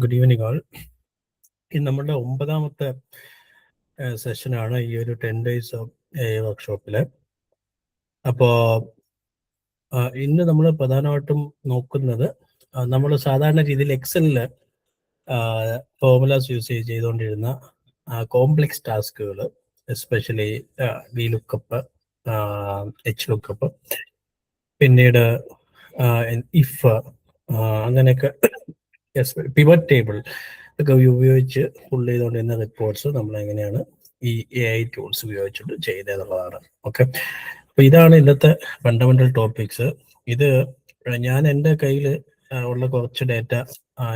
Good evening ആൾ. ഇത് നമ്മുടെ 9ാമത്തെ സെഷനാണ് ഈ ഒരു 10 days വർക്ക്ഷോപ്പിൽ. അപ്പോൾ ഇന്ന് നമ്മൾ പ്രധാനമായിട്ടും നോക്കുന്നത് നമ്മൾ സാധാരണ രീതിയിൽ എക്സലിൽ ഫോർമുലാസ് യൂസ് ചെയ്തുകൊണ്ടിരുന്ന കോംപ്ലക്സ് ടാസ്കുകൾ, especially VLOOKUP, HLOOKUP, പിന്നീട് ഇഫ്, അങ്ങനെയൊക്കെ പിവറ്റ് ടേബിൾ ഒക്കെ ഉപയോഗിച്ച് പുള്ള് ചെയ്തുകൊണ്ടിരുന്ന റിപ്പോർട്ട്സ് നമ്മൾ എങ്ങനെയാണ് ഈ AI ടൂൾസ് ഉപയോഗിച്ചിട്ട് ചെയ്തതെന്നുള്ളതാണ്. ഓക്കെ, അപ്പോൾ ഇതാണ് ഇന്നത്തെ ഫണ്ടമെന്റൽ ടോപ്പിക്സ്. ഇത് ഞാൻ എൻ്റെ കയ്യിൽ ഉള്ള കുറച്ച് ഡേറ്റ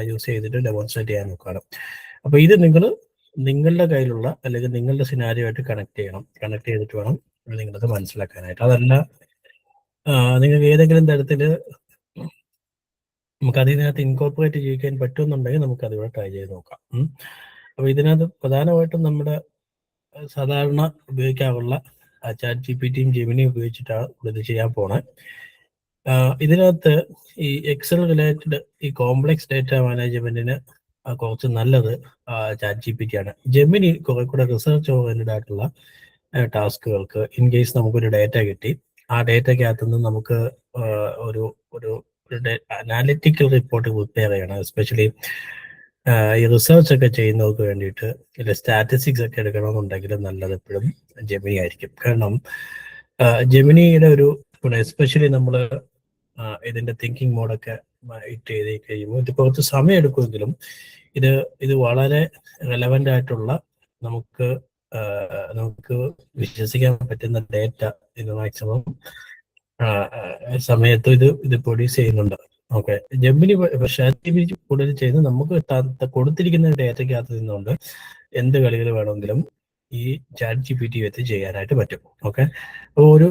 യൂസ് ചെയ്തിട്ട് ഡെമോൺസ്ട്രേറ്റ് ചെയ്യാൻ നോക്കുകയാണ്. അപ്പോൾ ഇത് നിങ്ങളുടെ കയ്യിലുള്ള അല്ലെങ്കിൽ നിങ്ങളുടെ സിനാരിയുമായിട്ട് കണക്ട് ചെയ്തിട്ട് വേണം നിങ്ങളത് മനസ്സിലാക്കാനായിട്ട്. അതല്ല നിങ്ങൾക്ക് ഏതെങ്കിലും തരത്തിൽ നമുക്ക് അതിനകത്ത് ഇൻകോർപ്പറേറ്റ് ചെയ്യിക്കാൻ പറ്റുമെന്നുണ്ടെങ്കിൽ നമുക്ക് അതിവിടെ ട്രൈ ചെയ്ത് നോക്കാം. അപ്പോൾ ഇതിനകത്ത് പ്രധാനമായിട്ടും നമ്മുടെ സാധാരണ ഉപയോഗിക്കാറുള്ള ChatGPTയും ജെമിനിയും ഉപയോഗിച്ചിട്ടാണ് ഇത് ചെയ്യാൻ പോണേ. ഇതിനകത്ത് ഈ എക്സൽ റിലേറ്റഡ് ഈ കോംപ്ലക്സ് ഡേറ്റ മാനേജ്മെന്റിന് കുറച്ച് നല്ലത് ChatGPT ആണ്. ജെമിനി കുറെ കൂടെ റിസർച്ച് ഓറിയന്റഡ് ആയിട്ടുള്ള ടാസ്കുകൾക്ക് ഇൻ കേസ് നമുക്കൊരു ഡേറ്റ കിട്ടി, ആ ഡേറ്റയ്ക്കകത്തു നിന്ന് നമുക്ക് ഒരു അനാലിറ്റിക്കൽ റിപ്പോർട്ട് പ്രിപ്പയർ ചെയ്യണം. എസ്പെഷ്യലി ഈ റിസർച്ച് ഒക്കെ ചെയ്യുന്നവർക്ക് വേണ്ടിയിട്ട് ഇല്ല സ്റ്റാറ്റിസ്റ്റിക്സ് ഒക്കെ എടുക്കണമെന്നുണ്ടെങ്കിൽ നല്ലത് എപ്പോഴും ജെമിനി ആയിരിക്കും. കാരണം ജെമിനിയുടെ ഒരു എസ്പെഷ്യലി നമ്മൾ ഇതിന്റെ തിങ്കിങ് മോഡൊക്കെ ഇട്ട് ചെയ്ത് കഴിയുമ്പോൾ ഇത് കുറച്ച് സമയം എടുക്കുമെങ്കിലും ഇത് വളരെ റെലവൻ്റ് ആയിട്ടുള്ള നമുക്ക് വിശ്വസിക്കാൻ പറ്റുന്ന ഡേറ്റ ഇത് മാക്സിമം സമയത്ത് ഇത് പ്രൊഡ്യൂസ് ചെയ്യുന്നുണ്ട്. ഓക്കെ, ജെമിനി ChatGPT കൂടുതൽ ചെയ്യുന്നത് നമുക്ക് കൊടുത്തിരിക്കുന്ന ഡേറ്റയ്ക്കകത്ത് നിന്നുകൊണ്ട് എന്ത് കളികൾ വേണമെങ്കിലും ഈ ChatGPT വെച്ച് ചെയ്യാനായിട്ട് പറ്റും. ഓക്കെ, അപ്പോൾ ഒരു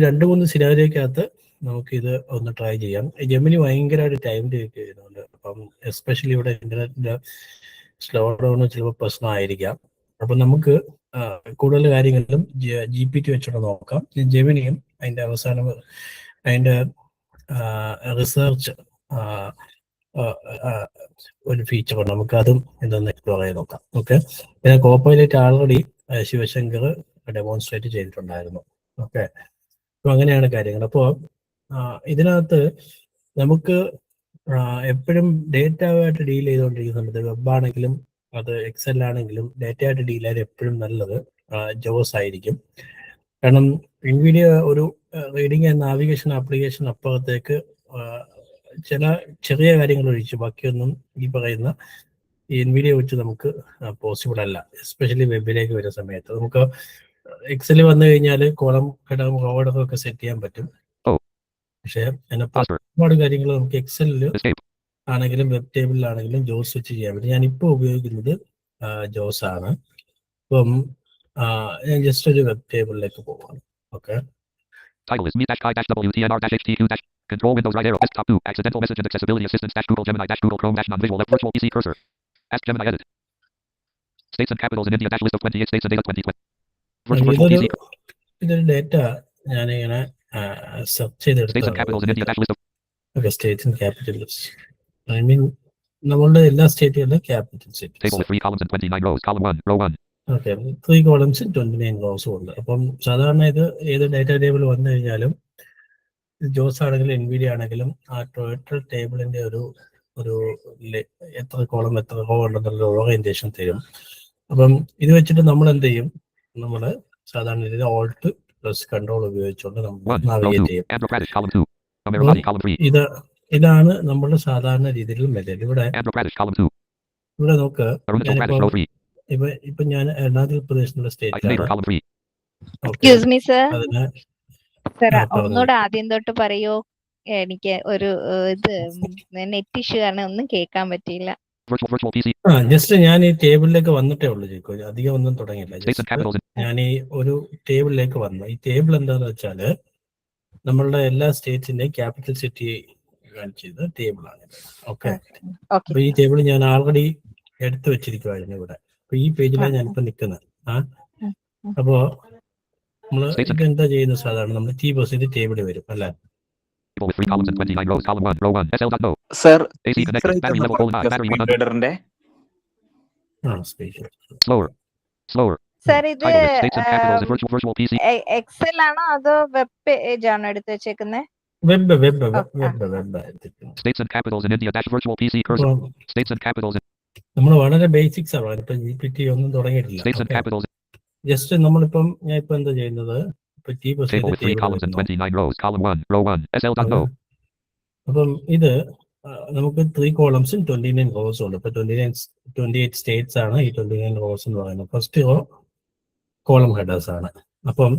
2-3 സിനാരിയോക്കകത്ത് നമുക്കിത് ഒന്ന് ട്രൈ ചെയ്യാം. ജെമിനി ഭയങ്കരമായിട്ട് ടൈം ടേക്ക് ചെയ്യുന്നുണ്ട്. അപ്പം എസ്പെഷ്യലി ഇവിടെ ഇന്റർനെറ്റിന്റെ സ്ലോ ഡൗൺ ചിലപ്പോൾ പ്രശ്നമായിരിക്കാം. അപ്പം നമുക്ക് കൂടുതൽ കാര്യങ്ങളിലും GPT വെച്ചിട്ട് നോക്കാം. ജെമിനിയും അതിന്റെ അവസാനം അതിന്റെ റിസർച്ച് ഒരു ഫീച്ചറുണ്ട്, നമുക്ക് അതും എന്തൊന്ന് എക്സ്പ്ലോർ ചെയ്ത് നോക്കാം. ഓക്കെ, പിന്നെ കോപ്പൈലറ്റ് ആൾറെഡി ശിവശങ്കർ ഡെമോൺസ്ട്രേറ്റ് ചെയ്തിട്ടുണ്ടായിരുന്നു. ഓക്കെ, അപ്പോൾ അങ്ങനെയാണ് കാര്യങ്ങൾ. അപ്പോൾ ഇതിനകത്ത് നമുക്ക് എപ്പോഴും ഡേറ്റ ആയിട്ട് ഡീൽ ചെയ്തുകൊണ്ടിരിക്കുന്ന സമയത്ത് വെബാണെങ്കിലും അത് എക്സൽ ആണെങ്കിലും ഡേറ്റ ആയിട്ട് ഡീൽ ചെയ്യാൻ എപ്പോഴും നല്ലത് ജോസ് ആയിരിക്കും. കാരണം NVIDIA ഒരു റീഡിങ് ആൻഡ് നാവിഗേഷൻ ആപ്ലിക്കേഷൻ അപ്പുറത്തേക്ക് ചില ചെറിയ കാര്യങ്ങൾ ഒഴിച്ച് ബാക്കിയൊന്നും ഈ പറയുന്ന ഈ NVIDIA വെച്ച് നമുക്ക് പോസിബിൾ അല്ല. എസ്പെഷ്യലി വെബിലേക്ക് വരുന്ന സമയത്ത് നമുക്ക് എക്സൽ വന്നു കഴിഞ്ഞാൽ കോളം ഘടകം റോഡൊക്കെ ഒക്കെ സെറ്റ് ചെയ്യാൻ പറ്റും. പക്ഷേ ഒരുപാട് കാര്യങ്ങൾ നമുക്ക് എക്സലിൽ ആണെങ്കിലും വെബ് ടേബിളിലാണെങ്കിലും ജോസ് വെച്ച് ചെയ്യാൻ പറ്റും. ഞാനിപ്പോൾ ഉപയോഗിക്കുന്നത് ജോസ് ആണ്. അപ്പം ഞാൻ ജസ്റ്റ് ഒരു വെബ് ടേബിളിലേക്ക് പോവാണ്. Okay, Title is me-i-wtnr-htq- Control Windows right arrow desktop 2 accidental message and accessibility assistance -Google Gemini -Google Chrome -non-visual virtual PC cursor. Ask Gemini edit. States and capitals in India -list of 28 states and data 2020. Virtual PC. ഇതൊരു data ഞാനിങ്ങനെ search ചെയ്തെടുത്തു. Okay, States and Capitals. I mean നമ്മളുടെ എല്ലാ സ്റ്റേറ്റുകളിലും capital cities. Table with 3 columns and 29 rows. Column 1, row 1. Okay, 3 columns 29 റോസും ഉണ്ട്. അപ്പം സാധാരണ ഇത് ഏത് ഡേറ്റ ടേബിൾ വന്നു കഴിഞ്ഞാലും ജോസ് ആണെങ്കിലും NVIDIA ആണെങ്കിലും ആ ടോട്ടൽ ടേബിളിന്റെ ഒരു എത്ര കോളം എത്ര റോ ഉണ്ടെന്നുള്ള ഓറിയന്റേഷൻ തരും. അപ്പം ഇത് വെച്ചിട്ട് നമ്മൾ എന്ത് ചെയ്യും, നമ്മൾ സാധാരണ രീതിയിൽ ഓൾട്ട് പ്ലസ് കൺട്രോൾ ഉപയോഗിച്ചുകൊണ്ട് നമ്മൾ നാവിഗേറ്റ് ചെയ്യും. ഇതാണ് നമ്മുടെ സാധാരണ രീതിയിലുള്ള മെത്തേഡ്. ഇവിടെ നോക്ക്, ഇപ്പൊ ഞാൻ അരുണാചൽ പ്രദേശിലുള്ള സ്റ്റേറ്റ്. ഒന്നുകൂടെ ആദ്യം തൊട്ട് പറയോ, എനിക്ക് ഒരു ഇത് നെറ്റ് ഇഷ്യൂ കാരണം ഒന്നും കേൾക്കാൻ പറ്റിയില്ല. ജസ്റ്റ് ഞാൻ ഈ ടേബിളിലേക്ക് വന്നിട്ടേ ഉള്ളൂ ചോദിക്കോ, അധികം ഒന്നും തുടങ്ങിയില്ല. ഞാൻ ഈ ഒരു ടേബിളിലേക്ക് വന്നു. ഈ ടേബിൾ എന്താന്ന് വെച്ചാല് നമ്മളുടെ എല്ലാ സ്റ്റേറ്റ്സിന്റെയും ക്യാപിറ്റൽ സിറ്റി കാണിച്ചത് ടേബിളാണ്. ഓക്കെ, അപ്പൊ ഈ ടേബിൾ ഞാൻ ആൾറെഡി എടുത്തു വെച്ചിരിക്കുവായിരുന്നു ഇവിടെ. അപ്പൊ ഈ പേജിലാണ് ഞാനിപ്പോ നിൽക്കുന്നത്. അപ്പോ നമ്മള് ഇതെന്താ ചെയ്യുന്നത്, സാധാരണ നമ്മൾ T ബസ് ഇത് ടേബിൾ വരും അല്ലെ. Table with 3 columns and 29 rows. Column 1, row 1. SL.no. Sir AC connected. Battery level 9. Battery 100. റീഡറിന്റെ Slower. സർ ഇത് Title list. States and capitals and virtual PC. Excel ആണോ അതോ വെബ് പേജ് ആണോ എടുത്ത് വെച്ചേക്കുന്നത്? Web States and capitals in India. Dash virtual PC cursor. States and capitals in നമ്മൾ വളരെ basics ആണ്. ഇപ്പൊ GPT ഒന്നും തുടങ്ങിയിട്ടില്ല. states and capitals. ജസ്റ്റ് നമ്മളിപ്പം ഞാൻ ഇപ്പൊ എന്താ ചെയ്യുന്നത്, ഇപ്പൊ Table with 3 columns and 29 rows. Column 1, row 1. SL.no. അപ്പം ഇത് നമുക്ക് 3 കോളംസും 29 റോസും ഉണ്ട്. ഇപ്പൊ 28 സ്റ്റേറ്റ്സ് ആണ് ഈ 29 റോസ് എന്ന് പറയുന്നത്. ഫസ്റ്റ് റോ കോളം ഹെഡേഴ്സ് ആണ്. അപ്പം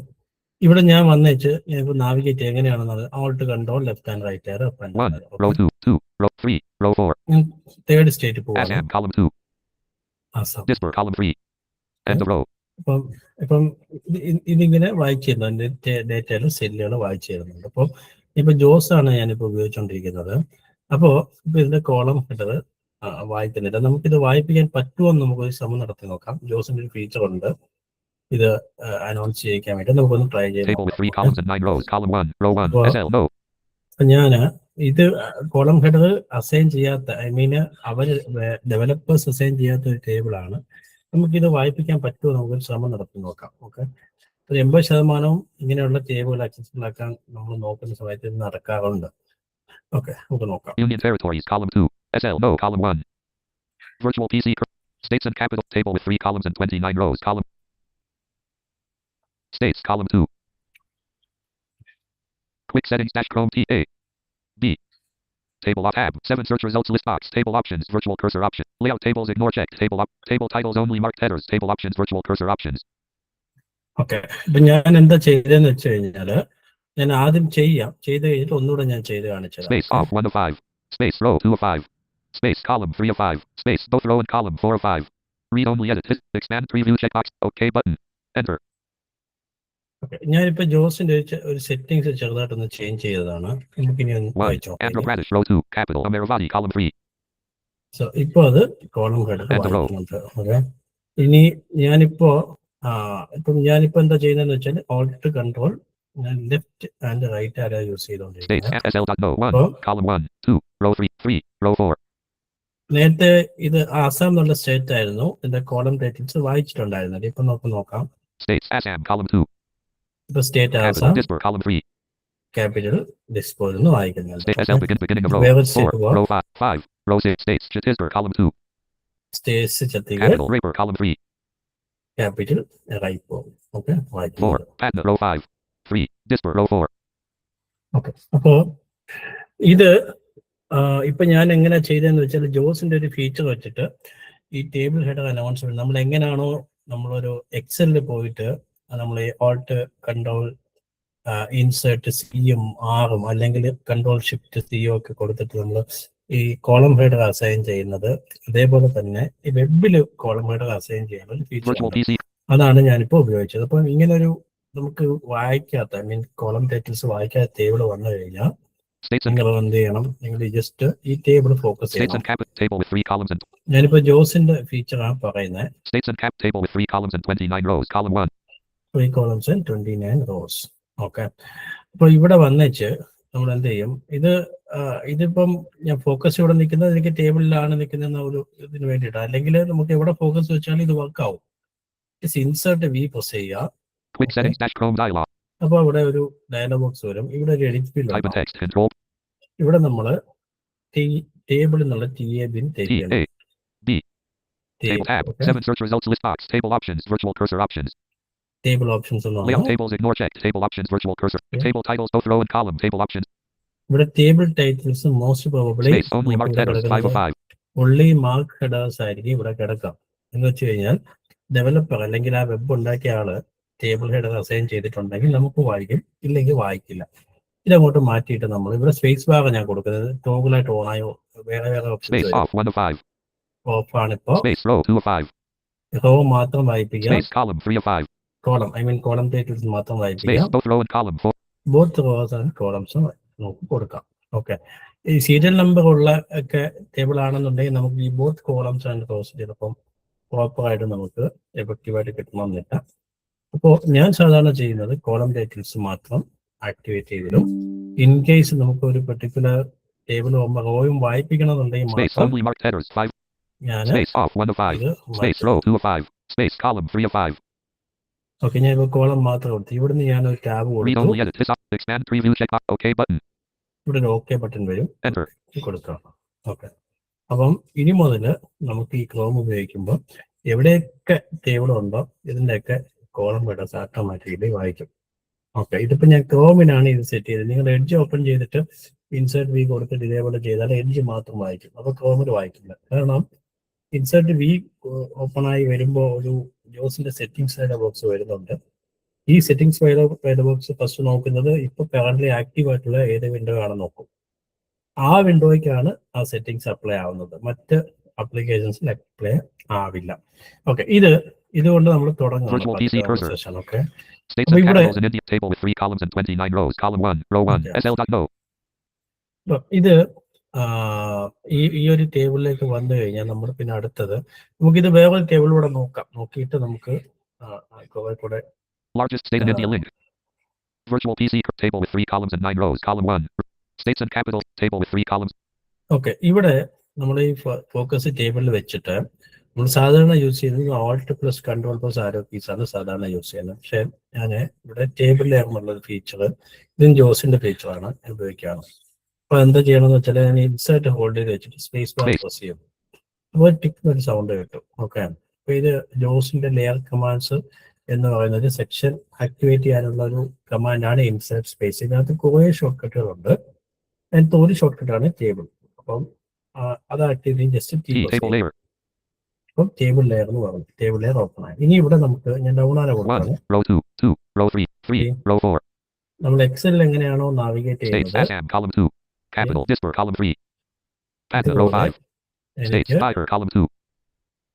ഇവിടെ ഞാൻ വന്നേച്ച് ഞാൻ ഇപ്പൊ നാവിഗേറ്റ് എങ്ങനെയാണെന്നത് alt control left and right or up 1, row 2, row 3, row 4. Third state പോവാണ്. Assam, column 2. Assam. Dispur, column 3. End of row. ഇപ്പം ഇതിങ്ങനെ വായിച്ചു തരുന്നുണ്ട്. ഡേറ്റയിലും സെല്ലുകൾ വായിച്ചു തരുന്നുണ്ട്. അപ്പം ഇപ്പൊ ജോസ് ആണ് ഞാനിപ്പോ ഉപയോഗിച്ചുകൊണ്ടിരിക്കുന്നത്. അപ്പോ ഇപ്പൊ ഇതിന്റെ കോളം ഹെഡർ വായിക്കുന്നില്ല. നമുക്കിത് വായിപ്പിക്കാൻ പറ്റുമോ എന്ന് നമുക്കൊരു ശ്രമം നടത്തി നോക്കാം. ജോസിന്റെ ഒരു ഫീച്ചർ ഉണ്ട് ഇത് അനൗൺസ് ചെയ്യിക്കാൻ വേണ്ടി. നമുക്കൊന്ന് ട്രൈ Table with 3 ചെയ്യാം. columns and 9 rows. Column 1, row 1. SL, no. ഞാൻ ഇത് കോളം ഹെഡർ അസൈൻ ചെയ്യാത്ത, ഐ മീൻ അവര് ഡെവലപ്പേഴ്സ് അസൈൻ ചെയ്യാത്ത ഒരു ടേബിൾ ആണ്. നമുക്കിത് വായിപ്പിക്കാൻ പറ്റുമോ നമുക്കൊരു ശ്രമം നടത്തി നോക്കാം. ഓക്കെ, ഒരു 80% ഇങ്ങനെയുള്ള ടേബിൾ അക്സസിബിൾ ആക്കാൻ നമ്മൾ നോക്കുന്ന സമയത്ത് ഇത് നടക്കാറുണ്ട്. ഓക്കെ, നമുക്ക് നോക്കാം. Union territories, column 2. SL, no. Column 1. Virtual PC. States and capital. Table with 3 columns and 29 rows. Column. States, column 2. Quick settings dash Chrome T A. B. Table of tab. 7 search results list box. Table options. Virtual cursor option. Layout tables ignore checked. Table titles only marked headers. Table options. Virtual cursor options. Okay, ഇപ്പൊ ഞാൻ എന്താ ചെയ്തതെന്ന് വെച്ച് കഴിഞ്ഞാല് ഞാൻ ആദ്യം ചെയ്ത് കഴിഞ്ഞിട്ട് ഒന്നുകൂടെ ഞാൻ ചെയ്ത് കാണിച്ചത്. Space off 1 of 5. Space row 2 of 5. Space column 3 of 5. Space both row and column 4 of 5. Read only edit. Expand preview checkbox. OK button. Enter. ഞാനിപ്പോ ജോസിന്റെ ഒരു സെറ്റിംഗ്സ് ചെറുതായിട്ടൊന്ന് ചേഞ്ച് ചെയ്തതാണ്. നമുക്കിനി ഒന്ന് 1. വായിച്ചോ. Andhra Pradesh row 2. Capital Amaravati column 3. So ഇപ്പൊ അത് column header End of row. വായിക്കുന്നുണ്ട്. ഓക്കെ, ഇനി ഞാനിപ്പോ എന്താ ചെയ്യുന്നതെന്ന് വെച്ചാൽ ഓൾട്ട് കൺട്രോൾ ഞാൻ ലെഫ്റ്റ് ആൻഡ് റൈറ്റ് ആരാ use States ചെയ്തോണ്ടിരിക്കുന്നത്. SL.no 1. Column 1, 2, row 3, row 4. നേരത്തെ ഇത് ആസാം എന്നുള്ള സ്റ്റേറ്റ് ആയിരുന്നു. ഇതിന്റെ കോളം ടൈറ്റിൽസ് വായിച്ചിട്ടുണ്ടായിരുന്നത്. ഇപ്പൊ നമുക്ക് നോക്കാം. States Assam column 2. ഇപ്പൊ state Capital Assam, Dispur column 3. Capital dispose എന്ന് വായിക്കുന്നുണ്ട്. State SL beginning of row Where is 4, it? row 5, row 6. States Chhattisgarh column 2. States Chhattisgarh, Capital Raipur column 3. Capital Raipur. Okay, 4. വായിക്കുന്നുണ്ട്. Patna row 5. 3. Dispur row 4. Okay, അപ്പോ ഇത് ഇപ്പൊ ഞാൻ എങ്ങനെ ചെയ്തതെന്ന് വെച്ചാൽ ജോസിന്റെ ഒരു ഫീച്ചർ വെച്ചിട്ട് ഈ ടേബിൾ ഹെഡർ അനൗൺസ്മെന്റ് നമ്മൾ എങ്ങനെയാണോ നമ്മളൊരു എക്സലിൽ പോയിട്ട് നമ്മൾ ഓൾട്ട് കൺട്രോൾ ഇൻസേർട്ട് സിയും ആറും അല്ലെങ്കിൽ കൺട്രോൾ ഷിഫ്റ്റ് സിയും ഒക്കെ കൊടുത്തിട്ട് നമ്മൾ ഈ കോളം ഹെഡർ അസൈൻ ചെയ്യുന്നത്, അതേപോലെ തന്നെ ഈ വെബിൽ കോളം ഹെഡർ അസൈൻ ചെയ്യാനുള്ള ഒരു ഫീച്ചർ Virtual ഉണ്ട്. PC. അതാണ് ഞാനിപ്പോ ഉപയോഗിച്ചത്. അപ്പൊ ഇങ്ങനൊരു നമുക്ക് വായിക്കാത്ത, ഐ മീൻ കോളം ടൈറ്റിൽസ് വായിക്കാത്ത ടേബിൾ വന്നു കഴിഞ്ഞാൽ States and നിങ്ങൾ എന്ത് ചെയ്യണം, നിങ്ങൾ ജസ്റ്റ് ഈ ടേബിൾ ഫോക്കസ് States ചെയ്യണം. and cap table with 3 columns and ഞാനിപ്പോ ജോസിന്റെ ഫീച്ചറാണ് പറയുന്നത്. States and cap table with 3 columns and 29 rows. Column 1. 3 columns and 29 rows. Okay, അപ്പൊ ഇവിടെ വന്നേച്ച് നമ്മൾ എന്ത് ചെയ്യും, ഇതിപ്പം ഞാൻ ഫോക്കസ് ഇവിടെ നിൽക്കുന്നത് എനിക്ക് ടേബിളിലാണ് നിൽക്കുന്ന ഒരു ഇതിന് വേണ്ടിയിട്ട്. അല്ലെങ്കിൽ നമുക്ക് എവിടെ ഫോക്കസ് വെച്ചാലും ഇത് വർക്ക് ആവും. ഇൻസേർട്ട് വി പ്രസ് ചെയ്യുക. Quick settings dash Chrome dialog. അപ്പൊ ഇവിടെ ഒരു ഡയലോഗ് ബോക്സ് വരും. ഇവിടെ ഒരു എഡിറ്റ് ഫീൽഡ് Type in ഉണ്ടാവും. text control ഇവിടെ നമ്മള് ടേബിൾ എന്നുള്ള TA bin T A B. Table tab. 7 search results list box. Table options. Virtual cursor options. Table options Layout എന്നാണ്. tables ignore checked. Table options. Virtual cursor. Table titles both row and column. Table options. ഇവിടെ table titles most probably Space only marked headers. 5 of 5. Only mark headers ആയിരിക്കും ഇവിടെ കിടക്കാം. എന്ന് വെച്ച് കഴിഞ്ഞാൽ developer അല്ലെങ്കിൽ ആ വെബ് ഉണ്ടാക്കിയ ആള് ടേബിൾ ഹെഡർ അസൈൻ ചെയ്തിട്ടുണ്ടെങ്കിൽ നമുക്ക് വായിക്കും, ഇല്ലെങ്കിൽ വായിക്കില്ല. ഇതങ്ങോട്ട് മാറ്റിയിട്ട് നമ്മൾ ഇവിടെ സ്പേസ് ബാർ ഞാൻ കൊടുക്കുന്നത് ടോഗിളായിട്ട് ഓണായോ വേറെ വേറെ Space options off 1 of 5. Off ആണിപ്പോ. Space row 2 of 5. റോ മാത്രം വായിപ്പിക്കാം. Space column 3 of 5. Column, I mean column titles മാത്രം Space വായിപ്പിക്കാം. both row and column 4. Both rows and columns നമുക്ക് കൊടുക്കാം. ഓക്കെ, ഈ സീരിയൽ നമ്പർ ഉള്ള ഒക്കെ ടേബിൾ ആണെന്നുണ്ടെങ്കിൽ നമുക്ക് ഈ ബോത്ത് കോളംസ് ആൻഡ് റോസ് ചിലപ്പം പ്രോപ്പറായിട്ട് നമുക്ക് എഫക്റ്റീവായിട്ട് കിട്ടണമെന്നില്ല. അപ്പോൾ ഞാൻ സാധാരണ ചെയ്യുന്നത് കോളം ടൈറ്റിൽസ് മാത്രം ആക്ടിവേറ്റ് ചെയ്തിടും. ഇൻ കേസ് നമുക്ക് ഒരു പെർട്ടിക്കുലർ ടേബിൾ റോയും വായിപ്പിക്കണമെന്നുണ്ടെങ്കിൽ Space. മാത്രം Only marked headers. 5. ഞാൻ Space. Off. 1 of 5. ഇത് Space. Row 2 of 5. Space. Column 3 of 5. Okay, ഞാൻ ഇപ്പോൾ കോളം മാത്രം കൊടുത്തു. ഇവിടുന്ന് ഞാൻ ഒരു ടാബ് Read കൊടുത്തു. only edit. This. Expand preview checkbox. OK button. ഇവിടെ ഒരു ഓക്കെ ബട്ടൺ വരും, Enter. കൊടുക്കണം. ഓക്കെ, അപ്പം ഇനി മുതൽ നമുക്ക് ഈ ക്രോം ഉപയോഗിക്കുമ്പോൾ എവിടെയൊക്കെ ടേബിൾ ഉണ്ടോ ഇതിൻ്റെയൊക്കെ കോളം ഹെഡേഴ്സ് ഓട്ടോമാറ്റിക്കലി വായിക്കും. ഓക്കെ, ഇതിപ്പോൾ ഞാൻ ക്രോമിനാണ് ഇത് സെറ്റ് ചെയ്തത്. നിങ്ങൾ എഡ്ജ് ഓപ്പൺ ചെയ്തിട്ട് ഇൻസേർട്ട് വി കൊടുത്തിട്ട് ഇതേപോലെ ചെയ്താൽ എഡ്ജ് മാത്രം വായിക്കും, അപ്പോൾ ക്രോമിൽ വായിക്കില്ല. കാരണം ഇൻസേർട്ട് വി ഓപ്പൺ ആയി വരുമ്പോൾ ഒരു ജോസിന്റെ സെറ്റിംഗ്സ് ഡയലോഗ് ബോക്സ് വരുന്നുണ്ട്. ഈ സെറ്റിംഗ്സ് ഡയലോഗ് ബോക്സ് ഫസ്റ്റ് നോക്കുന്നത് ഇപ്പോൾ കറന്റ് ആക്റ്റീവ് ആയിട്ടുള്ള ഏത് വിൻഡോ ആണെന്ന് നോക്കും. ആ വിൻഡോയ്ക്കാണ് ആ സെറ്റിംഗ്സ് അപ്ലൈ ആവുന്നത്, മറ്റ് ആപ്ലിക്കേഷൻസിൽ അപ്ലൈ ആവില്ല. ഓക്കെ, ഇതുകൊണ്ട് നമ്മൾ Virtual PC cursor. തുടങ്ങും. Okay, States and capitals in India. Table with 3 columns and 29 rows. Column 1. Row 1. Okay. SL.no. ഇത് ഈ ഒരു ടേബിളിലേക്ക് വന്നു കഴിഞ്ഞാൽ നമ്മൾ പിന്നെ അടുത്തത് നമുക്കിത് വേറൊരു ടേബിളിലൂടെ നോക്കാം. നോക്കിയിട്ട് നമുക്ക് കുറെ കൂടെ Largest state in India link. Virtual PC table with 3 columns and 9 rows. Column 1. States and capitals. Table with 3 columns. Okay, ഇവിടെ നമ്മൾ ഈ ഫോക്കസ് ടേബിളിൽ വെച്ചിട്ട് നമ്മൾ സാധാരണ യൂസ് ചെയ്യുന്നത് Alt + Ctrl + ആരോ കീസ് ആണ് സാധാരണ യൂസ് ചെയ്യുന്നത്. പക്ഷെ ഞാൻ ഇവിടെ ടേബിളിലേക്കുള്ളൊരു ഫീച്ചർ, ഇതും ജോസിന്റെ ഫീച്ചറാണ് ഉപയോഗിക്കുകയാണ്. അപ്പൊ എന്താ ചെയ്യണമെന്ന് വെച്ചാൽ ഞാൻ ഇൻസേർട്ട് ഹോൾഡ് ചെയ്ത് വെച്ചിട്ട് സ്പേസ് ബാർ പ്രസ് ചെയ്യും. അപ്പോൾ ടിക്ക് ഒരു സൗണ്ട് കിട്ടും. ഓക്കെ, അപ്പൊ ഇത് ജോസിന്റെ ലെയർ കമാൻഡ്സ് എന്ന് പറയുന്നത് സെക്ഷൻ ആക്ടിവേറ്റ് ചെയ്യാനുള്ള ഒരു കമാൻഡാണ് ഇൻസേർട്ട് സ്പേസ്. ഇതിനകത്ത് കുറേ ഷോർട്ട് കട്ടുകളുണ്ട്. അതിനകത്ത് ഒരു ഷോർട്ട് കട്ടാണ് ടേബിൾ. അപ്പം അത് ആക്ടിവേറ്റ് ജസ്റ്റ് അപ്പം ടേബിൾ ലെയർ എന്ന് പറഞ്ഞു. ടേബിൾ ലെയർ ഓപ്പൺ ആയി. ഇനി ഇവിടെ നമുക്ക് ഞാൻ ഡൗൺ ആരോ കൊടുത്താണ്. Row 2, 2, row 3, 3, row 4. നമ്മൾ എക്സലിൽ എങ്ങനെയാണോ നാവിഗേറ്റ് States ചെയ്യുന്നത്, Assam column 2. Capital Disper column 3. Panda row 5. States Tiger column 2.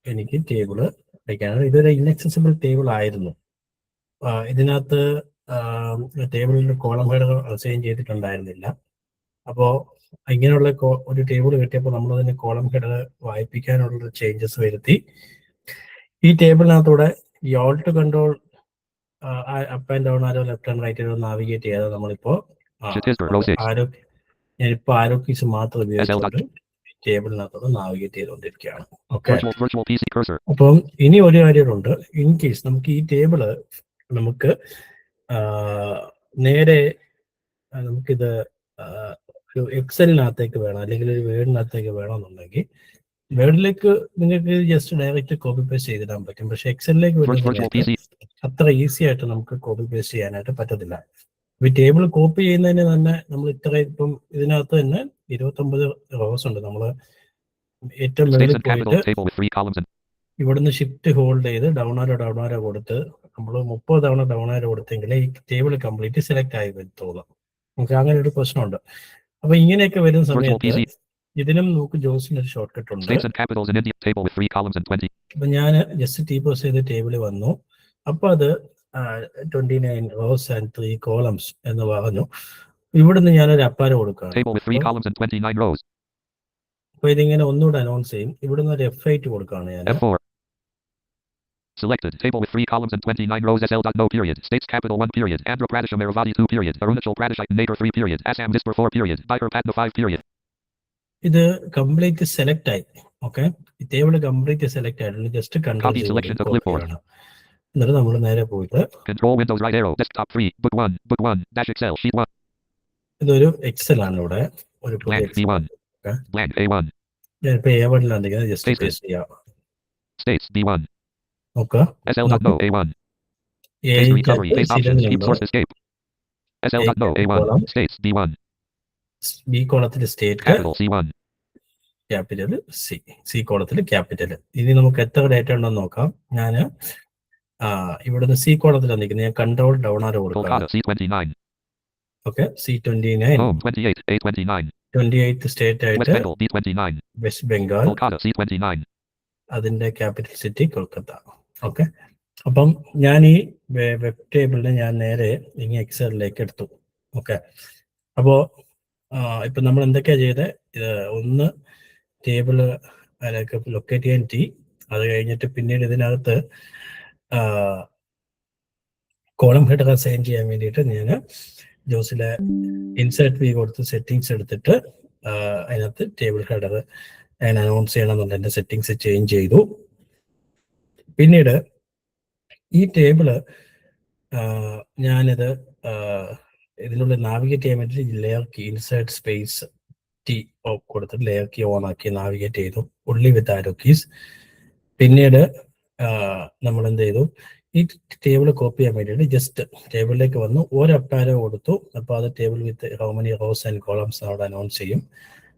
എനിക്ക് ടേബിള് അയക്കാനാണ്. ഇതൊരു ഇൻഅക്സസിബിൾ ടേബിൾ ആയിരുന്നു. ഇതിനകത്ത് ടേബിളിൽ കോളം ഹെഡർ അസൈൻ ചെയ്തിട്ടുണ്ടായിരുന്നില്ല. അപ്പോൾ ഇങ്ങനെയുള്ള ഒരു ടേബിൾ കിട്ടിയപ്പോൾ നമ്മൾ അതിന് കോളം ഹെഡർ വായിപ്പിക്കാനുള്ള ചേഞ്ചസ് വരുത്തി. ഈ ടേബിളിനകത്തൂടെ ഈ Alt Control up and down arrow left and right arrow navigate ചെയ്യാതെ നമ്മളിപ്പോ ആരോ കീസ് മാത്രം ഉപയോഗിച്ചുകൊണ്ട് ടേബിളിനകത്തോട് നാവിഗേറ്റ് ചെയ്തുകൊണ്ടിരിക്കുകയാണ്. ഓക്കെ, അപ്പം ഇനി ഒരു കാര്യമുണ്ട്. ഇൻ കേസ് നമുക്ക് ഈ ടേബിള് നമുക്ക് നേരെ നമുക്കിത് ഒരു എക്സലിനകത്തേക്ക് വേണം, അല്ലെങ്കിൽ ഒരു വേർഡിനകത്തേക്ക് വേണമെന്നുണ്ടെങ്കിൽ വേർഡിലേക്ക് നിങ്ങൾക്ക് ജസ്റ്റ് ഡയറക്റ്റ് കോപ്പി പേസ്റ്റ് ചെയ്തിടാൻ പറ്റും. പക്ഷെ എക്സലിലേക്ക് വരുന്ന അത്ര ഈസി ആയിട്ട് നമുക്ക് കോപ്പി പേസ്റ്റ് ചെയ്യാനായിട്ട് പറ്റത്തില്ല. ഈ ടേബിൾ കോപ്പി ചെയ്യുന്നതിന് തന്നെ നമ്മൾ ഇപ്പം ഇതിനകത്ത് തന്നെ 29 റോസ് ഉണ്ട്. നമ്മൾ ഏറ്റവും മുകളിൽ പോയിട്ട് ഇവിടുന്ന് ഷിഫ്റ്റ് ഹോൾഡ് ചെയ്ത് ഡൗൺ ആരോ കൊടുത്ത് നമ്മൾ 30 തവണ ഡൗൺ ആരോ കൊടുത്തെങ്കിൽ ഈ ടേബിൾ കംപ്ലീറ്റ് സെലക്ട് ആയി വരത്തുള്ളൂ. നമുക്ക് അങ്ങനെ ഒരു പ്രശ്നമുണ്ട്. അപ്പൊ ഇങ്ങനെയൊക്കെ വരുന്ന സമയത്ത് ഇതിനും നമുക്ക് ജോസിന് ഒരു ഷോർട്ട് കട്ട് ഉണ്ട്. അപ്പൊ ഞാൻ ജസ്റ്റ് T പ്രസ് ചെയ്ത് ടേബിളിൽ വന്നു. അപ്പൊ അത് 29 rows and 3 columns എന്ന് പറഞ്ഞു. ഇവിടുന്ന് ഞാനൊരു അപ്പാരോ കൊടുക്കുകയാണ്. അപ്പൊ ഇതിങ്ങനെ ഒന്നുകൂടെ അനൗൺസ് ചെയ്യും. ഇവിടുന്ന് ഒരു F8 കൊടുക്കുകയാണ് ഞാൻ. Selected table with 3 columns and 29 rows. SL.no period. States capital 1 period. Andhra Pradesh Amaravati 2 period. Arunachal Pradesh Nagar 3 period. Assam Dispur 4 period. Bihar Patna 5 period. ഇത് കംപ്ലീറ്റ് സെലക്ട് ആയി. ഓക്കെ, ഈ ടേബിൾ കംപ്ലീറ്റ് സെലക്ട് ആയിട്ടുണ്ട്. Just Copy selection to clipboard. എന്നിട്ട് നമ്മൾ നേരെ പോയിട്ട് Control Windows right arrow. Desktop 3. Book 1. Dash Excel sheet 1. ഇതൊരു Excel ആണ്. ഇവിടെ ഒരു Blank B1. Blank A1. ഞാനിപ്പോ A1 ജസ്റ്റ് പേസ്റ്റ് ചെയ്യാം. States B1. Okay, SL.no A1. Paste recovery. Paste options. Keep source escape. SL.no A1. States B1. B കോളത്തിൽ state Capital C1. Capital C കോളത്തിൽ capital. ഇനി നമുക്ക് എത്ര ഡേറ്റ ഉണ്ടെന്ന് നോക്കാം. ഞാൻ ഇവിടുന്ന് C കോളത്തിലാണ് നിൽക്കുന്നത്. ഞാൻ കൺട്രോൾ ഡൗൺ ആരോ കൊടുക്കാം. Okay, C29. 28 സ്റ്റേറ്റ് ആയിട്ട് വെസ്റ്റ് ബംഗാൾ. അതിന്റെ ക്യാപിറ്റൽ സിറ്റി കൊൽക്കത്ത. ഓക്കെ, അപ്പം ഞാൻ ഈ വെബ് ടേബിളിനെ ഞാൻ നേരെ ഇങ്ങനെ എക്സലിലേക്ക് എടുത്തു. ഓക്കെ, അപ്പോ ഇപ്പൊ നമ്മൾ എന്തൊക്കെയാ ചെയ്തത്? ഇത് ഒന്ന് ടേബിള് അതിലേക്ക് ലൊക്കേറ്റ് ചെയ്യാൻ T, അത് കഴിഞ്ഞിട്ട് പിന്നീട് ഇതിനകത്ത് കോളം ഹെഡർ അസൈൻ ചെയ്യാൻ വേണ്ടിയിട്ട് ഞാൻ ജോസിലെ ഇൻസേർട്ട് വി കൊടുത്ത് സെറ്റിങ്സ് എടുത്തിട്ട് അതിനകത്ത് ടേബിൾ ഹെഡർ ഞാൻ അനൗൺസ് ചെയ്യണമെന്നുണ്ട്. എൻ്റെ സെറ്റിങ്സ് ചേഞ്ച് ചെയ്തു. പിന്നീട് ഈ ടേബിള് ഞാനിത് ഇതിനുള്ള നാവിഗേറ്റ് ചെയ്യാൻ വേണ്ടി layer key insert space T കൊടുത്തിട്ട് ലെയർ കീ ഓൺ ആക്കി നാവിഗേറ്റ് ചെയ്തു, ഉള്ളി വിത്ത് ആരോ കീസ്. പിന്നീട് നമ്മൾ എന്ത് ചെയ്തു, ഈ ടേബിൾ കോപ്പി ചെയ്യാൻ വേണ്ടിയിട്ട് ജസ്റ്റ് ടേബിളിലേക്ക് വന്നു, ഒരു അപ്പ് ആരോ കൊടുത്തു. അപ്പോൾ അത് table with how many rose and columns അവിടെ അനൗൺസ് ചെയ്യും.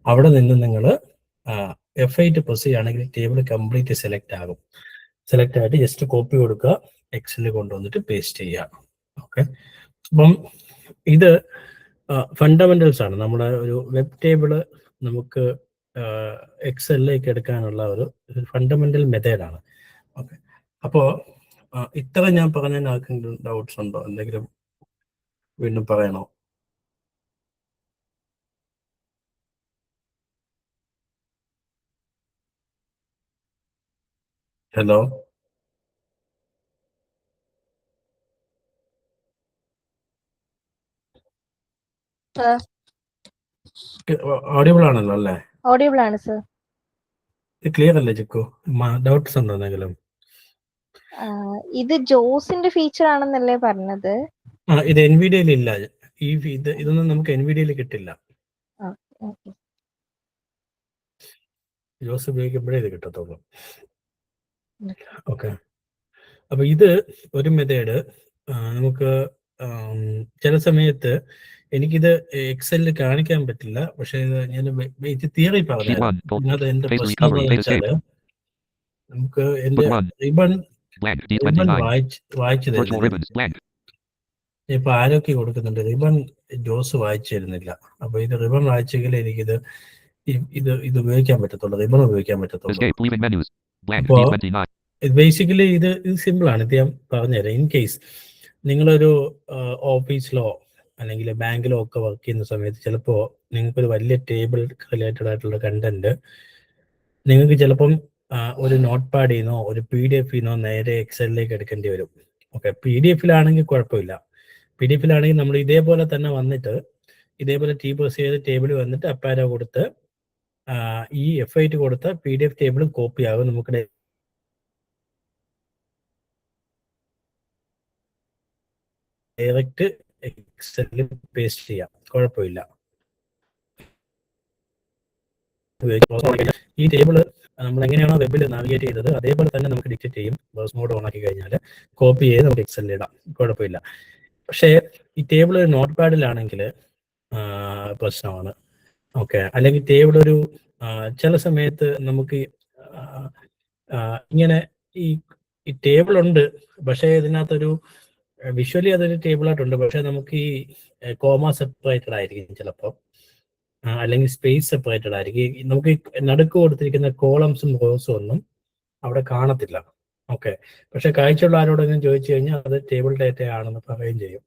അവിടെ നിന്ന് നിങ്ങൾ F8 പ്രസ് ചെയ്യുകയാണെങ്കിൽ ടേബിൾ കംപ്ലീറ്റ് സെലക്ട് ആകും. സെലക്ട് ആയിട്ട് ജസ്റ്റ് കോപ്പി കൊടുക്കുക, എക്സലിൽ കൊണ്ടുവന്നിട്ട് പേസ്റ്റ് ചെയ്യുക. ഓക്കെ, അപ്പം ഇത് ഫണ്ടമെന്റൽസ് ആണ്. നമ്മുടെ ഒരു വെബ് ടേബിള് നമുക്ക് എക്സലിലേക്ക് എടുക്കാനുള്ള ഒരു ഫണ്ടമെന്റൽ മെത്തേഡാണ്. ഓക്കെ, അപ്പോൾ ഇത്ര ഞാൻ പറഞ്ഞതിന് ആർക്കെങ്കിലും ഡൗട്ട്സ് ഉണ്ടോ? എന്തെങ്കിലും വീണ്ടും പറയണോ? ഹലോ, ഓഡിയബിൾ ആണല്ലോ അല്ലേ? ഓഡിയബിൾ ആണ് സർ. ഇത് ക്ലിയർ അല്ലേ ചിക്കു? ഡൗട്ട്സ് ഉണ്ടോ എന്തെങ്കിലും? ഇത് ജോസിന്റെ ഫീച്ചർ ആണെന്നല്ലേ പറഞ്ഞത്? ഇത് എൻവിഡിയയിൽ ഇല്ല. ഇതൊന്നും നമുക്ക് എൻവിഡിയയിൽ കിട്ടില്ല. ജോസ് ഉപയോഗിക്കുമ്പോഴേ ഇത് കിട്ടത്തുള്ളൂ. ഓക്കെ, അപ്പൊ ഇത് ഒരു മെത്തേഡ്. നമുക്ക് ചില സമയത്ത് എനിക്കിത് എക്സലിൽ കാണിക്കാൻ പറ്റില്ല, പക്ഷെ ഞാൻ തിയറി പറഞ്ഞു. എന്റെ പ്രശ്നം എന്ന് വെച്ചാല് നമുക്ക് എന്റെ റിബൺ വായിച്ചു തരുന്നില്ല. ഇപ്പൊ ആരൊക്കെ കൊടുക്കുന്നുണ്ട്, റിബൺ ജോസ് വായിച്ചു തരുന്നില്ല. അപ്പൊ ഇത് റിബൺ വായിച്ചെങ്കിൽ എനിക്കിത് ഇത് ഉപയോഗിക്കാൻ പറ്റത്തുള്ളൂ, റിബൺ ഉപയോഗിക്കാൻ പറ്റത്തുള്ളൂ. അപ്പോ ബേസിക്കലി ഇത് സിമ്പിൾ ആണ്. ഇത് ഞാൻ പറഞ്ഞുതരാം. ഇൻ കേസ് നിങ്ങളൊരു ഓഫീസിലോ അല്ലെങ്കിൽ ബാങ്കിലോ ഒക്കെ വർക്ക് ചെയ്യുന്ന സമയത്ത് ചിലപ്പോൾ നിങ്ങൾക്കൊരു വലിയ ടേബിൾ റിലേറ്റഡ് ആയിട്ടുള്ള കണ്ടന്റ് നിങ്ങൾക്ക് ചിലപ്പം ഒരു നോട്ട് പാഡിൽ നിന്നോ ഒരു PDF നിന്നോ നേരെ എക്സലിലേക്ക് എടുക്കേണ്ടി വരും. ഓക്കെ, PDF-ലാണെങ്കിൽ കുഴപ്പമില്ല. PDF-ലാണെങ്കിൽ നമ്മൾ ഇതേപോലെ തന്നെ വന്നിട്ട് ഇതേപോലെ പ്രസ് ചെയ്ത് ടേബിൾ വന്നിട്ട് അപ്പാരോ കൊടുത്ത് ഈ F8 കൊടുത്ത PDF ടേബിളും കോപ്പി ആകും. നമുക്ക് ഡയറക്റ്റ് എക്സലിൽ പേസ്റ്റ് ചെയ്യാം, കുഴപ്പമില്ല. ഈ ടേബിള് നമ്മൾ എങ്ങനെയാണോ വെബിൽ നാവിഗേറ്റ് ചെയ്തത് അതേപോലെ തന്നെ നമുക്ക് ഡിക്റ്റേറ്റ് ചെയ്യും. ബേഴ്സ് മോഡ് ഓൺ ആക്കി കഴിഞ്ഞാൽ കോപ്പി ചെയ്ത് നമുക്ക് എക്സലിൽ ഇടാം, കുഴപ്പമില്ല. പക്ഷേ ഈ ടേബിൾ ഒരു നോട്ട് പാഡിലാണെങ്കിൽ പ്രശ്നമാണ്. ഓക്കെ, അല്ലെങ്കിൽ ടേബിൾ ഒരു ചില സമയത്ത് നമുക്ക് ഇങ്ങനെ ഈ ടേബിൾ ഉണ്ട്, പക്ഷേ ഇതിനകത്തൊരു വിഷ്വലി അതൊരു ടേബിളായിട്ടുണ്ട്, പക്ഷെ നമുക്ക് ഈ കോമ സെപ്പറേറ്റഡ് ആയിരിക്കും ചിലപ്പോൾ, അല്ലെങ്കിൽ സ്പേസ് സെപ്പറേറ്റഡ് ആയിരിക്കും. നമുക്ക് നടുക്ക് കൊടുത്തിരിക്കുന്ന കോളംസും റോസും ഒന്നും അവിടെ കാണത്തില്ല. ഓക്കെ, പക്ഷെ കാഴ്ചയുള്ള ആരോടെങ്കിലും ചോദിച്ചു കഴിഞ്ഞാൽ അത് ടേബിൾ ഡേറ്റ ആണെന്ന് പറയുകയും ചെയ്യും.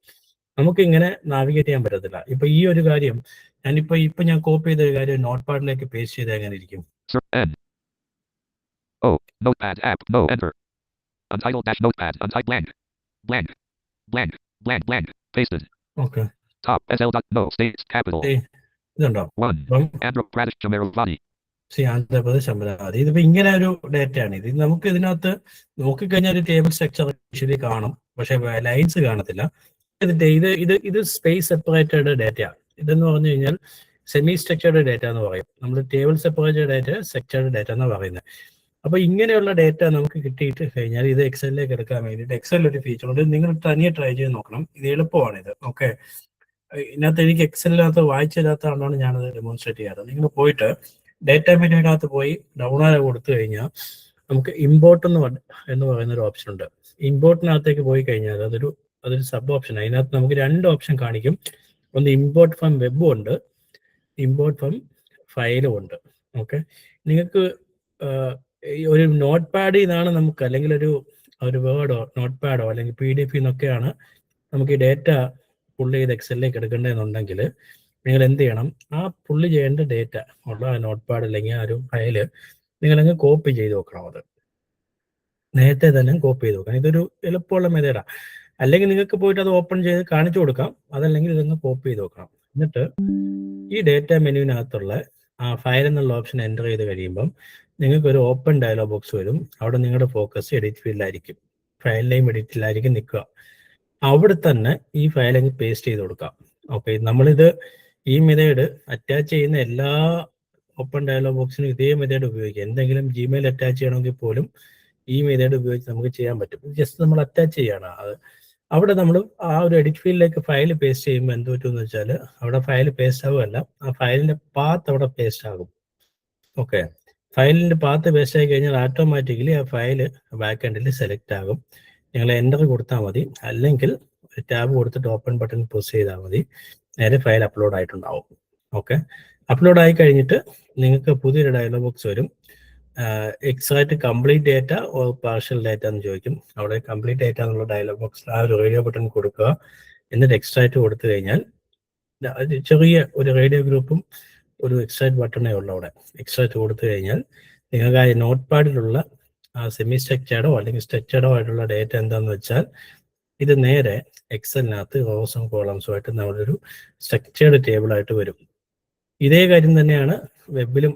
നമുക്ക് ഇങ്ങനെ നാവിഗേറ്റ് ചെയ്യാൻ പറ്റത്തില്ല. ഇപ്പൊ ഈ ഒരു കാര്യം ഇപ്പൊ ഞാൻ കോപ്പി ചെയ്ത ഒരു കാര്യം നോട്ട് പാഡിലേക്ക് പേസ്റ്റ് ചെയ്ത് എങ്ങനെ ഇരിക്കും? Notepad app, no, enter. Untitled dash notepad, untitled blank. Blank. Blank. Blank. Blank. Pasted. Okay. Top SL dot no states capital. ഇതുണ്ടോ? Andhra Pradesh Chamaravari. Andhra Pradesh Amaravati. ഇതിപ്പോ ഇങ്ങനെ ഒരു ഡേറ്റ ആണ്. ഇത് നമുക്ക് ഇതിനകത്ത് നോക്കിക്കഴിഞ്ഞാൽ ഒരു ടേബിൾ സ്ട്രക്ചർ ആക്ച്വലി കാണും, പക്ഷെ ലൈൻസ് കാണത്തില്ല. ഇത് സ്പേസ് സെപ്പറേറ്റഡ് ഡേറ്റയാണ്. ഇതെന്ന് പറഞ്ഞു കഴിഞ്ഞാൽ സെമി സ്ട്രക്ചേർഡ് ഡേറ്റ എന്ന് പറയും. നമ്മൾ table separated data structured data എന്ന് പറയുന്നത്. അപ്പൊ ഇങ്ങനെയുള്ള ഡേറ്റ നമുക്ക് കിട്ടിയിട്ട് കഴിഞ്ഞാൽ ഇത് എക്സലിലേക്ക് എടുക്കാൻ വേണ്ടിയിട്ട് എക്സലിൽ ഒരു ഫീച്ചർ ഉണ്ട്. നിങ്ങൾ തനിയെ ട്രൈ ചെയ്ത് നോക്കണം. ഇത് എളുപ്പമാണിത്. ഓക്കെ, ഇതിനകത്ത് എനിക്ക് എക്സലിനകത്ത് വായിച്ചില്ലാത്തതാണ് ഞാനത് ഡെമോൺസ്ട്രേറ്റ് ചെയ്യാറ്. നിങ്ങൾ പോയിട്ട് ഡേറ്റ മെനുവിനകത്ത് പോയി ഡൗൺ ആരോ കൊടുത്തു കഴിഞ്ഞാൽ നമുക്ക് ഇമ്പോർട്ട് എന്ന് പറയുന്ന ഒരു ഓപ്ഷൻ ഉണ്ട്. ഇമ്പോർട്ടിനകത്തേക്ക് പോയി കഴിഞ്ഞാൽ അതൊരു സബ് ഓപ്ഷൻ. അതിനകത്ത് നമുക്ക് 2 ഓപ്ഷൻ കാണിക്കും. ഒന്ന് ഇമ്പോർട്ട് ഫ്രം വെബും ഉണ്ട്, ഇമ്പോർട്ട് ഫ്രം ഫയലും ഉണ്ട്. ഓക്കെ, നിങ്ങൾക്ക് ഒരു നോട്ട് പാഡിൽ നിന്നാണ് നമുക്ക്, അല്ലെങ്കിൽ ഒരു വേർഡോ നോട്ട് പാഡോ അല്ലെങ്കിൽ PDF എന്നൊക്കെയാണ് നമുക്ക് ഈ ഡേറ്റ പുള്ളി ചെയ്ത് എക്സലിലേക്ക് എടുക്കേണ്ടതെന്നുണ്ടെങ്കിൽ നിങ്ങൾ എന്ത് ചെയ്യണം, ആ പുള്ളി ചെയ്യേണ്ട ഡേറ്റ ഉള്ള ആ നോട്ട് പാഡ് അല്ലെങ്കിൽ ആ ഒരു ഫയല് നിങ്ങളങ്ങ് കോപ്പി ചെയ്ത് വെക്കണം. അത് നേരത്തെ തന്നെ കോപ്പി ചെയ്ത് വെക്കണം. ഇതൊരു എളുപ്പമുള്ള മെത്തേഡാണ്. അല്ലെങ്കിൽ നിങ്ങൾക്ക് പോയിട്ട് അത് ഓപ്പൺ ചെയ്ത് കാണിച്ചു കൊടുക്കാം, അതല്ലെങ്കിൽ ഇതൊന്ന് കോപ്പി ചെയ്ത് വെക്കണം. എന്നിട്ട് ഈ ഡേറ്റ മെനുവിനകത്തുള്ള ആ ഫയൽ എന്നുള്ള ഓപ്ഷൻ എൻ്റർ ചെയ്ത് കഴിയുമ്പം നിങ്ങൾക്ക് ഒരു ഓപ്പൺ ഡയലോഗ് ബോക്സ് വരും. അവിടെ നിങ്ങളുടെ ഫോക്കസ് എഡിറ്റ് ഫീൽഡിലായിരിക്കും, ഫയൽ നെയിം എഡിറ്റിലായിരിക്കും നിൽക്കുക. അവിടെ തന്നെ ഈ ഫയൽ അങ്ങ് പേസ്റ്റ് ചെയ്ത് കൊടുക്കാം. ഓക്കെ, നമ്മളിത് ഈ മെത്തേഡ് അറ്റാച്ച് ചെയ്യുന്ന എല്ലാ ഓപ്പൺ ഡയലോഗ് ബോക്സിനും ഇതേ മെത്തേഡ് ഉപയോഗിക്കാം. എന്തെങ്കിലും ജിമെയിൽ അറ്റാച്ച് ചെയ്യണമെങ്കിൽ പോലും ഈ മെത്തേഡ് ഉപയോഗിച്ച് നമുക്ക് ചെയ്യാൻ പറ്റും. ജസ്റ്റ് നമ്മൾ അറ്റാച്ച് ചെയ്യണം. അത് അവിടെ നമ്മൾ ആ ഒരു എഡിറ്റ് ഫീൽഡിലേക്ക് ഫയൽ പേസ്റ്റ് ചെയ്യുമ്പോൾ എന്ത് പറ്റുമെന്ന് വെച്ചാൽ അവിടെ ഫയൽ പേസ്റ്റ് ആവുകയല്ല, ആ ഫയലിന്റെ പാത്ത് അവിടെ പേസ്റ്റ് ആകും. ഓക്കെ, ഫയലിന്റെ പാത്ത് പേസ്റ്റ് ആയി കഴിഞ്ഞാൽ ഓട്ടോമാറ്റിക്കലി ആ ഫയൽ ബാക്ക് എൻഡിൽ സെലക്ട് ആകും. നിങ്ങൾ എൻ്റർ കൊടുത്താൽ മതി, അല്ലെങ്കിൽ ടാബ് കൊടുത്തിട്ട് ഓപ്പൺ ബട്ടൺ പ്രസ് ചെയ്താൽ മതി, നേരെ ഫയൽ അപ്ലോഡ് ആയിട്ടുണ്ടാവും. ഓക്കെ, അപ്ലോഡ് ആയി കഴിഞ്ഞിട്ട് നിങ്ങൾക്ക് പുതിയൊരു ഡയലോഗ് ബോക്സ് വരും. Exact complete data or partial data എന്ന് ചോദിക്കും. അവിടെ കംപ്ലീറ്റ് ഡേറ്റ എന്നുള്ള ഡയലോഗ് ബോക്സിൽ ആ ഒരു റേഡിയോ ബട്ടൺ കൊടുക്കുക. എന്നിട്ട് എക്സ്ട്രാക്ട് കൊടുത്തു കഴിഞ്ഞാൽ ചെറിയ ഒരു റേഡിയോ ഗ്രൂപ്പും ഒരു എക്സ്ട്രാക്ട് ബട്ടണേ ഉള്ളൂ. അവിടെ എക്സ്ട്രാക്ട് കൊടുത്തു കഴിഞ്ഞാൽ നിങ്ങൾക്ക് ആ നോട്ട് പാഡിലുള്ള ആ സെമി സ്ട്രക്ചേർഡോ അല്ലെങ്കിൽ സ്ട്രക്ചേർഡോ ആയിട്ടുള്ള ഡേറ്റ എന്താണെന്ന് വെച്ചാൽ ഇത് നേരെ എക്സലിനകത്ത് റോസും കോളംസും ആയിട്ട് നമ്മളൊരു സ്ട്രക്ചേർഡ് ടേബിൾ ആയിട്ട് വരും. ഇതേ കാര്യം തന്നെയാണ് വെബിൽ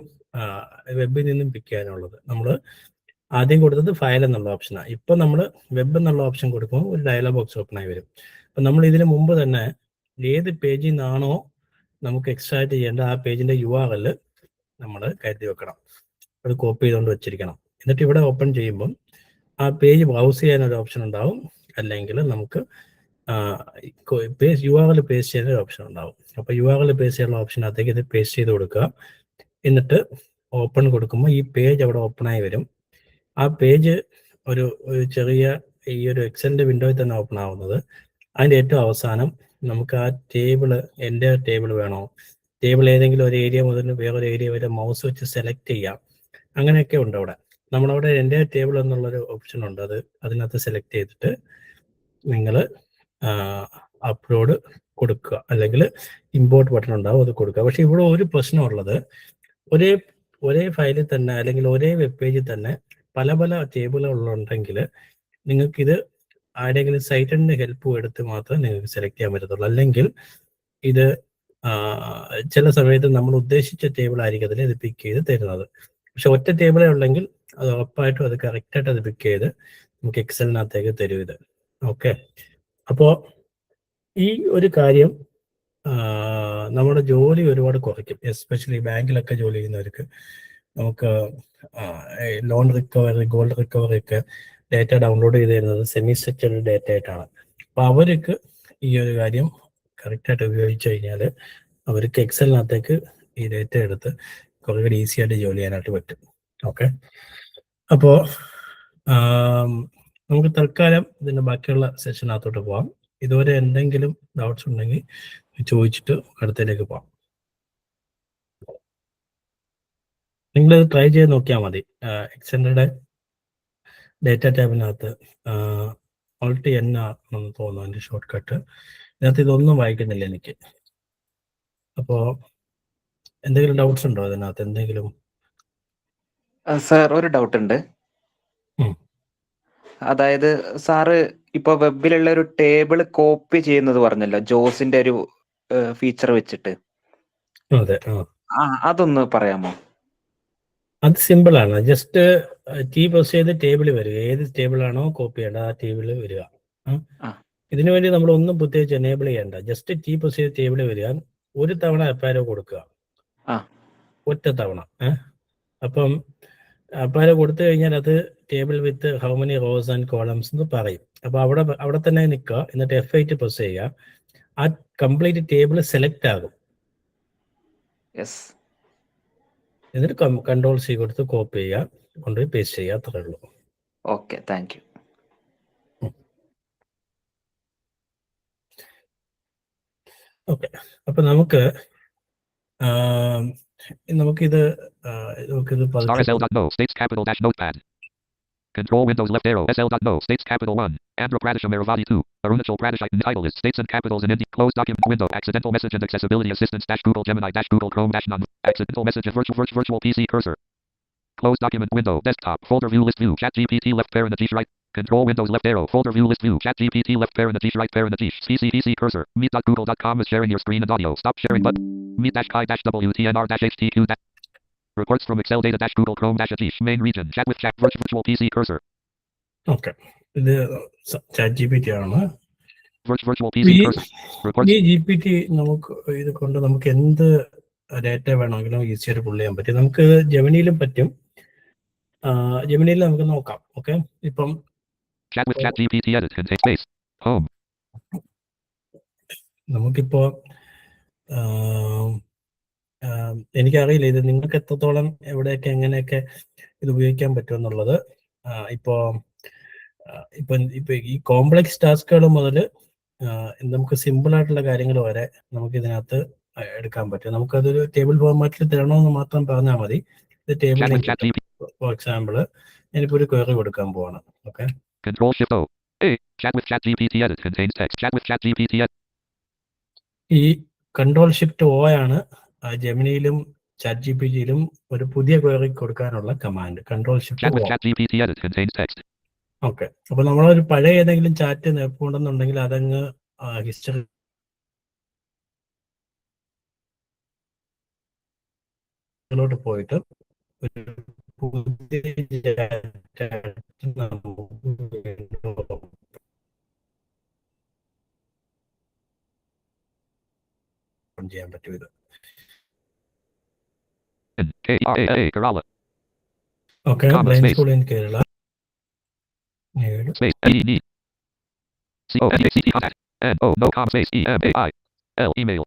നിന്നും പിക്ക് ചെയ്യാനുള്ളത്. നമ്മൾ ആദ്യം കൊടുത്തത് ഫയൽ എന്നുള്ള ഓപ്ഷനാണ്. ഇപ്പം നമ്മൾ വെബ് എന്നുള്ള ഓപ്ഷൻ കൊടുക്കുമ്പോൾ ഒരു ഡയലോഗ് ബോക്സ് ഓപ്പൺ ആയി വരും. അപ്പം നമ്മൾ ഇതിന് മുമ്പ് തന്നെ ഏത് പേജിൽ നിന്നാണോ നമുക്ക് എക്സ്ട്രാക്ട് ചെയ്യേണ്ട ആ പേജിന്റെ URL നമ്മൾ കരുതി വെക്കണം, അത് കോപ്പി ചെയ്തുകൊണ്ട് വെച്ചിരിക്കണം. എന്നിട്ട് ഇവിടെ ഓപ്പൺ ചെയ്യുമ്പം ആ പേജ് ബ്രൗസ് ചെയ്യാനൊരു ഓപ്ഷൻ ഉണ്ടാവും, അല്ലെങ്കിൽ നമുക്ക് URL പേസ്റ്റ് ചെയ്യാനൊരു ഓപ്ഷൻ ഉണ്ടാവും. അപ്പോൾ URL പേസ്റ്റ് ചെയ്യാനുള്ള ഓപ്ഷനകത്തേക്ക് ഇത് പേസ്റ്റ് ചെയ്ത് കൊടുക്കുക. എന്നിട്ട് ഓപ്പൺ കൊടുക്കുമ്പോൾ ഈ പേജ് അവിടെ ഓപ്പൺ ആയി വരും. ആ പേജ് ഒരു ചെറിയ ഈ ഒരു എക്സലിന്റെ വിൻഡോയിൽ തന്നെ ഓപ്പൺ ആവുന്നത്. അതിൻ്റെ ഏറ്റവും അവസാനം നമുക്ക് ആ ടേബിള്, എൻ്റെ ടേബിൾ വേണോ, ടേബിൾ ഏതെങ്കിലും ഒരു ഏരിയ മുതൽ വേറൊരു ഏരിയ വരെ മൗസ് വെച്ച് സെലക്ട് ചെയ്യാം, അങ്ങനെയൊക്കെ ഉണ്ട് അവിടെ. നമ്മളവിടെ എൻ്റെ ടേബിൾ എന്നുള്ളൊരു ഓപ്ഷൻ ഉണ്ട്, അതിനകത്ത് സെലക്ട് ചെയ്തിട്ട് നിങ്ങൾ അപ്ലോഡ് കൊടുക്കുക, അല്ലെങ്കിൽ ഇമ്പോർട്ട് ബട്ടൺ ഉണ്ടാവും, അത് കൊടുക്കുക. പക്ഷെ ഇവിടെ ഒരു പ്രശ്നമുള്ളത്, ഒരേ ഫയലിൽ തന്നെ അല്ലെങ്കിൽ ഒരേ വെബ് പേജിൽ തന്നെ പല പല ടേബിളുകളുണ്ടെങ്കിൽ നിങ്ങൾക്കിത് ആരെങ്കിലും സൈറ്റിൻ്റെ ഹെൽപ്പ് എടുത്ത് മാത്രമേ നിങ്ങൾക്ക് സെലക്ട് ചെയ്യാൻ പറ്റത്തുള്ളൂ. അല്ലെങ്കിൽ ഇത് ചില സമയത്ത് നമ്മൾ ഉദ്ദേശിച്ച ടേബിൾ ആയിരിക്കും അതിൽ ഇത് പിക്ക് ചെയ്ത് തരുന്നത്. പക്ഷെ ഒറ്റ ടേബിളേ ഉള്ളെങ്കിൽ അത് ഉറപ്പായിട്ടും അത് കറക്റ്റായിട്ട് അത് പിക്ക് ചെയ്ത് നമുക്ക് എക്സലിനകത്തേക്ക് തരും ഇത്. ഓക്കെ, അപ്പോൾ ഈ ഒരു കാര്യം നമ്മുടെ ജോലി ഒരുപാട് കുറയ്ക്കും. എസ്പെഷ്യലി ബാങ്കിലൊക്കെ ജോലി ചെയ്യുന്നവർക്ക്, നമുക്ക് ലോൺ റിക്കവറി, ഗോൾഡ് റിക്കവറി ഒക്കെ ഡേറ്റ ഡൗൺലോഡ് ചെയ്ത് തരുന്നത് സെമി സ്ട്രക്ചർഡ് ഡേറ്റ ആയിട്ടാണ്. അപ്പോൾ അവർക്ക് ഈ ഒരു കാര്യം കറക്റ്റായിട്ട് ഉപയോഗിച്ച് കഴിഞ്ഞാൽ അവർക്ക് എക്സലിനകത്തേക്ക് ഈ ഡേറ്റ എടുത്ത് കുറേ കൂടി ഈസി ആയിട്ട് ജോലി ചെയ്യാനായിട്ട് പറ്റും. ഓക്കെ, അപ്പോൾ നമുക്ക് തൽക്കാലം ഇതിൻ്റെ ബാക്കിയുള്ള സെഷനകത്തോട്ട് പോകാം. ഇതുവരെ എന്തെങ്കിലും ഡൗട്ട്സ് ഉണ്ടെങ്കിൽ ചോദിച്ചിട്ട് അടുത്തതിലേക്ക് പോകാം. നിങ്ങളിത് ട്രൈ ചെയ്ത് നോക്കിയാൽ മതി. എക്സലിൻ്റെ ഡേറ്റ ടാബിനകത്ത് Alt N ആണെന്ന് തോന്നുന്നു അതിൻ്റെ ഷോർട്ട് കട്ട്. ഇതിനകത്ത് ഇതൊന്നും വായിക്കുന്നില്ല എനിക്ക്. അപ്പോൾ എന്തെങ്കിലും ഡൗട്ട്സ് ഉണ്ടോ അതിനകത്ത്? എന്തെങ്കിലും സാർ ഒരു ഡൗട്ട് ഉണ്ട്. അതായത് സാറ് ഇപ്പൊ വെബിലുള്ള ഒരു ടേബിൾ കോപ്പി ചെയ്യുന്നത് പറഞ്ഞല്ലോ, ജോസിന്റെ ഒരു ഫീച്ചർ വെച്ചിട്ട്. അതെ, അതൊന്ന് പറയാമോ? അത് സിമ്പിൾ ആണ്. ജസ്റ്റ് പ്രസ് ചെയ്ത് ടേബിൾ വരിക, ഏത് ടേബിളാണോ കോപ്പി ചെയ്യേണ്ടത് ആ ടേബിൾ വരിക. ഇതിനു വേണ്ടി നമ്മൾ ഒന്നും പ്രത്യേകിച്ച് എനേബിൾ ചെയ്യേണ്ട. ജസ്റ്റ് പ്രസ് ചെയ്ത് ടേബിൾ വരിക, ഒരു തവണ അപ്പാരോ കൊടുക്കുക, ഒറ്റ തവണ. അപ്പം അപ്പാരോ കൊടുത്തു കഴിഞ്ഞാൽ അത് table with how many rose and columns എന്ന് പറയും. അപ്പോൾ അവിടെ തന്നെ നിൽക്കുക. എന്നിട്ട് F8 പ്രസ് ചെയ്യുക. ആ കംപ്ലീറ്റ് ടേബിൾ സെലക്ട് ആകും. എന്നിട്ട് Ctrl+C കൊടുത്ത് കോപ്പി ചെയ്യുക, കൊണ്ടുപോയി പേസ്റ്റ് ചെയ്യുക, അത്രേ ഉള്ളൂ. Okay, thank you. ഓക്കെ, അപ്പൊ നമുക്കിത് SL.no states capital dash notepad. Control Windows left arrow SL.no states capital 1. Andhra Pradesh Amaravati 2. Arunachal Pradesh title is states and capitals in India. Close document window. Accidental message and accessibility assistance dash Google Gemini dash Google Chrome dash none. Accidental message of virtual PC cursor. Close document window. Desktop folder view list view. Chat GPT left parent G right. Control Windows left arrow. Folder view list view. Chat GPT left parentheses right parentheses. PC cursor. Meet.google.com is sharing your screen and audio. Stop sharing button. Meet-chi-wtnr-hq Reports from Excel data Google Chrome -Atish. Main region. Chat with chat virtual PC cursor. Okay, ഇത് chat GPT ആണ്. Virtual PC ഈ cursor. Reports. ഈ GPT നമുക്ക് ഇത് കൊണ്ട് നമുക്ക് എന്ത് data വേണമെങ്കിലും ഈസിയായിട്ട് പുള്ള് ചെയ്യാൻ പറ്റും. നമുക്ക് ജെമിനിയിലും പറ്റും. ജെമിനിയിൽ നമുക്ക് നോക്കാം. ഓക്കെ, ഇപ്പം Chat with chat GPT edit contain space. Home. നമുക്കിപ്പോ എനിക്കറിയില്ല ഇത് നിങ്ങൾക്ക് എത്രത്തോളം എവിടെയൊക്കെ എങ്ങനെയൊക്കെ ഇത് ഉപയോഗിക്കാൻ പറ്റും എന്നുള്ളത്. ഇപ്പോ ഈ കോംപ്ലക്സ് ടാസ്കുകൾ മുതൽ നമുക്ക് സിമ്പിൾ ആയിട്ടുള്ള കാര്യങ്ങൾ വരെ നമുക്ക് ഇതിനകത്ത് എടുക്കാൻ പറ്റും. നമുക്കതൊരു ടേബിൾ ഫോർമാറ്റിൽ തരണമെന്ന് മാത്രം പറഞ്ഞാൽ മതി. ഇത് ടേബിൾ, ഫോർ എക്സാമ്പിൾ ഞാനിപ്പോ ഒരു ക്വയറി കൊടുക്കാൻ പോവാണ്. Okay, Control Shift O. A. Chat with chat GPT edit contains text. Chat with chat GPT edit. ഈ കൺട്രോൾ ഷിഫ്റ്റ് O ആണ് ജെമിനിയിലും ചാറ്റ് ജിപിറ്റിയിലും ഒരു പുതിയ ക്വയറി കൊടുക്കാനുള്ള command. Control Chat with shift O. chat GPT edit contains text. Okay, അപ്പൊ നമ്മളൊരു പഴയ ഏതെങ്കിലും chat നേർപ്പുണ്ടെന്നുണ്ടെങ്കിൽ അതങ്ങ് ഹിസ്റ്ററിയിലോട്ട് പോയിട്ട് ഒരു പുതിയ ചെയ്യാൻ പറ്റും ഇത്. K-R-A-A Kerala. Okay, blind school in Kerala. Space E-E C-O-N-C-E contact N-O no comma space E-M-A-I L email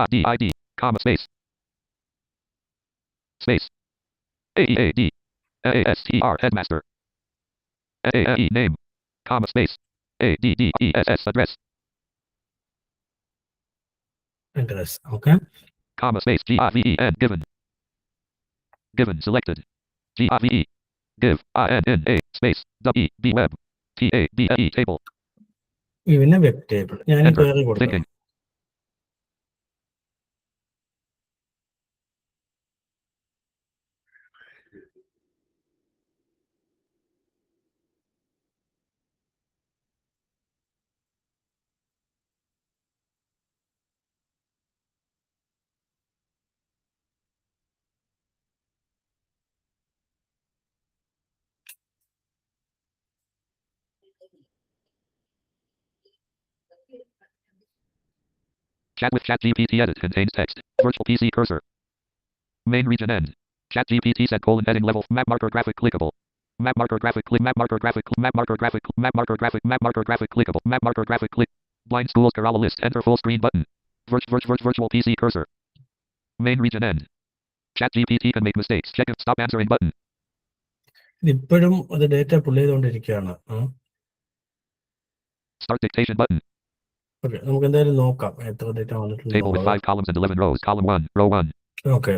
I-D-I-D comma space space A-E-A-D A-S-T-R headmaster A-A-E name comma space A-D-D-E-S-S address address. Okay, comma space G-I-V-E-N given selected G-I-V-E give I-N-N-A space W-E-B web T-A-B-E table പിന്നെ web table ഞാൻ query കൊടുക്കാം. thinking Chat with chat GPT edit contains text. Virtual PC cursor. Main region end. Chat GPT set colon heading level map marker graphic clickable. Map marker graphic click map marker graphic map marker graphic map marker graphic map marker graphic clickable map marker graphic click. Blind schools Kerala list enter full screen button. Virtual PC cursor. Main region end. Chat GPT can make mistakes. Check if stop answering button. ഇപ്പോഴും അത് data പുള്ള് ചെയ്തുകൊണ്ടിരിക്കുകയാണ്. Start dictation button. Okay, നമുക്ക് എന്തായാലും നോക്കാം എത്ര data Table with വന്നിട്ടുണ്ട്. 5 columns and 11 rows. Column 1, row 1. Okay,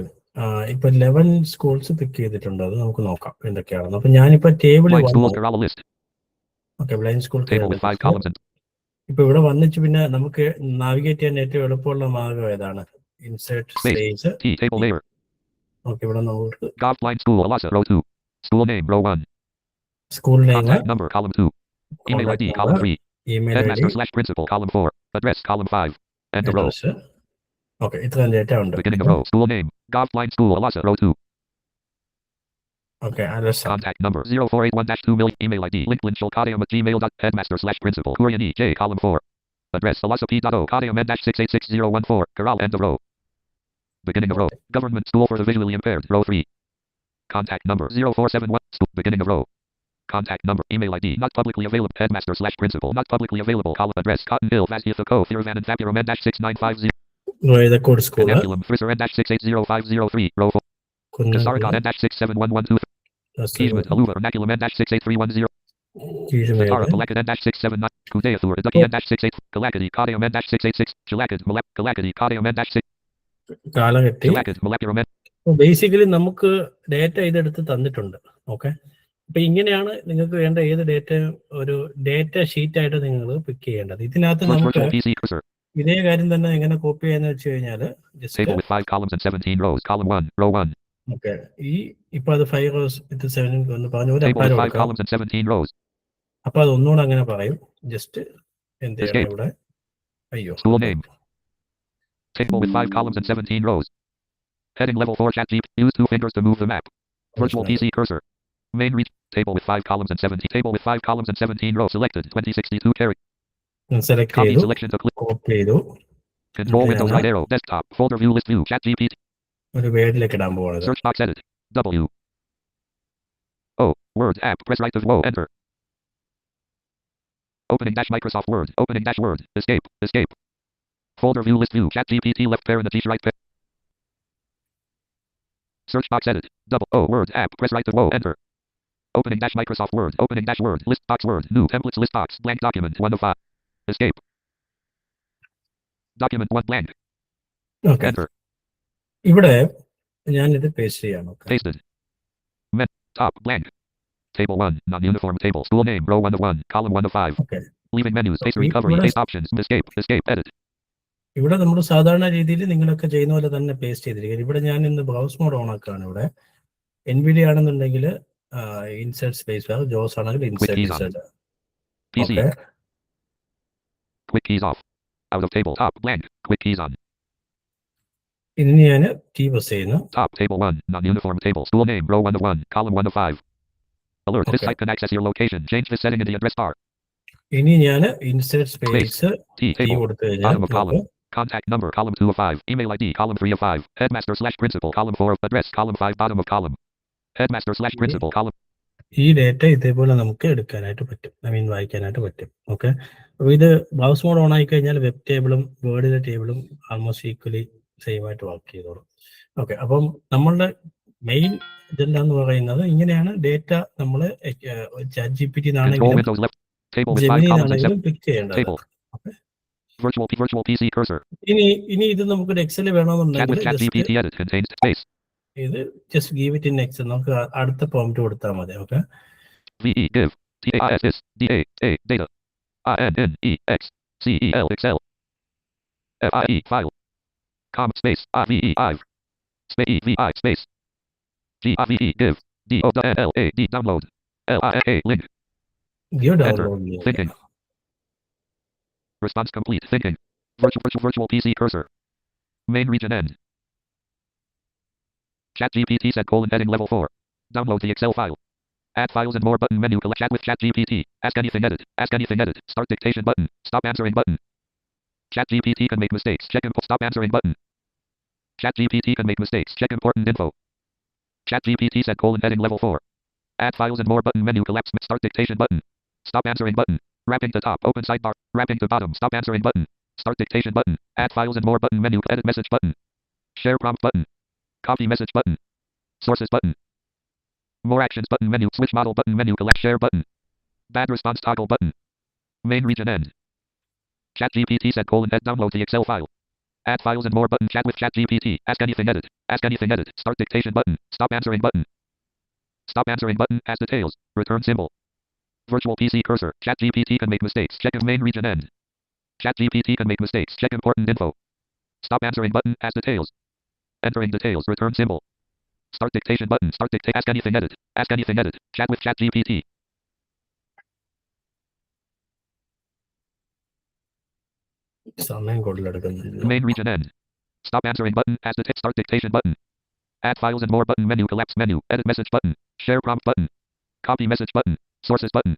ഇപ്പൊ 11 schools പിക്ക് ചെയ്തിട്ടുണ്ട്. അത് നമുക്ക് നോക്കാം എന്തൊക്കെയാണെന്ന്. അപ്പൊ ഞാനിപ്പോ ടേബിളിൽ Blind വന്നു. schools Kerala list. Okay, blind school Table with 5 columns and ഇപ്പൊ ഇവിടെ വന്നിട്ട് പിന്നെ നമുക്ക് നാവിഗേറ്റ് ചെയ്യാൻ ഏറ്റവും എളുപ്പമുള്ള മാർഗം ഏതാണ്? Insert space space. T table layer. Okay, ഇവിടെ നമുക്ക് Gov blind school Alasa row 2. School name row 1. School name, Contact number column 2. Email ID column 3. Email I D, Headmaster/principal column 4. Address column 5. End of row. Address. Okay, ഇത്രയും data ഉണ്ട്. Beginning of row. School name. Gov blind school Alasa row 2. Okay, address. Contact number 0481-2 million. Email ID linklin@gmail.headmaster/principal. Kurian E J column 4. Address Alasa P.O. Kadiaman-6866014. Kerala end of row. Beginning of row. Government school for the visually impaired. Row 3. Contact number 0471. School. Beginning of row. Contact number. Email ID not publicly available. Headmaster/principal not publicly available. Column address Cotton Hill Vasdiatha Thiravan and Thapiraman-6950. ഏതക്കോട് school, Canapulum Frisser-6800503. Row 4. Kasaragan N-67112. Kijman Aluva Vernaculum N-68310. Satara Palakan N-679. Kudayathur Ducky N-68. Kalakadi Kadayam N-686. Chilakad Malak Kalakadi Kadayam N-6. കാലഘട്ടി. Chilakad Malapuram N. Basically നമുക്ക് data ഇതെടുത്ത് തന്നിട്ടുണ്ട്. Okay, അപ്പൊ ഇങ്ങനെയാണ് നിങ്ങൾക്ക് വേണ്ട ഏത് data ഒരു data sheet ആയിട്ട് നിങ്ങൾ പിക്ക് ചെയ്യേണ്ടത്. ഇതിനകത്ത് നമുക്ക് Virtual PC cursor. ഇതേ കാര്യം തന്നെ എങ്ങനെ കോപ്പി ചെയ്യാന്ന് വെച്ച് കഴിഞ്ഞാൽ Table with 5 columns and 17 rows. Column 1, row 1. Okay, ഇപ്പൊ അത് 5 റോസ് വിത്ത് 7 എന്ന് പറഞ്ഞ ഒരു Table with 5 അപ്പാരം columns and 17 rows. അപ്പൊ അതൊന്നുകൂടെ അങ്ങനെ പറയും. ജസ്റ്റ് എന്ത് ചെയ്യണം Escape. ഇവിടെ? അയ്യോ, School name. Table with 5 columns and 17 rows. Heading level 4 chat deep. Use 2 fingers to move the map. Virtual PC cursor. Main reach. Table with 5 columns and 17. Table with 5 columns and 17 rows. Selected. 2062 character. Select Copy ചെയ്തു, selection to click. Copy ചെയ്തു. Control Okay, Windows Anna. right arrow. Desktop. Folder view list view. Chat GPT. ഒരു വേർഡിലേക്ക് ഇടാൻ പോകുന്നത്. Search box edit. W. O. Word app. Press right of O. Enter. Opening dash Microsoft Word. Opening dash Word. Escape. Escape. Folder view list view. Chat GPT left parentheses right pair. Search box edit. Double O. Word app. Press right of O. Enter. Opening dash Microsoft Word. Opening dash Word. List box Word. New templates list box. Blank document. 1 of 5. Escape. Document 1 blank. Okay, Enter. ഇവിടെ ഞാനിത് paste ചെയ്യാണ്. Okay, Pasted. Met. Top blank. Table 1. Non-uniform table. School name. Row 1 of 1. Column 1 of 5. Okay. Leaving menus. Paste Okay, recovery. what is- Paste options. Escape. Escape. Edit. ഇവിടെ നമ്മൾ സാധാരണ രീതിയിൽ നിങ്ങളൊക്കെ ചെയ്യുന്ന പോലെ തന്നെ പേസ്റ്റ് ചെയ്തിരിക്കുന്നത്. ഇവിടെ ഞാൻ ഇന്ന് ബ്രൗസ് മോഡ് ഓൺ ആക്കാണ്. ഇവിടെ NVIDIA ആണെന്നുണ്ടെങ്കിൽ ഇൻസേർട്ട് സ്പേസ് ബാർ, ജോസ് ആണെങ്കിൽ keys on. Insert. PC. Okay, Quick keys off. Out of table. Top blank. Quick keys on. ഇനി ഞാൻ കീ പ്രസ് ചെയ്യുന്നു. Top table 1. Non-uniform table. School name. Row 1 of 1. Column 1 of 5. Alert. This Okay. site can access your location. Change this setting in the address bar. ഇനി ഞാൻ insert space T key table. കൊടുത്തു കഴിഞ്ഞാൽ Bottom of column. നമുക്ക് Contact number. Column 2 of 5. Email ID. Column 3 of 5. Headmaster/principal. Column 4 of address. Column 5. Bottom of column. Headmaster/principal. Column. ഈ data ഇതേപോലെ നമുക്ക് എടുക്കാനായിട്ട് പറ്റും, വായിക്കാനായിട്ട് പറ്റും. ഓക്കെ, അപ്പോൾ ഇത് ബ്രൗസ് മോഡ് ഓൺ ആയി കഴിഞ്ഞാൽ വെബ് ടേബിളും വേർഡിലെ ടേബിളും ആൾമോസ്റ്റ് ഈക്വലി സെയിം ആയിട്ട് വർക്ക് ചെയ്തോളും. ഓക്കെ, അപ്പം നമ്മളുടെ മെയിൻ ഇതെന്താന്ന് പറയുന്നത് ഇങ്ങനെയാണ് ഡേറ്റ നമ്മൾ chat GPT Control നാണെങ്കിലും Windows left. Table with 5 Gemini columns and 7. ആണെങ്കിലും പിക്ക് ചെയ്യേണ്ടത്. Table. Virtual PC cursor. ഇനി ഇത് നമുക്കൊരു എക്സൽ Chat വേണമെന്നുണ്ടെങ്കിൽ with Chat just GPT edit. Contains space. ഇത് just give it in Excel, നമുക്ക് അടുത്ത പ്രോംപ്റ്റ് കൊടുത്താൽ മതി. Okay, VE give. TAIS is DA A data. INNEX CEL Excel. FIE file. Com space IVE IVE. Space EVI space. GIVE give. DONLAD download. LINA link. Give Enter. Download. Thinking. Response complete. Thinking. Virtual PC cursor. Main region end. Chat GPT set heading level 4. Download the Excel file. Add files and more button menu. Collect chat with Chat GPT. Ask anything edit. Ask anything edit. Start dictation button. Stop answering button. Chat GPT can make mistakes. Check stop answering button. Chat GPT can make mistakes. Check important info. Chat GPT set heading level 4. Add files and more button menu. Collapse. Start dictation button. Stop answering button. Wrapping to top. Open sidebar. Wrapping to bottom. Stop answering button. Start dictation button. Add files and more button menu. Edit message button. Share prompt button. Copy message button. Sources button. More actions button menu. Switch model button menu. Collect share button. Bad response toggle button. Main region end. Chat GPT set head download the Excel file. Add files and more button. Chat with Chat GPT. Ask anything edit. Ask anything edit. Start dictation button. Stop answering button. Stop answering button. As details. Return symbol. Virtual PC cursor. Chat GPT can make mistakes. Check if main region end. Chat GPT can make mistakes. Check important info. Stop answering button. As details. Entering details. Return symbol. Start dictation button. Start dictate. Ask anything edit. Ask anything edit. Chat with Chat GPT. സമയം കൂടുതലെടുക്കുന്നില്ല. Main region end. Stop answering button. As detail. Start dictation button. Add files and more button menu. Collapse menu. Edit message button. Share prompt button. Copy message button. Sources button.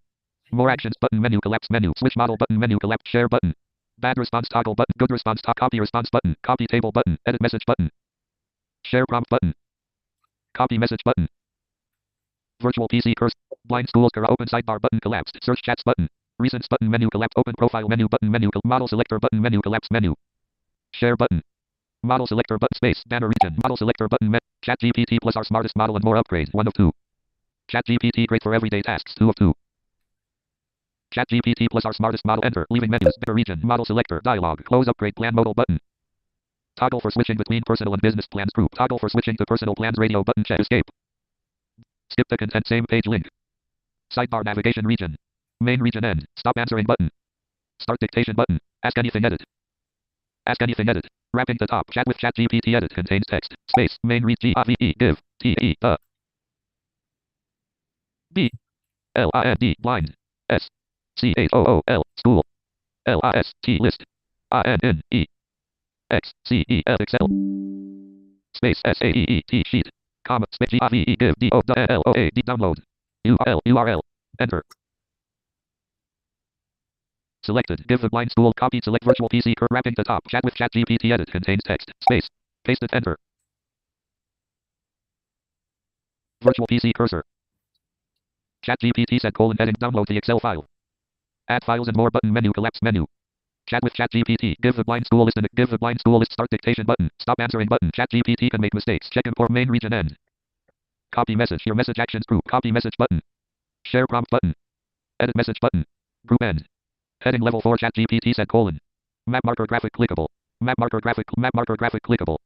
More actions button menu. Collapse menu. Switch model button menu. Collapse share button. Bad response toggle button. Good response copy response button. Copy table button. Edit message button. Share prompt button. Copy message button. Virtual PC cursor. Blind schools open sidebar button collapsed. Search chats button. Recents button menu collapse. Open profile menu button menu. Model selector button menu collapse menu. Share button. Model selector button space. Banner region. Model selector button. Chat GPT plus our smartest model and more upgrades. 1 of 2. Chat GPT great for everyday tasks. 2 of 2. Chat GPT plus our smartest model. Enter. Leaving menus. Banner region. Model selector. Dialog. Close upgrade plan modal button. Toggle for switching between personal and business plans group. Toggle for switching to personal plans radio button. Check escape. Skip the content same page link. Sidebar navigation region. Main region end. Stop answering button. Start dictation button. Ask anything edit. Ask anything edit. Wrapping the top. Chat with Chat GPT edit contains text. Space. Main read GIVE give. TE the. B. LIND. Blind. S C H O O L school L I S T list I N N E X C E L Excel space S A E E T sheet comma space G I V E give D O L O A D download URL enter. Selected. Give the blind school. Copied. Select virtual PC. Wrapping the top. Chat with Chat GPT. Edit. Contains text. Space. Paste it. Enter. Virtual PC cursor. Chat GPT set : heading. Download the Excel file. Add files and more button menu. Collapse menu. Chat with Chat GPT. Give the blind school list. Give the blind school list. Start dictation button. Stop answering button. Chat GPT can make mistakes. Check import main region end. Copy message. Your message actions group. Copy message button. Share prompt button. Edit message button. Group end. Heading level 4 Chat GPT set : map marker graphic clickable. Map marker graphic clickable.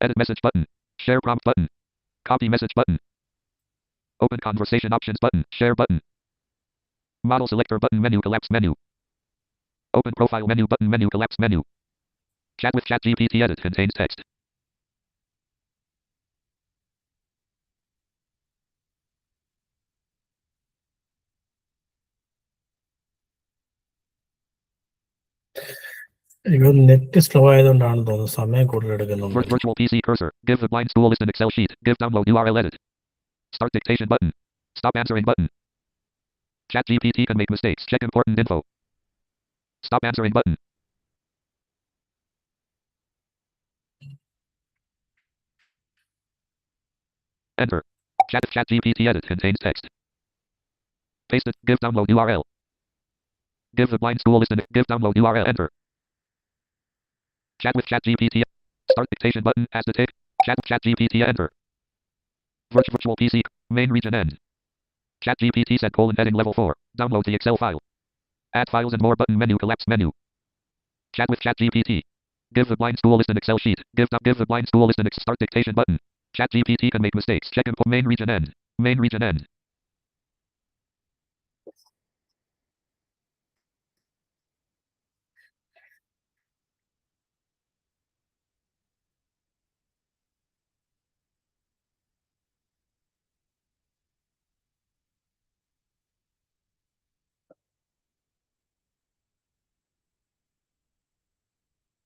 Edit message button. Share prompt button. Copy message button. Open conversation options button. Share button. Model selector button menu. Collapse menu. Open profile menu button menu. Collapse menu. Chat with Chat GPT. Edit. Contains text. Net slow ആയതുകൊണ്ടാണ് തോന്നുന്നു സമയം കൂടുതൽ എടുക്കുന്നുണ്ട്. Virtual PC cursor. Give the blind school list an Excel sheet. Give download URL edit. Start dictation button. Stop answering button. Chat GPT can make mistakes. Check important info. Stop answering button. Enter. Chat GPT edit contains text. Paste it. Give download URL. Give the blind school list an give download URL. Enter. Chat with Chat GPT. Start dictation button. Has to tick. Chat with Chat GPT. Enter. Virtual PC. Main region end. Chat GPT set : heading level 4. Download the Excel file. Add files and more button menu. Collapse menu. Chat with Chat GPT. Give the blind school list an Excel sheet. Give the blind school list an start dictation button. Chat GPT can make mistakes. Check import main region end. Main region end.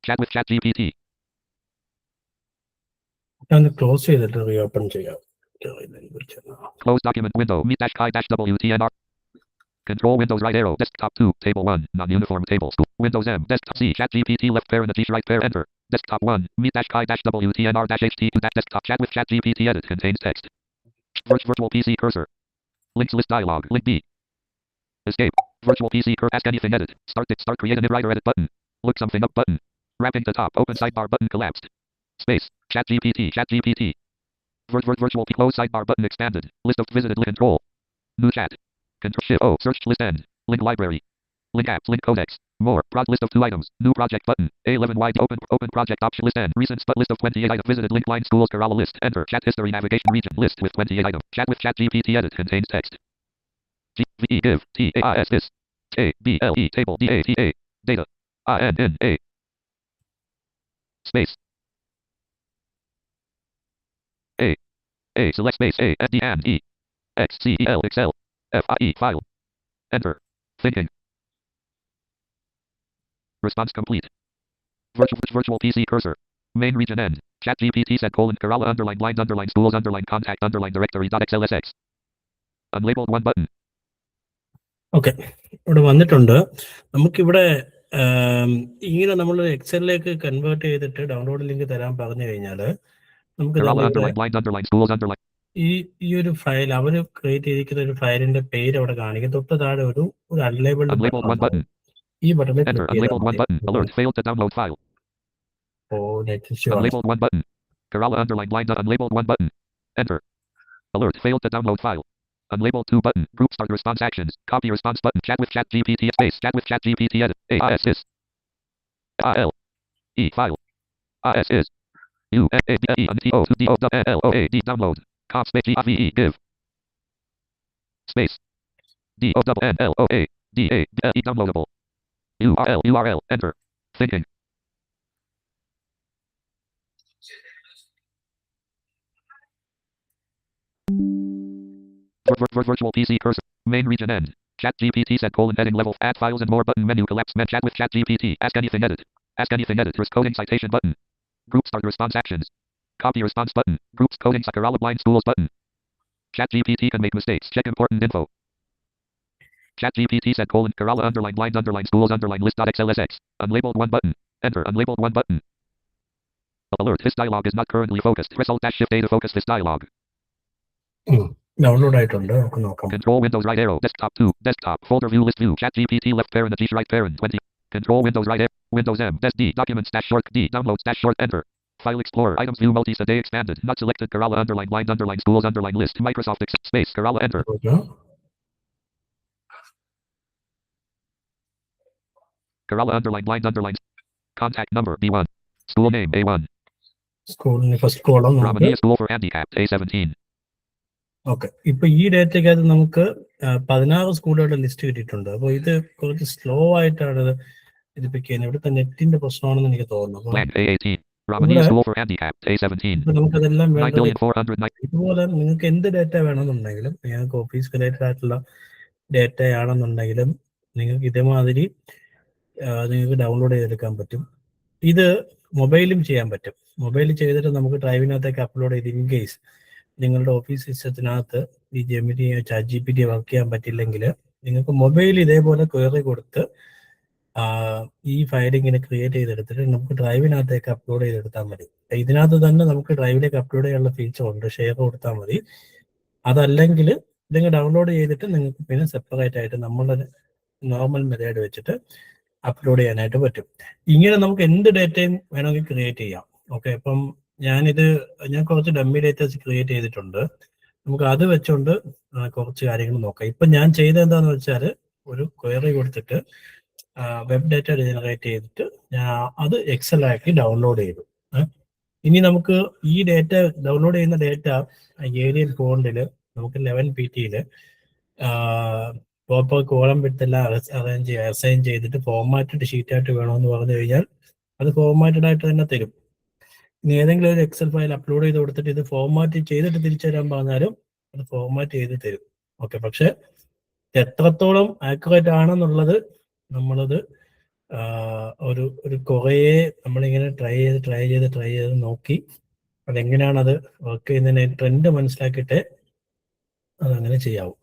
Chat with Chat GPT. ഞാൻ close ചെയ്തിട്ട് reopen ചെയ്യാം. Close document window. Meet -chi-wtnr. Control Windows right arrow. Desktop 2. Table 1. Non-uniform table. Windows M. Desktop C. Chat GPT left pair and a G right pair. Enter. Desktop 1. Meet -chi-wtnr-ht2 desktop chat with Chat GPT edit contains text. Virtual PC cursor. Links list dialog. Link B. Escape. Virtual PC cursor. Ask anything edit. Start create an writer edit button. Look something up button. Wrapping the top. Open sidebar button collapsed. Space. Chat GPT. Chat GPT. Virtual close sidebar button expanded. List of visited control. New chat. Control Shift O. Search list end. Link library. Link apps. Link codex. More. List of 2 items. New project button. A11 wide open project option list end. Recent list of 28 items. Visited link line schools Kerala list. Enter. Chat history navigation region list with 28 items. Chat with Chat GPT edit contains text. GVE give TAIS this TABLE table DATA data INNA space A select space A D and E XCEL Excel FIE file. Enter. Thinking. Response complete. Virtual PC cursor. Main region end. Chat GPT set : Kerala underline lines underline schools underline contact underline directory .xlsx. Unlabeled 1 button. Okay, ഇവിടെ വന്നിട്ടുണ്ട്. നമുക്കിവിടെ ഇങ്ങനെ നമ്മൾ എക്സലിലേക്ക് convert ചെയ്തിട്ട് download link തരാൻ പറഞ്ഞു കഴിഞ്ഞാൽ നമുക്ക് ഈ ഒരു ഫയൽ അവർ ക്രിയേറ്റ് ചെയ്തിരിക്കുന്ന ഒരു ഫയലിന്റെ പേര് അവിടെ കാണിക്കും. തൊട്ട് താഴെ ഒരു അൺലേബിൾഡ് ബട്ടൺ. ഈ ബട്ടണിൽ Unlabeled 2 button. Group start response actions. Copy response button. Chat with Chat GPT space. Chat with Chat GPT edit. AIS AL E file. AIS is UNABENTO2DOLOAD download. Conf space GIVE give. Space. DONNLOADE downloadable. URL enter. Thinking. Virtual PC cursor. Main region end. Chat GPT set colon heading level. Add files and more button menu collapse. Chat with Chat GPT. Ask anything edit. Ask anything edit. Coding citation button. Group start response actions. Copy response button. Groups coding Kerala blind schools button. Chat GPT can make mistakes. Check important info. Chat GPT set colon Kerala underline blind underline schools underline list.xlsx. Unlabeled 1 button. Enter unlabeled 1 button. Alert. This dialog is not currently focused. Press Alt Shift A to focus this dialog. Download ആയിട്ടുണ്ട്, നമുക്ക് നോക്കാം. Control Windows right arrow. Desktop 2. Desktop. Folder view list view. Chat GPT left parent Atish right parent 20. Control Windows right arrow. Windows M. Des D. Documents dash short D. Downloads dash short enter. File Explorer. Items view multi today expanded. Not selected. Kerala underline blind underline schools underline list. Microsoft space. Kerala enter. Kerala underline blind underline. Contact number B1. School name A1. സ്കൂളിന് first column നമുക്ക് Ramaniya School for Handicapped A17. Okay. ഇപ്പൊ ഈ ഡേറ്റയ്ക്കകത്ത് നമുക്ക് 16 സ്കൂളുകളുടെ list കിട്ടിയിട്ടുണ്ട്. അപ്പോൾ ഇത് കുറച്ച് സ്ലോ ആയിട്ടാണ് ഇത് പിക്ക് ചെയ്യുന്നത്. ഇവിടുത്തെ നെറ്റിന്റെ പ്രശ്നമാണെന്ന് എനിക്ക് തോന്നുന്നു. Blank A18. Ramaniya School for Handicapped A17. അപ്പൊ നമുക്കതെല്ലാം വേണ്ടത് 9,409. ഇതുപോലെ നിങ്ങൾക്ക് എന്ത് ഡേറ്റ വേണമെന്നുണ്ടെങ്കിലും, നിങ്ങൾക്ക് ഓഫീസ് റിലേറ്റഡ് ആയിട്ടുള്ള ഡേറ്റ ആണെന്നുണ്ടെങ്കിലും നിങ്ങൾക്ക് ഇതേമാതിരി നിങ്ങൾക്ക് ഡൗൺലോഡ് ചെയ്തെടുക്കാൻ പറ്റും. ഇത് മൊബൈലും ചെയ്യാൻ പറ്റും. മൊബൈൽ ചെയ്തിട്ട് നമുക്ക് ഡ്രൈവിനകത്തേക്ക് അപ്ലോഡ് ചെയ്ത് ഇൻ കേസ് നിങ്ങളുടെ ഓഫീസ് സിസ്റ്റത്തിനകത്ത് ഈ ജെമിനി ചാറ്റ് GPT വർക്ക് ചെയ്യാൻ പറ്റില്ലെങ്കിൽ നിങ്ങൾക്ക് മൊബൈൽ ഇതേപോലെ ക്വയറി കൊടുത്ത് ഈ ഫയൽ ഇങ്ങനെ ക്രിയേറ്റ് ചെയ്തെടുത്തിട്ട് നമുക്ക് ഡ്രൈവിനകത്തേക്ക് അപ്ലോഡ് ചെയ്തെടുത്താൽ മതി. ഇതിനകത്ത് തന്നെ നമുക്ക് ഡ്രൈവിലേക്ക് അപ്ലോഡ് ചെയ്യാനുള്ള ഫീച്ചർ ഉണ്ട്, ഷെയർ കൊടുത്താൽ മതി. അതല്ലെങ്കിൽ നിങ്ങൾ ഡൗൺലോഡ് ചെയ്തിട്ട് നിങ്ങൾക്ക് പിന്നെ സെപ്പറേറ്റ് ആയിട്ട് നമ്മളുടെ നോർമൽ മെത്തേഡ് വെച്ചിട്ട് അപ്ലോഡ് ചെയ്യാനായിട്ട് പറ്റും. ഇങ്ങനെ നമുക്ക് എന്ത് ഡേറ്റയും വേണമെങ്കിൽ ക്രിയേറ്റ് ചെയ്യാം. ഓക്കെ, അപ്പം ഞാൻ കുറച്ച് ഡമ്മി ഡേറ്റാസ് ക്രിയേറ്റ് ചെയ്തിട്ടുണ്ട്. നമുക്ക് അത് വെച്ചുകൊണ്ട് കുറച്ച് കാര്യങ്ങൾ നോക്കാം. ഇപ്പൊ ഞാൻ ചെയ്തത് എന്താന്ന് വെച്ചാൽ ഒരു ക്വയറി കൊടുത്തിട്ട് വെബ് ഡേറ്റ ജനറേറ്റ് ചെയ്തിട്ട് ഞാൻ അത് എക്സൽ ആക്കി ഡൗൺലോഡ് ചെയ്തു. ഇനി നമുക്ക് ഈ ഡേറ്റ ഡൗൺലോഡ് ചെയ്യുന്ന ഡേറ്റ ഏരിയൽ ഫോണ്ടിൽ നമുക്ക് 11 PTയിൽ പ്രോപ്പർ കോളം വിട്ടെല്ലാം അസൈൻ ചെയ്തിട്ട് ഫോർമാറ്റഡ് ഷീറ്റായിട്ട് വേണമെന്ന് പറഞ്ഞു കഴിഞ്ഞാൽ അത് ഫോർമാറ്റഡ് ആയിട്ട് തന്നെ തരും. ഇനി ഏതെങ്കിലും ഒരു എക്സൽ ഫയൽ അപ്ലോഡ് ചെയ്ത് കൊടുത്തിട്ട് ഇത് ഫോർമാറ്റ് ചെയ്തിട്ട് തിരിച്ചു തരാൻ പറഞ്ഞാലും അത് ഫോർമാറ്റ് ചെയ്ത് തരും. ഓക്കെ, പക്ഷെ എത്രത്തോളം ആക്യുറേറ്റ് ആണെന്നുള്ളത് നമ്മളത് ഒരു കുറേ നമ്മളിങ്ങനെ ട്രൈ ചെയ്ത് നോക്കി അതെങ്ങനെയാണ് അത് വർക്ക് ചെയ്യുന്നതിന് ട്രെൻഡ് മനസ്സിലാക്കിയിട്ട് അതങ്ങനെ ചെയ്യാവൂ.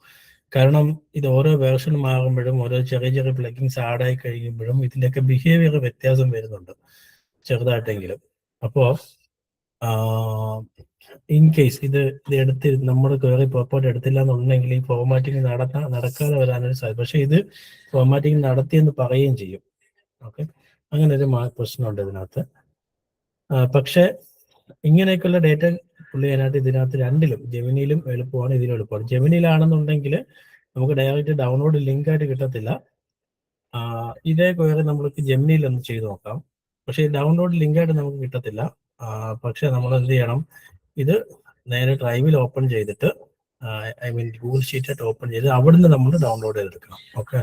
കാരണം ഇത് ഓരോ വേർഷൻ മാറുമ്പോഴും ഓരോ ചെറിയ പ്ലഗിൻസ് ആഡായി കഴിയുമ്പോഴും ഇതിൻ്റെയൊക്കെ ബിഹേവിയർ വ്യത്യാസം വരുന്നുണ്ട് ചെറുതായിട്ടെങ്കിലും. അപ്പോൾ ഇൻ കേസ് ഇത് എടുത്ത് നമ്മൾ കയറി പ്രോപ്പർട്ട് എടുത്തില്ല എന്നുണ്ടെങ്കിൽ ഈ ഫോർമാറ്റിംഗ് നടക്കാതെ വരാനൊരു സാധ്യത. പക്ഷെ ഇത് ഫോർമാറ്റിംഗ് നടത്തിയെന്ന് പറയുകയും ചെയ്യും. ഓക്കെ, അങ്ങനെ ഒരു പ്രശ്നമുണ്ട് ഇതിനകത്ത്. പക്ഷെ ഇങ്ങനെയൊക്കെയുള്ള ഡേറ്റ പുള്ളി ചെയ്യാനായിട്ട് ഇതിനകത്ത് രണ്ടിലും ജെമിനിയിലും എളുപ്പമാണ്, ഇതിലും എളുപ്പമാണ്. ജെമിനിയിലാണെന്നുണ്ടെങ്കിൽ നമുക്ക് ഡയറക്റ്റ് ഡൗൺലോഡ് ലിങ്ക് ആയിട്ട് കിട്ടത്തില്ല. ഇതേ ക്വയറി നമ്മൾക്ക് ജെമിനിയിൽ ഒന്ന് ചെയ്ത് നോക്കാം. പക്ഷേ ഡൗൺലോഡ് ലിങ്ക് ആയിട്ട് നമുക്ക് കിട്ടത്തില്ല. പക്ഷെ നമ്മൾ എന്ത് ചെയ്യണം, ഇത് നേരെ ഡ്രൈവിൽ ഓപ്പൺ ചെയ്തിട്ട് ഗൂഗിൾ ഷീറ്റായിട്ട് ഓപ്പൺ ചെയ്ത് അവിടുന്ന് നമ്മൾ ഡൗൺലോഡ് ചെയ്തെടുക്കണം. ഓക്കെ,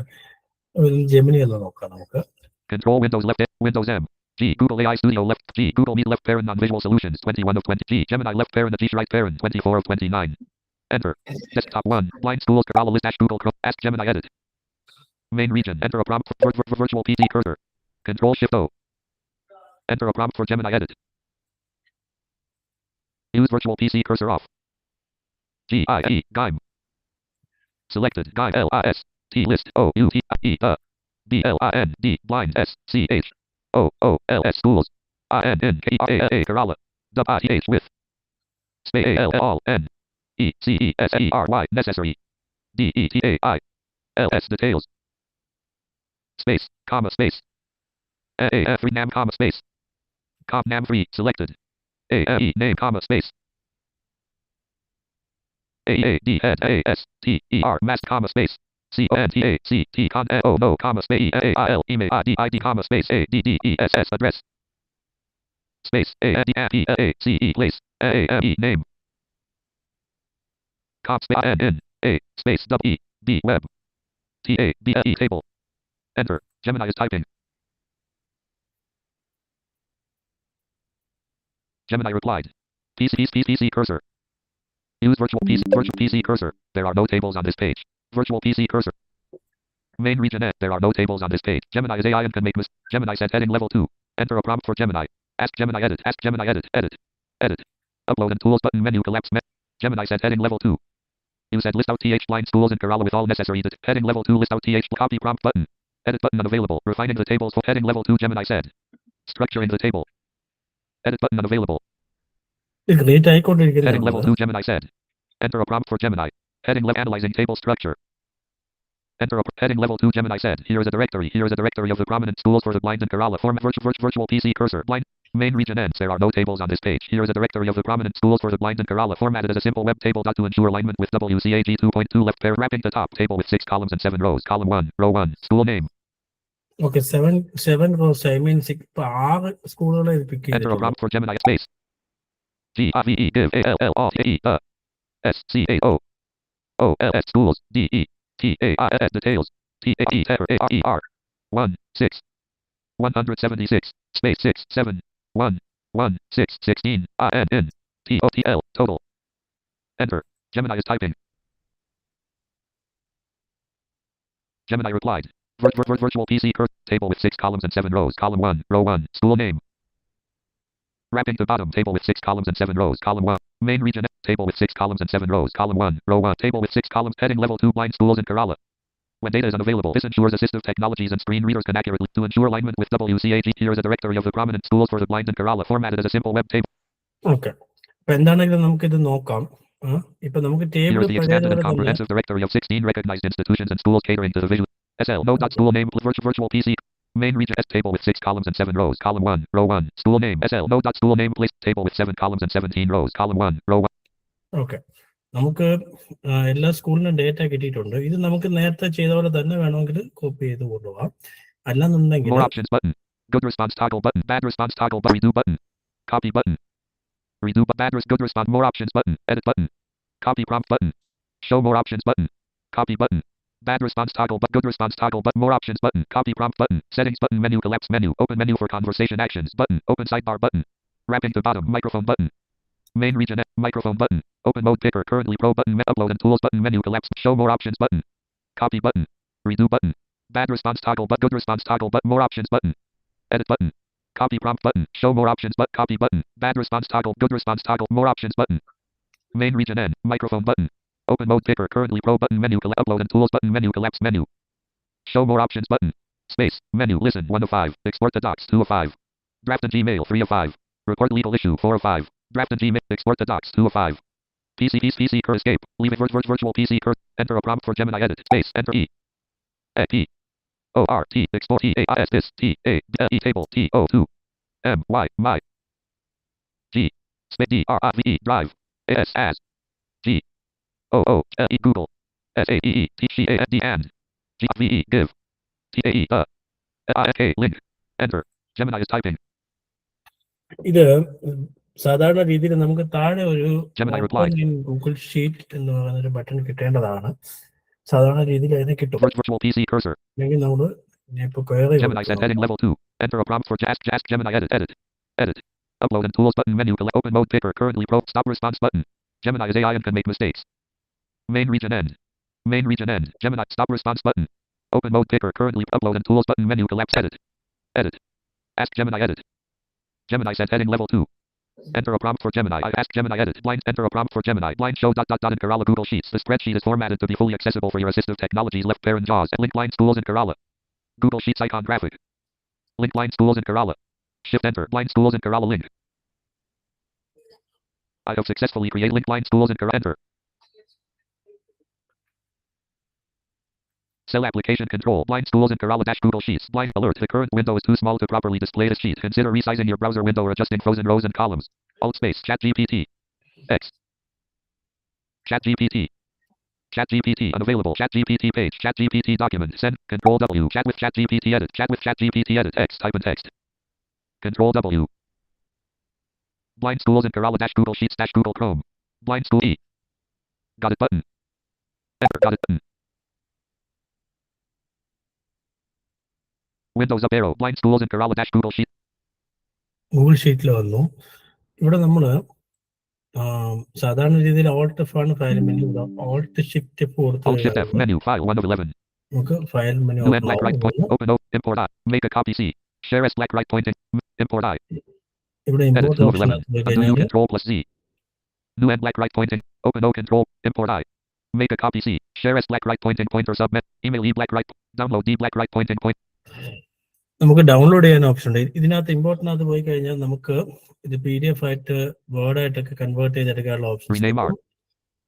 ജെമിനി ഒന്ന് നോക്കാം നമുക്ക്. Control Windows left Windows M. G. Google AI Studio left. G. Google Meet left parent non-visual solutions 21 of 20. G. Gemini left parent Atish right parent 24 of 29. Enter. Desktop 1. Blind schools Kerala list Google Chrome. Ask Gemini edit. Main region. Enter a prompt for virtual PC cursor. Control Shift O. Enter a prompt for Gemini edit. Use virtual PC cursor off. GIE. GIME. Selected. GIME LIS. T list O U T E BLIND blind S C H O O L S schools INN KRA Kerala WITH with space AL all N E C E S E R Y necessary DETAI LS details space comma space AAF rename comma space com nam free selected AE name comma space AAD head AS T E R mask comma space CONTACT con O no comma space AIL email ID comma space ADDESS address space ADAPACE place AAME name com space NN A space W E B web TABLE table. Enter. Gemini is typing. Gemini replied. PC cursor. Use virtual PC cursor. There are no tables on this page. Virtual PC cursor. Main region N. There are no tables on this page. Gemini is AI and can make mistakes. Gemini set heading level 2. Enter a prompt for Gemini. Ask Gemini edit. Ask Gemini edit. Edit. Edit. Upload and tools button menu collapse. Gemini set heading level 2. You said list out TH blind schools in Kerala with all necessary heading level 2 list out TH copy prompt button. Edit button unavailable. Refining the tables for heading level 2 Gemini said. Structuring the table. Edit button unavailable. ഇത് create Heading ആയിക്കൊണ്ടിരിക്കുന്നതാണ് level 2 Gemini said. Enter a prompt for Gemini. Heading analyzing table structure. Enter a heading level 2 Gemini said. Here is a directory. Here is a directory of the prominent schools for the blind in Kerala. Form virtual PC cursor. Blind. Main region ends. There are no tables on this page. Here is a directory of the prominent schools for the blind in Kerala. Formatted as a simple web table. To ensure alignment with WCAG 2.2 left pair. Wrapping the top table with 6 columns and 7 rows. Column 1. Row 1. School name. Okay seven rose I mean ഇപ്പൊ 6 സ്കൂളുകളെ ഇത് പിക്ക് Enter a ചെയ്തിട്ടുള്ളൂ. prompt for Gemini space. GIVE give ALL SCAO OLS schools DETAIS details TAERAER 1 6 176 space 6 7 1 1 6 16 INN TOTL total. Enter. Gemini is typing. Gemini replied. Virtual PC table with 6 columns and 7 rows. Column 1, row 1, school name. Wrapping the bottom table with 6 columns and 7 rows. Column 1. Main region table with 6 columns and 7 rows. Column 1, row 1, table with 6 columns. Heading level 2 blind schools in Kerala. When data is unavailable, this ensures assistive technologies and screen readers can accurately to ensure alignment with WCAG. Here is a directory of the prominent schools for the blind in Kerala, formatted as a simple web table. Okay അപ്പൊ എന്താണെങ്കിലും നമുക്കിത് നോക്കാം. ഇപ്പൊ നമുക്ക് Here table is the expanded and പ്രകാരം തന്നെ comprehensive directory of 16 recognized institutions and schools catering to the visual. SL node.school name virtual PC. Main region S table with 6 columns and 7 rows. Column 1, row 1, school name. SL node.school name place table with 7 columns and 17 rows. Column 1, row 1. Okay നമുക്ക് എല്ലാ സ്കൂളിനും data കിട്ടിയിട്ടുണ്ട്. ഇത് നമുക്ക് നേരത്തെ ചെയ്ത പോലെ തന്നെ വേണമെങ്കിൽ കോപ്പി ചെയ്ത് കൊണ്ടുപോകാം. അല്ലാന്നുണ്ടെങ്കിൽ More options button. Good response toggle button. Bad response toggle button. Redo button. Copy button. Redo but bad good response. More options button. Edit button. Copy prompt button. Show more options button. Copy button. Bad response toggle but good response toggle but more options button. Copy prompt button. Settings button. Menu collapse menu. Open menu for conversation actions button. Open sidebar button. Wrapping to bottom. Microphone button. Main region microphone button. Open mode picker. Currently pro button. Upload and tools button. Menu collapse. Show more options button. Copy button. Redo button. Bad response toggle but good response toggle but more options button. Edit button. Copy prompt button. Show more options but copy button. Bad response toggle. Good response toggle. More options button. Main region N. Microphone button. Open mode picker. Currently pro button. Menu upload and tools button. Menu collapse menu. Show more options button. Space. Menu. Listen 1 of 5. Export the docs 2 of 5. Draft and Gmail 3 of 5. Report legal issue 4 of 5. Draft and Gmail. Export the docs 2 of 5. PC escape. Leave it virtual PC enter a prompt for Gemini edit. Space. Enter E. E. O R T export T A I S this T A E table T O 2 M Y my G space D R I V E drive A S as G O O L E Google S A E E T C A S D and G V E give T A E I S K link. Enter. Gemini is typing. ഇത് സാധാരണ രീതിയിൽ നമുക്ക് താഴെ ഒരു Gemini replied. Google sheet എന്ന് പറയുന്ന ഒരു button കിട്ടേണ്ടതാണ്. സാധാരണ രീതിയിൽ അതിനെ കിട്ടും. Virtual PC cursor. അല്ലെങ്കിൽ നമ്മൾ ഇപ്പൊ query Gemini send heading level 2. Enter a prompt for Ask Gemini edit. Upload and tools button menu open mode picker currently pro stop response button. Gemini is AI and can make mistakes. Main region end. Gemini stop response button. Open mode picker currently upload and tools button menu collapse edit. Ask Gemini edit. Gemini send heading level 2. Enter a prompt for Gemini. Ask Gemini edit. Blind. Enter a prompt for Gemini. Blind show ... in Kerala Google Sheets. The spreadsheet is formatted to be fully accessible for your assistive technologies. Left parent JAWS. Link blind schools in Kerala. Google Sheets icon graphic. Link blind schools in Kerala. Shift enter. Blind schools in Kerala link. I have successfully created link blind schools in Kerala. Enter. Cell application control. Blind schools in Kerala - Google Sheets. Blind alert. The current window is too small to properly display this sheet. Consider resizing your browser window or adjusting frozen rows and columns. Alt space. ChatGPT. X. ChatGPT. ChatGPT unavailable. ChatGPT page. ChatGPT document. Send. Control W. Chat with ChatGPT edit. Chat with ChatGPT edit. X. Type in text. Control W. Blind schools in Kerala - Google Sheets - Google Chrome. Blind school E. Got it button. Enter. Got it button. Windows up arrow. Blind schools in Kerala - Google Sheet. Google ഷീറ്റിൽ വന്നു. ഇവിടെ നമ്മൾ സാധാരണ രീതിയിൽ Alt F ആണ് file menu. Alt Shift F കൊടുത്തു Alt Shift F. കഴിഞ്ഞാൽ Menu. File 1 of 11. നമുക്ക് file menu New and open black right point. ആവും. Open O. Import I. Make a copy C. Share as black right pointing. Import I. ഇവിടെ Edit import 2 of option 11. പോയി Undo U കഴിഞ്ഞാൽ Control plus Z. New and black right pointing. Open O Control. Import I. Make a copy C. Share as black right pointing pointer submit. Email E black right. Download D black right pointing point. നമുക്ക് download ചെയ്യാൻ option ഉണ്ട്. ഇതിനകത്ത് ഇമ്പോർട്ടിനകത്ത് പോയി കഴിഞ്ഞാൽ നമുക്ക് ഇത് PDF ആയിട്ട് word ആയിട്ടൊക്കെ കൺവേർട്ട് ചെയ്തെടുക്കാനുള്ള option. Rename R.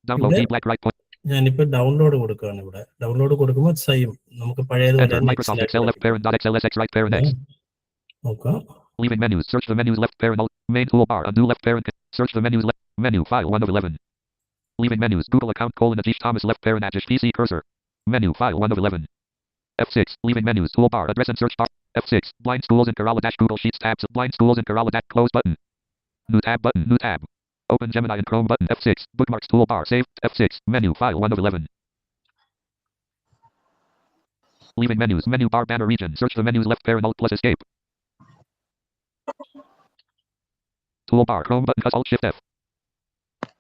Download D black right point. ഞാനിപ്പോ ഡൗൺലോഡ് കൊടുക്കുകയാണ്. ഇവിടെ ഡൗൺലോഡ് കൊടുക്കുമ്പോൾ സെയിം നമുക്ക് പഴയതുപോലെ Enter. Microsoft Excel left parent dot XLSX right parent X. നോക്കാം. Leaving menus. Search the menus left parent alt. Main toolbar. Undo left parent. Search the menus left. Menu. File 1 of 11. Leaving menus. Google account Ajit Thomas left parent Ajish PC cursor. Menu. File 1 of 11. F6. Leaving menus. Toolbar. Address and search bar. F6. Blind schools and Kerala dash Google Sheets tabs. Blind schools and Kerala dash close button. New tab button. New tab. Open Gemini and Chrome button. F6. Bookmarks toolbar. Save. F6. Menu. File 1 of 11. Leaving menus. Menu bar banner region. Search the menus left parent alt plus escape. Toolbar. Chrome button. Alt Shift F.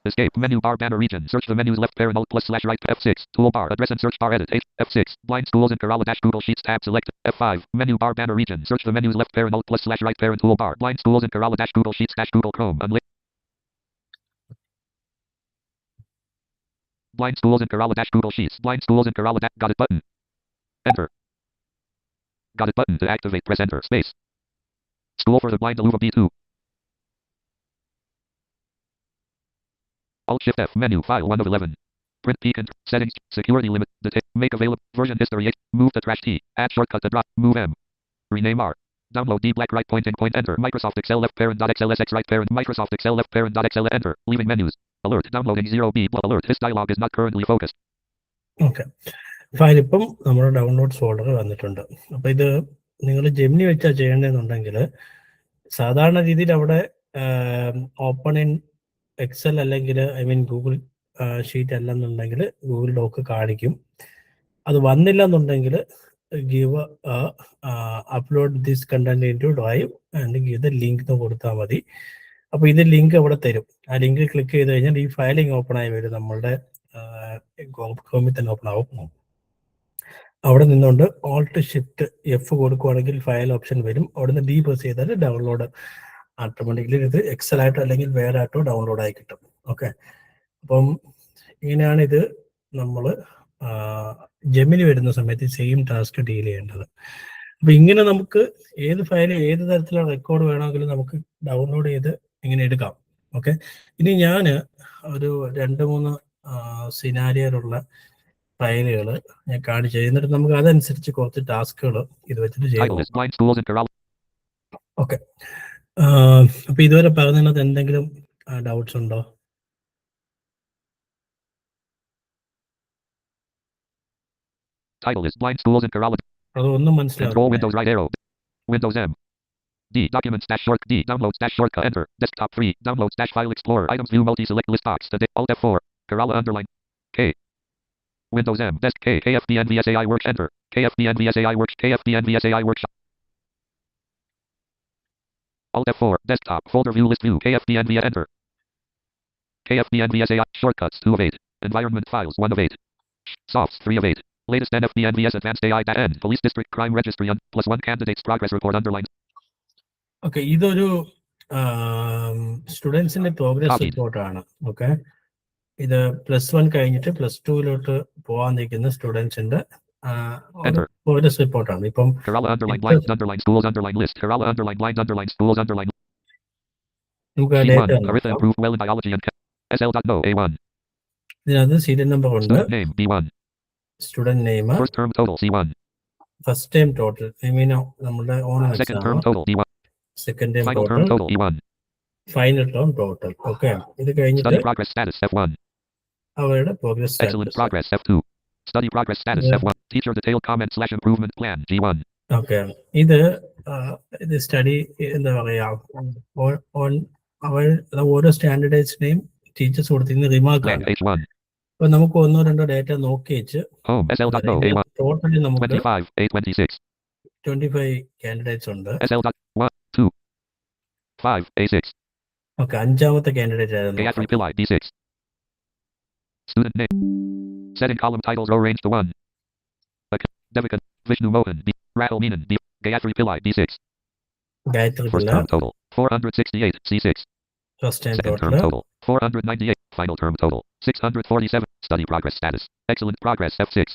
Escape. Menu bar banner region. Search the menus left parent alt plus slash right. F6. Toolbar. Address and search bar edit. F6. Blind schools and Kerala dash Google Sheets tab select. F5. Menu bar banner region. Search the menus left parent alt plus slash right parent toolbar. Blind schools and Kerala dash Google Sheets dash Google Chrome. Blind schools and Kerala dash Google Sheets. Blind schools and Kerala dash got it button. Enter. Got it button to activate. Press enter. Space. School for the blind Aluva B2. Alt Shift F. Menu. File 1 of 11. Print P. Settings. Security limit. Make available. Version history 8. Move the trash T. Add shortcut to drop. Move M. Rename R. Download D black right pointing point enter. Microsoft Excel left parent dot XLSX right parent. Microsoft Excel left parent dot XL enter. Leaving menus. Alert. Downloading 0B. Alert. This dialog is not currently focused. Okay. File ഇപ്പം നമ്മുടെ downloads folder വന്നിട്ടുണ്ട്. അപ്പൊ ഇത് നിങ്ങൾ Gemini വെച്ചാൽ ചെയ്യേണ്ടതെന്നുണ്ടെങ്കിൽ സാധാരണ രീതിയിൽ അവിടെ ഓപ്പൺ ഇൻ എക്സൽ അല്ലെങ്കിൽ ഗൂഗിൾ ഷീറ്റ് അല്ലെന്നുണ്ടെങ്കിൽ ഗൂഗിൾ ഡോക്ക് കാണിക്കും. അത് വന്നില്ല എന്നുണ്ടെങ്കിൽ give upload this content in to drive and give the link എന്ന് കൊടുത്താൽ മതി. അപ്പോൾ ഇത് ലിങ്ക് അവിടെ തരും. ആ ലിങ്കിൽ ക്ലിക്ക് ചെയ്ത് കഴിഞ്ഞാൽ ഈ ഫയലിംഗ് ഓപ്പൺ ആയി വരും. നമ്മളുടെ ക്രോമിൽ തന്നെ ഓപ്പൺ ആവും. അവിടെ നിന്നുകൊണ്ട് Alt Shift F കൊടുക്കുവാണെങ്കിൽ ഫയൽ ഓപ്ഷൻ വരും. അവിടെ നിന്ന് ഡി പ്രസ് ചെയ്താൽ ഡൗൺലോഡ് ഓട്ടോമാറ്റിക്കലി ഇത് എക്സൽ ആയിട്ടോ അല്ലെങ്കിൽ വേറെ ആയിട്ടോ ഡൗൺലോഡ് ആയി കിട്ടും. ഓക്കെ. അപ്പം ഇങ്ങനെയാണ് ഇത് നമ്മൾ ജെമിനി വരുന്ന സമയത്ത് സെയിം ടാസ്ക് ഡീൽ ചെയ്യേണ്ടത്. അപ്പൊ ഇങ്ങനെ നമുക്ക് ഏത് ഫയൽ ഏത് തരത്തിലുള്ള റെക്കോർഡ് വേണമെങ്കിലും നമുക്ക് ഡൗൺലോഡ് ചെയ്ത് ഇങ്ങനെ എടുക്കാം. ഓക്കെ. ഇനി ഞാൻ ഒരു 2-3 സിനാരിയോയിലുള്ള ഫയലുകൾ ഞാൻ കാണിച്ചു. എന്നിട്ട് നമുക്ക് അതനുസരിച്ച് കുറച്ച് ടാസ്കുകൾ ഇത് വെച്ചിട്ട് ചെയ്യാം. ഓക്കെ. അപ്പൊ ഇതുവരെ പറഞ്ഞതിനകത്ത് എന്തെങ്കിലും ഡൗട്ട്സ് ഉണ്ടോ? Title is Blind Schools in Kerala. അതൊന്നും മനസ്സിലാവും. Control Windows right arrow. Windows M. D. Documents dash short. D. Downloads dash shortcut. Enter. Desktop 3. Downloads dash file explorer. Items view multi select list box. Today. Alt F4. Kerala underline. K. Windows M. Desk K. KFBN VSAI works. Enter. KFBN VSAI works. KFBN VSAI workshop. Alt F4. Desktop. Folder view list view. KFBN via enter. KFBN VSAI. Shortcuts 2 of 8. Environment files 1 of 8. Softs 3 of 8. Latest NFBN VS Advanced AI.N. Police District Crime Registry +1 candidates progress report underlined. Okay. ഇതൊരു സ്റ്റുഡൻസിന്റെ progress റിപ്പോർട്ടാണ്. Okay. ഇത് +1 കഴിഞ്ഞിട്ട് +2 പോകാൻ നിൽക്കുന്ന സ്റ്റുഡൻസിന്റെ progress റിപ്പോർട്ടാണ്. ഇപ്പം Kerala underline blind underline schools underline list. Kerala underline blind underline schools underline. നമുക്ക് data Aritha improved well in biology and SL.no A1. ഇതിനകത്ത് സീരിയൽ നമ്പർ ഉണ്ട്. Student name B1. Student name. First term total C1. First term total. നമ്മുടെ on Second term total D1. Second term Final term total E1. Final term total. Okay. ഇത് കഴിഞ്ഞിട്ട് Study progress status F1. അവരുടെ progress Excellent progress F2. Study progress status F1. Teacher detailed comment/improvement plan G1. Okay. ഇത് study എന്താ പറയാ ഓരോ സ്റ്റാൻഡേർഡൈസ്ഡിനെയും teachers കൊടുത്തിരുന്ന remark ആണ്. H1. അപ്പൊ നമുക്ക് 1-2 ഡേറ്റ നോക്കി വെച്ച് Home SL.no A1. ടോട്ടലി നമുക്ക് 25 A26. 25 കാൻഡിഡേറ്റ്സ് ഉണ്ട്. SL.1 2 5 A6. ഓക്കെ, അഞ്ചാമത്തെ കാൻഡിഡേറ്റ് ആയിരുന്നു. Gayatri Pillai, D6. Student name. Setting column titles row range to 1. Devika Vishnu Mohan, B. Rahul Menon, B. Gayatri Pillai, D6. Gayatri First Pillai term total 468, C6. First time Second term total total 498. Final term total 647. Study progress status. Excellent progress F6.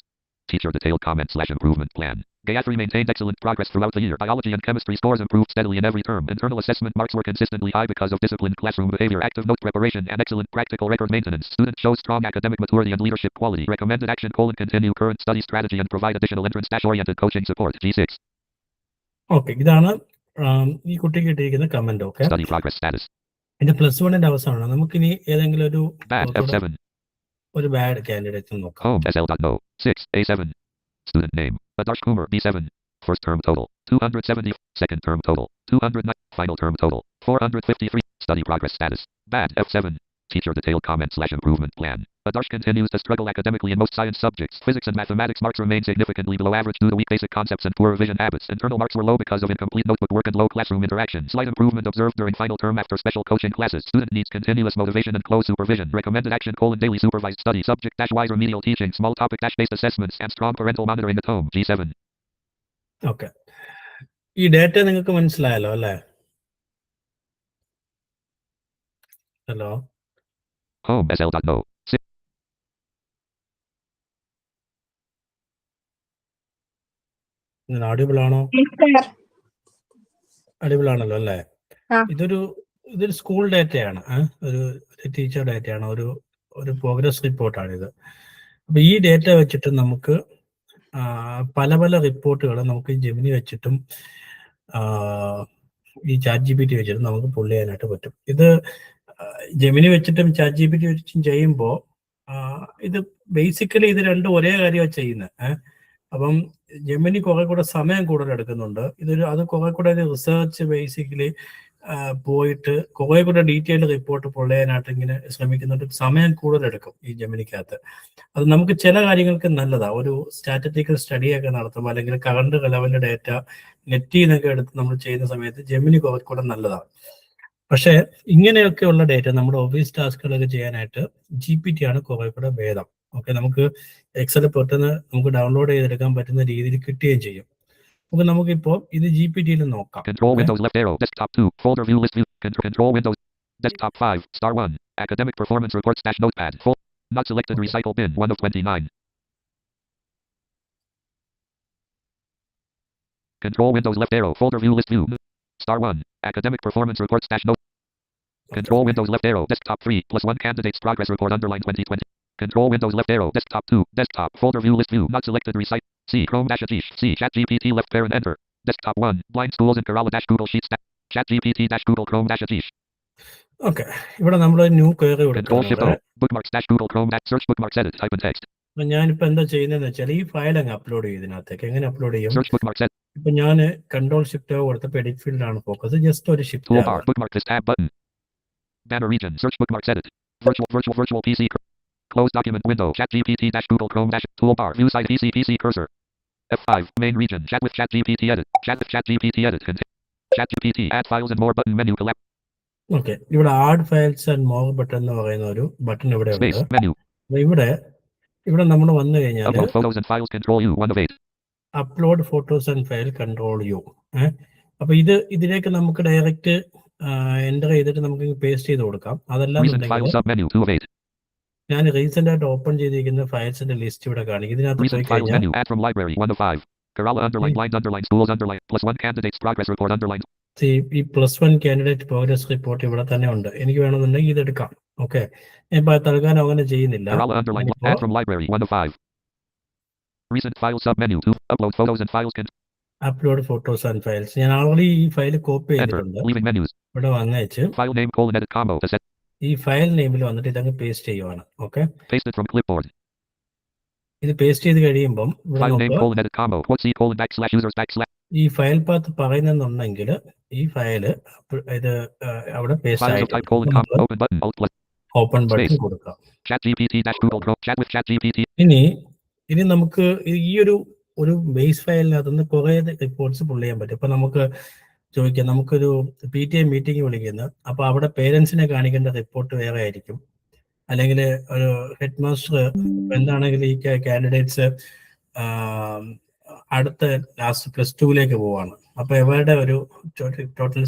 Teacher detailed comment/improvement plan. Gayatri maintained excellent progress throughout the year. Biology and chemistry scores improved steadily in every term. Internal assessment marks were consistently high because of disciplined classroom behavior, active note preparation, and excellent practical record maintenance. Students show strong academic maturity and leadership quality. Recommended action: continue current study strategy and provide additional entrance-oriented coaching support. G6. Okay, ഇതാണ് ഈ കുട്ടിക്ക് കിട്ടിയിരിക്കുന്ന comment. Okay, Study progress status. ഇതിന്റെ +1 അവസാനമാണ്. നമുക്കിനി ഏതെങ്കിലും ഒരു Bad F7. ഒരു ബാഡ് കാൻഡിഡേറ്റ് നോക്കാം. Home SL.no 6 A7. Student name Adarsh Kumar B7. First term total 270. Second term total 209. Final term total 453. Study progress status bad F7. Teacher detailed comment/improvement plan. Adarsh continues to struggle academically in most science subjects. Physics and mathematics marks remain significantly below average due to weak basic concepts and poor revision habits. Internal marks were low because of incomplete notebook work and low classroom interaction. Slight improvement observed during final term after special coaching classes. Student needs continuous motivation and close supervision. Recommended action: daily supervised study, subject-wise remedial teaching, small topic-based assessments, and strong parental monitoring at home. G7. Okay, ഈ data നിങ്ങൾക്ക് മനസ്സിലായല്ലോ അല്ലേ? Hello, Home SL.no 6. Audible ആണോ? Audible ആണല്ലോ അല്ലേ? ഇതൊരു school ഡേറ്റയാണ്, ഒരു teacher ഡേറ്റയാണ്, ഒരു പ്രോഗ്രസ് റിപ്പോർട്ടാണിത്. അപ്പൊ ഈ ഡേറ്റ വെച്ചിട്ട് നമുക്ക് പല പല റിപ്പോർട്ടുകൾ നമുക്ക് ജെമിനി വെച്ചിട്ടും ഈ ചാറ്റ് GPT വെച്ചിട്ടും നമുക്ക് പുള്ള് ചെയ്യാനായിട്ട് പറ്റും. ഇത് ജെമിനി വെച്ചിട്ടും ചാറ്റ് GPT വെച്ചിട്ടും ചെയ്യുമ്പോൾ ഇത് ബേസിക്കലി ഇത് രണ്ടും ഒരേ കാര്യമാണ് ചെയ്യുന്നത്. അപ്പം ജെമിനി കുറെ കൂടെ സമയം കൂടുതൽ എടുക്കുന്നുണ്ട്. അത് കുറെ കൂടെ റിസർച്ച് ബേസിക്കലി പോയിട്ട് കുറെ കൂടെ ഡീറ്റെയിൽഡ് റിപ്പോർട്ട് പൊള്ളയാനായിട്ട് ഇങ്ങനെ ശ്രമിക്കുന്നുണ്ട്. സമയം കൂടുതൽ എടുക്കും ഈ ജെമിനിക്കകത്ത്. അത് നമുക്ക് ചില കാര്യങ്ങൾക്ക് നല്ലതാണ്. ഒരു സ്റ്റാറ്റിസ്റ്റിക്കൽ സ്റ്റഡിയൊക്കെ നടത്തുമ്പോൾ അല്ലെങ്കിൽ കറണ്ട് ലെവലിന്റെ ഡേറ്റ നെറ്റിൽ നിന്നൊക്കെ എടുത്ത് നമ്മൾ ചെയ്യുന്ന സമയത്ത് ജെമിനി കുറെ കൂടെ നല്ലതാണ്. പക്ഷെ ഇങ്ങനെയൊക്കെയുള്ള ഡേറ്റ നമ്മുടെ ഓഫീസ് ടാസ്കുകളൊക്കെ ചെയ്യാനായിട്ട് GPT ആണ് കുറെ കൂടെ ഭേദം. ഓക്കെ, നമുക്ക് എക്സൽ പെട്ടെന്ന് നമുക്ക് ഡൗൺലോഡ് ചെയ്തെടുക്കാൻ പറ്റുന്ന രീതിയിൽ കിട്ടുകയും ചെയ്യും. അപ്പൊ നമുക്കിപ്പോ ഇത് GPT-യിൽ നോക്കാം. Control Windows left arrow desktop 2 folder view list view control Windows desktop 5 star 1 academic performance reports notepad full not selected recycle bin 1 of 29. Control Windows left arrow folder view list view star 1 academic performance reports note. Control Windows left arrow desktop 3 +1 candidates progress report underline 2020. Control Windows left arrow desktop 2 desktop folder view list view not selected recite C Chrome-Atish C chat GPT left parent enter desktop 1 blind schools in Kerala-Google Sheets chat GPT-Google Chrome-Atish. Okay, ഇവിടെ നമ്മൾ new query Control Shift കൊടുക്കുന്നത്. O bookmarks-Google Chrome search bookmarks edit type in text. അപ്പൊ ഞാനിപ്പോ എന്താ ചെയ്യുന്നതെന്ന് വെച്ചാൽ ഈ file അങ്ങ് അപ്ലോഡ് ചെയ്യും. ഇതിനകത്തേക്ക് എങ്ങനെ അപ്ലോഡ് ചെയ്യും? Search bookmarks edit ഇപ്പൊ ഞാൻ കൺട്രോൾ ഷിഫ്റ്റ് കൊടുത്തപ്പോ എഡിറ്റ് ഫീൽഡിലാണ് ഫോക്കസ്. ജസ്റ്റ് ഒരു shift toolbar bookmark this tab button banner region search bookmarks edit virtual PC close document window chat GPT-Google Chrome toolbar view side PC cursor F5 main region chat with chat GPT edit chat with chat GPT edit chat GPT add files and more button menu collapse. Okay, ഇവിടെ add files and more button എന്ന് പറയുന്ന ഒരു button ഇവിടെ ഉണ്ട്. Space menu അപ്പൊ ഇവിടെ നമ്മൾ വന്നു കഴിഞ്ഞാൽ upload photos and files control U 1 of 8 upload photos and file control U. അപ്പൊ ഇതിലേക്ക് നമുക്ക് ഡയറക്റ്റ് എൻ്റർ ചെയ്തിട്ട് നമുക്ക് പേസ്റ്റ് ചെയ്ത് കൊടുക്കാം. അതെല്ലാം recent file sub menu 2 of 8 ഞാൻ റീസെന്റ് ആയിട്ട് ഓപ്പൺ ചെയ്തിരിക്കുന്ന ഫയൽസിന്റെ ലിസ്റ്റ് ഇവിടെ കാണിക്കും. ഇതിനകത്ത് പോയി recent files കഴിഞ്ഞാൽ menu add from library 1 of 5 Kerala underline blind underline schools underline +1 candidates progress report underline ഈ +1 കാൻഡിഡേറ്റ് പ്രോഗ്രസ് റിപ്പോർട്ട് ഇവിടെ തന്നെ ഉണ്ട്. എനിക്ക് വേണമെന്നുണ്ടെങ്കിൽ ഇത് എടുക്കാം. ഓക്കെ, ഇപ്പൊ തൽക്കാലം അങ്ങനെ ചെയ്യുന്നില്ല. Kerala underline add from library 1 of 5 recent file sub menu 2 upload photos and files upload photos and files ഞാൻ ഓൾറെഡി ഈ ഫയൽ കോപ്പി enter ചെയ്തിട്ടുണ്ട്. leaving menus ഇവിടെ വന്നേച്ച് file name edit combo to set ഈ file നെയിമിൽ വന്നിട്ട് ഇതങ്ങ് paste ചെയ്യുവാണ്. Okay, paste it from clipboard ഇത് paste ചെയ്ത് കഴിയുമ്പം file name edit combo quote C /users ഈ ഫയൽ പാത്ത് പറയുന്നെന്നുണ്ടെങ്കിൽ ഈ ഫയല് ഇത് അവിടെ paste files of type open button alt plus open button space. കൊടുക്കാം. chat GPT-Google Chrome chat with chat GPT ഇനി നമുക്ക് ഈ ഒരു ബേസ് ഫയലിനകത്ത് നിന്ന് കുറെ റിപ്പോർട്ട്സ് പുൾ ചെയ്യാൻ പറ്റും. ഇപ്പൊ നമുക്ക് ചോദിക്കാം, നമുക്കൊരു PTA മീറ്റിംഗ് വിളിക്കുന്നു, അപ്പോൾ അവിടെ പേരൻസിനെ കാണിക്കേണ്ട റിപ്പോർട്ട് വേറെ ആയിരിക്കും. അല്ലെങ്കിൽ ഒരു ഹെഡ് മാസ്റ്റർ എന്താണെങ്കിൽ ഈ കാൻഡിഡേറ്റ്സ് അടുത്ത ലാസ്റ്റ് +2 പോവാണ്. അപ്പോൾ ഇവരുടെ ഒരു ടോട്ടൽ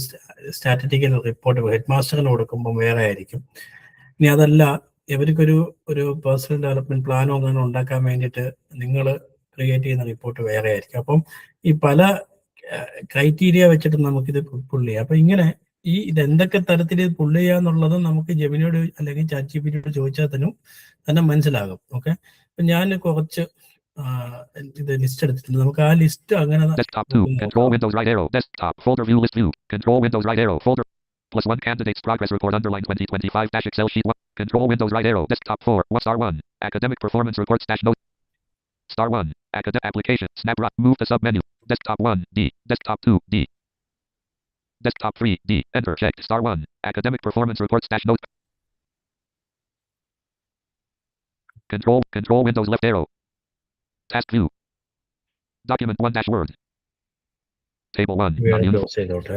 സ്റ്റാറ്റിസ്റ്റിക്കൽ റിപ്പോർട്ട് ഹെഡ് മാസ്റ്ററിന് കൊടുക്കുമ്പോൾ വേറെ ആയിരിക്കും. ഇനി അതല്ല, ഇവർക്കൊരു പേഴ്സണൽ ഡെവലപ്മെന്റ് പ്ലാനോ അങ്ങനെ ഉണ്ടാക്കാൻ വേണ്ടിയിട്ട് നിങ്ങൾ ക്രിയേറ്റ് ചെയ്യുന്ന റിപ്പോർട്ട് വേറെ ആയിരിക്കും. അപ്പം ഈ പല ക്രൈറ്റീരിയ വെച്ചിട്ട് നമുക്കിത് പുള്ള് ചെയ്യാം. അപ്പൊ ഇങ്ങനെ ഇത് എന്തൊക്കെ തരത്തിൽ ഇത് പുള്ള് ചെയ്യാന്നുള്ളത് നമുക്ക് ജെമിനിയോട് അല്ലെങ്കിൽ ChatGPT ചോദിച്ചാൽ തന്നെ മനസ്സിലാകും. ഓക്കെ, അപ്പൊ ഞാൻ കുറച്ച് ഇത് ലിസ്റ്റ് എടുത്തിട്ടുണ്ട്. നമുക്ക് ആ ലിസ്റ്റ് അങ്ങനെ Desktop 2. Control Windows right arrow. Desktop. Folder view list view. Control Windows right arrow. Folder. +1 candidates progress report underline 2025 Excel sheet 1. Control Windows right arrow. Desktop 4. What star 1. Academic performance reports note. Star 1. Academic application. Snapshot. Move to sub menu. Desktop 1. D. Desktop 2. D. Desktop 3. D. Enter. Checked. Star 1. Academic performance reports note. Control Windows left arrow. Task view. Document 1-Word. Table 1.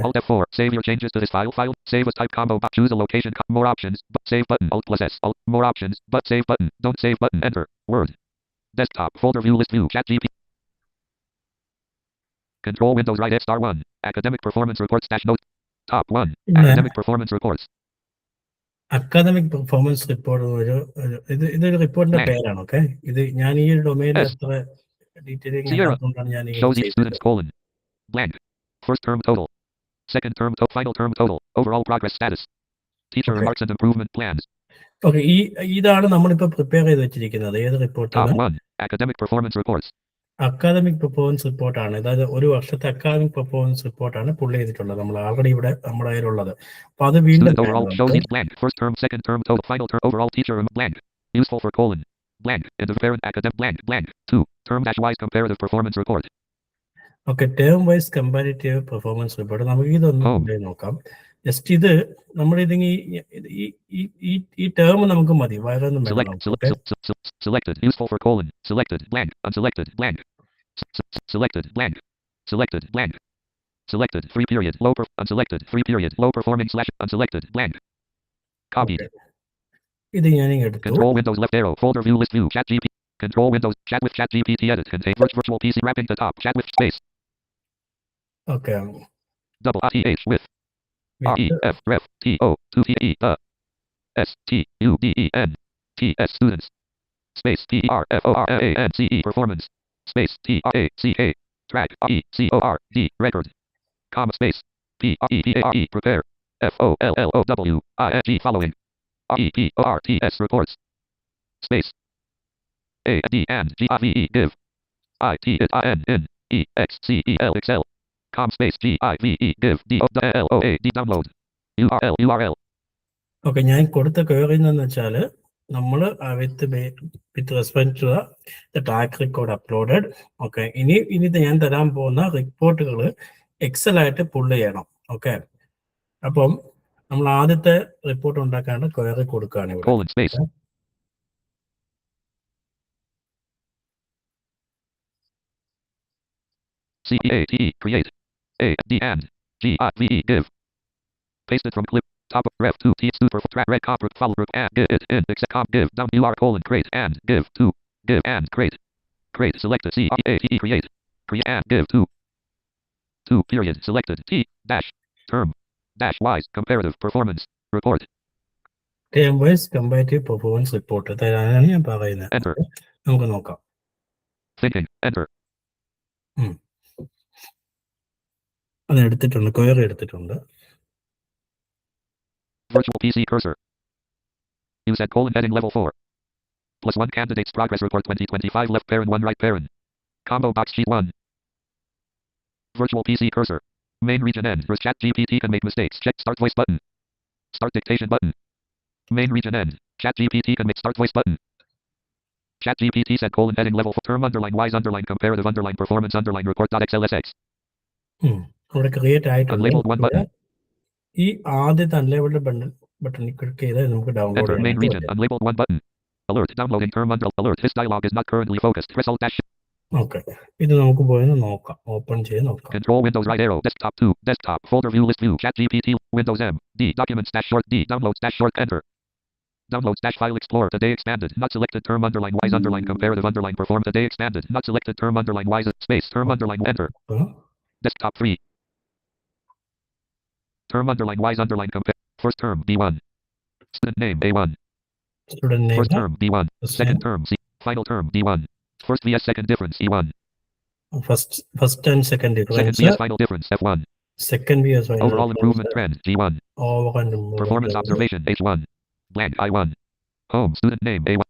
Alt F4. Save your changes to this file. Save as type combo box. Choose a location. More options. Save button. Alt+S. Alt. More options. Save button. Don't save button. Enter. Word. Desktop. Folder view list view. ChatGPT. Control Windows right Star 1. Academic performance reports note. Top 1. Academic performance reports. Academic performance report ഇതൊരു റിപ്പോർട്ടിന്റെ പേരാണ്. Okay, ഇത് ഞാൻ ഈ ഒരു ഡൊമൈനിൽ അത്ര detailing ആയതുകൊണ്ടാണ് ഞാൻ shows each student's colon. Blank. First term total. Second term final term total. Overall progress status. Teacher remarks and improvement plans. Okay, ഇതാണ് നമ്മളിപ്പോ പ്രിപ്പയർ ചെയ്ത് വെച്ചിരിക്കുന്നത്. ഏത് റിപ്പോർട്ടാണ്? Top 1. Academic performance reports. Academic performance റിപ്പോർട്ടാണ്. അതായത് ഒരു വർഷത്തെ അക്കാദമിക് പെർഫോമൻസ് റിപ്പോർട്ടാണ് പുള്ളി ചെയ്തിട്ടുള്ളത്. നമ്മൾ ആൾറെഡി ഇവിടെ നമ്മുടെ കയ്യിലുള്ളത്. അപ്പൊ അത് വീണ്ടും overall shows each blank. First term, second term total, final term, overall teacher blank. Useful for colon. Blank. And the parent academic blank blank. 2. Term-wise comparative performance report. Okay, term wise comparative performance report. നമുക്ക് ഇതൊന്ന് നോക്കാം. Just ഇത് നമ്മുടെ ഈ term നമുക്ക് മതി, വേറെ ഒന്നും വേണം. Selected. Useful for colon. Selected. Blank. Unselected. Blank. Selected. Blank. Selected. Blank. Selected. Free period. Unselected. Free period. Low performing / unselected. Blank. Copy. ഇത് ഞാൻ എടുത്തു. Control Windows left arrow. Folder view list view. ChatGPT. Control Windows. Chat with ChatGPT edit. Contain virtual PC wrapping the top. Chat with space. Okay, Double RTH with. REF ref TO 2TE STUDEN TS students. Space PRFORANCE performance. Space TRACA track RECORD record. Comma space PREPARE prepare. FOLLOWING following. REPORTS reports. Space AD and GIVE give. ITIN EXCEL Excel. Com space GIVE give DOLOAD download. URL. Okay, ഞാൻ കൊടുത്ത query എന്ന് വെച്ചാൽ നമ്മൾ with respect to the track record uploaded. Okay, ഇനി ഞാൻ തരാൻ പോകുന്ന റിപ്പോർട്ടുകൾ എക്സൽ ആയിട്ട് പുള്ള് ചെയ്യണം. ഓക്കെ, അപ്പം നമ്മൾ ആദ്യത്തെ റിപ്പോർട്ട് ഉണ്ടാക്കാണ്ട് ക്വയറി കൊടുക്കുകയാണ് ഇവിടെ. CEATE create. A D and GIVE give. Pasted from clip. Top of ref 2 T super track red copper follow group and get it in except com give down UR colon create and give 2 give and create selected CEATE create and give 2 period selected T dash term dash wise comparative performance report. Term wise comparative performance report. അതാണ് ഞാൻ പറയുന്നത്. Enter. നമുക്ക് നോക്കാം. Thinking enter. അത് എടുത്തിട്ടുണ്ട്, query എടുത്തിട്ടുണ്ട്. Virtual PC cursor. Use at colon heading level 4. +1 candidates progress report 2025 left parent 1 right parent. Combo box sheet 1. Virtual PC cursor. Main region end. ChatGPT can make mistakes. Check start voice button. Start dictation button. Main region end. ChatGPT can make start voice button. ChatGPT set colon heading level 4 term underline wise underline comparative underline performance underline report.xlsx. ഇവിടെ create ആയിട്ടുണ്ട്. Unlabeled 1 button. ഈ ആദ്യത്തെ unlabelled ബട്ടണിൽ click ചെയ്താൽ നമുക്ക് download main region unlabeled 1 button. Alert downloading term under alert. This dialog is not currently focused. Press alt dash. Okay, ഇത് നമുക്ക് പോയി നോക്കാം, ഓപ്പൺ ചെയ്ത് നോക്കാം. Control Windows right arrow. Desktop 2. Desktop. Folder view list view. ChatGPT. Windows M. D. Documents dash short D. Downloads dash short enter. Downloads dash file explorer. Today expanded. Not selected term underline wise underline comparative underline perform. Today expanded. Not selected term underline wise space term underline enter. Desktop 3. Term underline wise underline compare. First term B1. Student name A1. Student First name, term B1. Second term C. Final term D1. First vs second difference E1. First and second Second difference, vs final difference F1. Second VS Overall improvement trend G1. Over Performance observation H1. Blank I1. Home student name A1.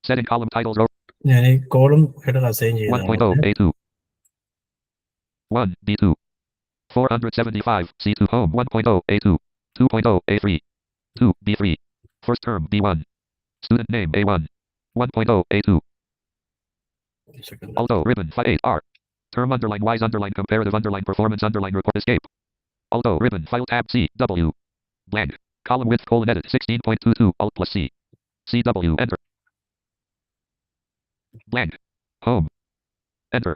Setting column titles row ഞാൻ ഈ column header assign 1.0 ചെയ്യുന്നത്. A2. 1 B2. 475 C2 home 1.0 A2. 2.0 A3. 2 B3. First term B1. Student name A1. 1.0 A2. Alto ribbon 58R. Term underline wise underline comparative underline performance underline report escape. Alto ribbon file tab C W. Blank. Column width colon edit 16.22 Alt plus C. CW enter. Blank. Home. Enter.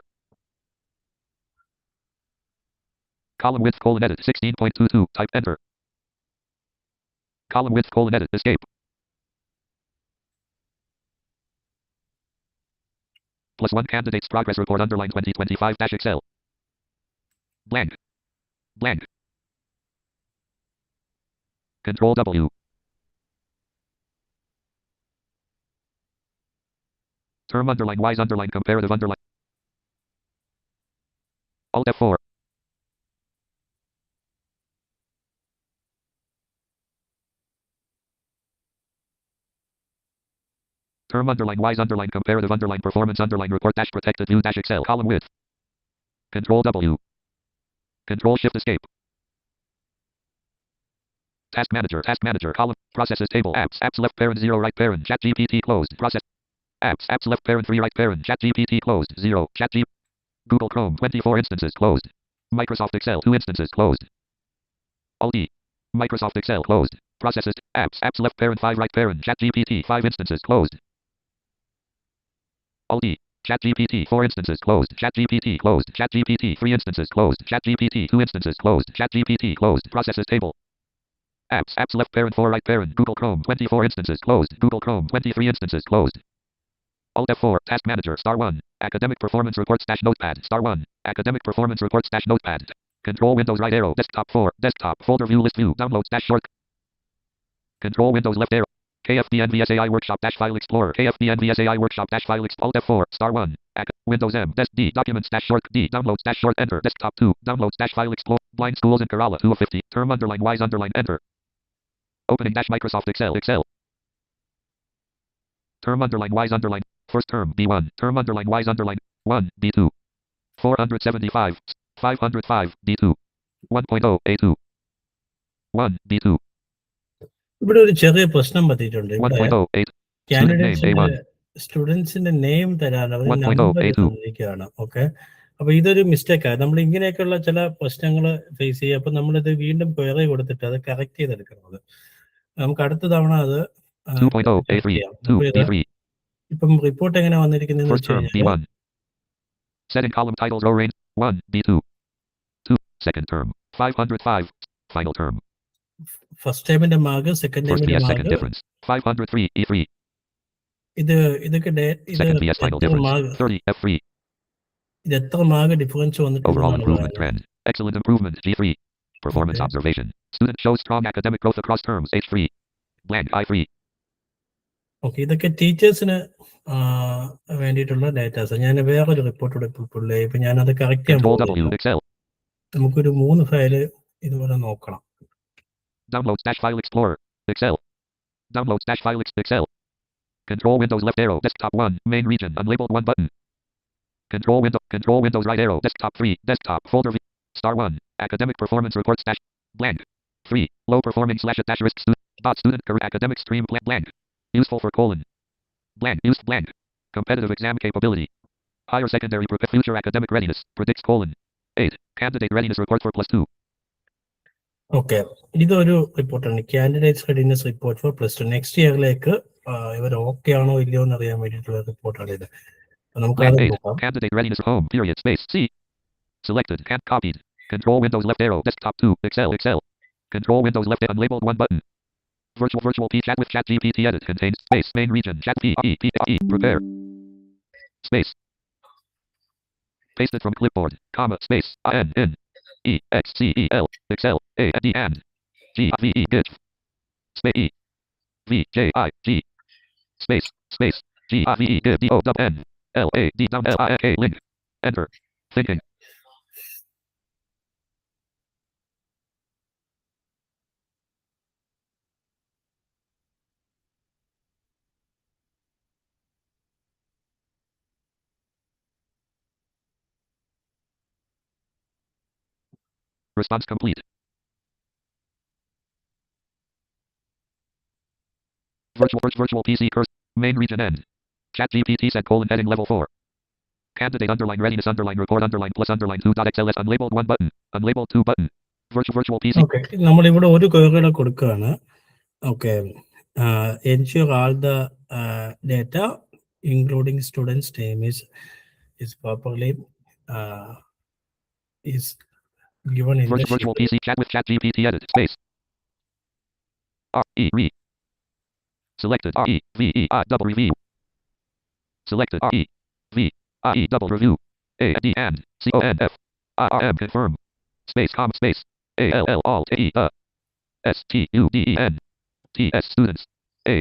Column width colon edit 16.22 type enter. Column width colon edit escape. +1 candidates progress report underline 2025 dash Excel. Blank. Blank. Control W. Term underline wise underline comparative underline. Alt F4. Term underline wise underline comparative underline performance underline report dash protected view dash Excel column width. Control W. Control Shift Escape. Task Manager column processes table apps left parent 0 right parent ChatGPT closed process apps left parent 3 right parent ChatGPT closed 0 Google Chrome 24 instances closed. Microsoft Excel 2 instances closed. Alt D. Microsoft Excel closed. Processes apps left parent 5 right parent ChatGPT 5 instances closed. Alt D. ChatGPT 4 instances closed. ChatGPT closed. ChatGPT 3 instances closed. ChatGPT 2 instances closed. ChatGPT closed. Processes table. Apps left parent 4 right parent Google Chrome 24 instances closed. Google Chrome 23 instances closed. Alt F4 Task Manager *1 Academic Performance Reports Notepad *1 Academic Performance Reports Notepad. Control Windows right arrow Desktop 4 Desktop Folder view list view Downloads short. Control Windows left arrow KFDN VSAI Workshop File Explorer KFDN VSAI Workshop File Alt F4 *1 Windows M D Documents short D Downloads short enter Desktop 2 Downloads File Explorer Blind Schools in Kerala 2 of 50 Term underline wise underline enter. Opening Microsoft Excel Term underline wise underline first term B1 term underline wise underline 1 B2 475 505 D2 1.0 A2 1 B2 ഇവിടെ ഒരു ചെറിയ പ്രശ്നം പറ്റിയിട്ടുണ്ട്. ഇവിടെ 1.0 A2 കാൻഡിഡേറ്റ്സിന്റെ സ്റ്റുഡൻസിന്റെ name തരാൻ അവർ number തന്നിരിക്കുകയാണ്. Okay, അപ്പൊ ഇതൊരു മിസ്റ്റേക്കാണ്. നമ്മൾ ഇങ്ങനെയൊക്കെയുള്ള ചില പ്രശ്നങ്ങൾ ഫേസ് ചെയ്യുക. അപ്പൊ നമ്മളിത് വീണ്ടും ക്വയറി കൊടുത്തിട്ട് അത് കറക്റ്റ് ചെയ്തെടുക്കുന്നത്. നമുക്ക് അടുത്ത തവണ അത് ഇപ്പം റിപ്പോർട്ട് എങ്ങനെ വന്നിരിക്കുന്നത് Setting column titles row range 1 B2 2 second term 505 final term first ടൈമിന്റെ മാർക്ക് സെക്കൻഡ് ടൈമിന്റെ മാർക്ക് 503 E3 ഇതൊക്കെ second VS final difference 30 F3 ഇത് എത്ര മാർക്ക് ഡിഫറൻസ് overall improvement വന്നിട്ടുണ്ട്? trend excellent improvement G3 performance observation student shows strong academic growth across terms H3 blank I3. Okay, ഇതൊക്കെ ടീച്ചേഴ്സിന് വേണ്ടിയിട്ടുള്ള datas. ഞാൻ വേറൊരു റിപ്പോർട്ടോടെ പുള്ളി ഇപ്പൊ ഞാനത് കറക്റ്റ് ചെയ്യാൻ പോകും. നമുക്കൊരു 3 ഫയല് ഇതുപോലെ നോക്കണം. Downloads file explorer Excel Downloads file Excel Control Windows left arrow Desktop 1 main region unlabeled 1 button Control Windows right arrow Desktop 3 Desktop folder *1 Academic Performance Reports blank 3 low performing / risk student career academic stream blank useful for blank used blank competitive exam capability higher secondary future academic readiness predicts 8 candidate readiness report for +2. Okay, ഇതൊരു റിപ്പോർട്ടാണ്. Candidates readiness report for +2 next ഇയറിലേക്ക് ഇവർ okay ആണോ ഇല്ലയോ എന്ന് അറിയാൻ വേണ്ടിയിട്ടുള്ള റിപ്പോർട്ടാണ് ഇത്. നമുക്ക് Blank അത് space. നോക്കാം. Candidate readiness home. Period. Space. C. Selected. Can't copied. Control Windows left arrow. Desktop 2. Excel. Control Windows left unlabeled 1 button. Virtual P chat with ChatGPT edit contains space. Main region. Chat P E. Prepare. Space. Pasted from clipboard. Comma. Space. N. E. X. C. E. L. Excel. A. D. And. G. V. E. Git. Space. E. V. J. I. G. Space. G. I. V. E. Git. D. O. W. N. L. A. D. Down. L. I. K. Link. Enter. Thinking. Response complete. Virtual PC cursor. Main region end. ChatGPT set heading level 4. Candidate readiness report plus 2.xls unlabeled 1 button. Unlabeled 2 button. Virtual PC. Okay, നമ്മളിവിടെ ഒരു query കൊടുക്കുകയാണ്. Okay, ensure all the data including students name is properly is given in the Virtual sheet. PC chat with ChatGPT edit space. R-E. Selected R-E-V-E-I-W-V. Selected R-E-V-I-E-W-V. A-D and C-O-N-F. I-R-M confirm. Space space. A-L-L alt A-E S-T-U-D-E-N. T-S students. A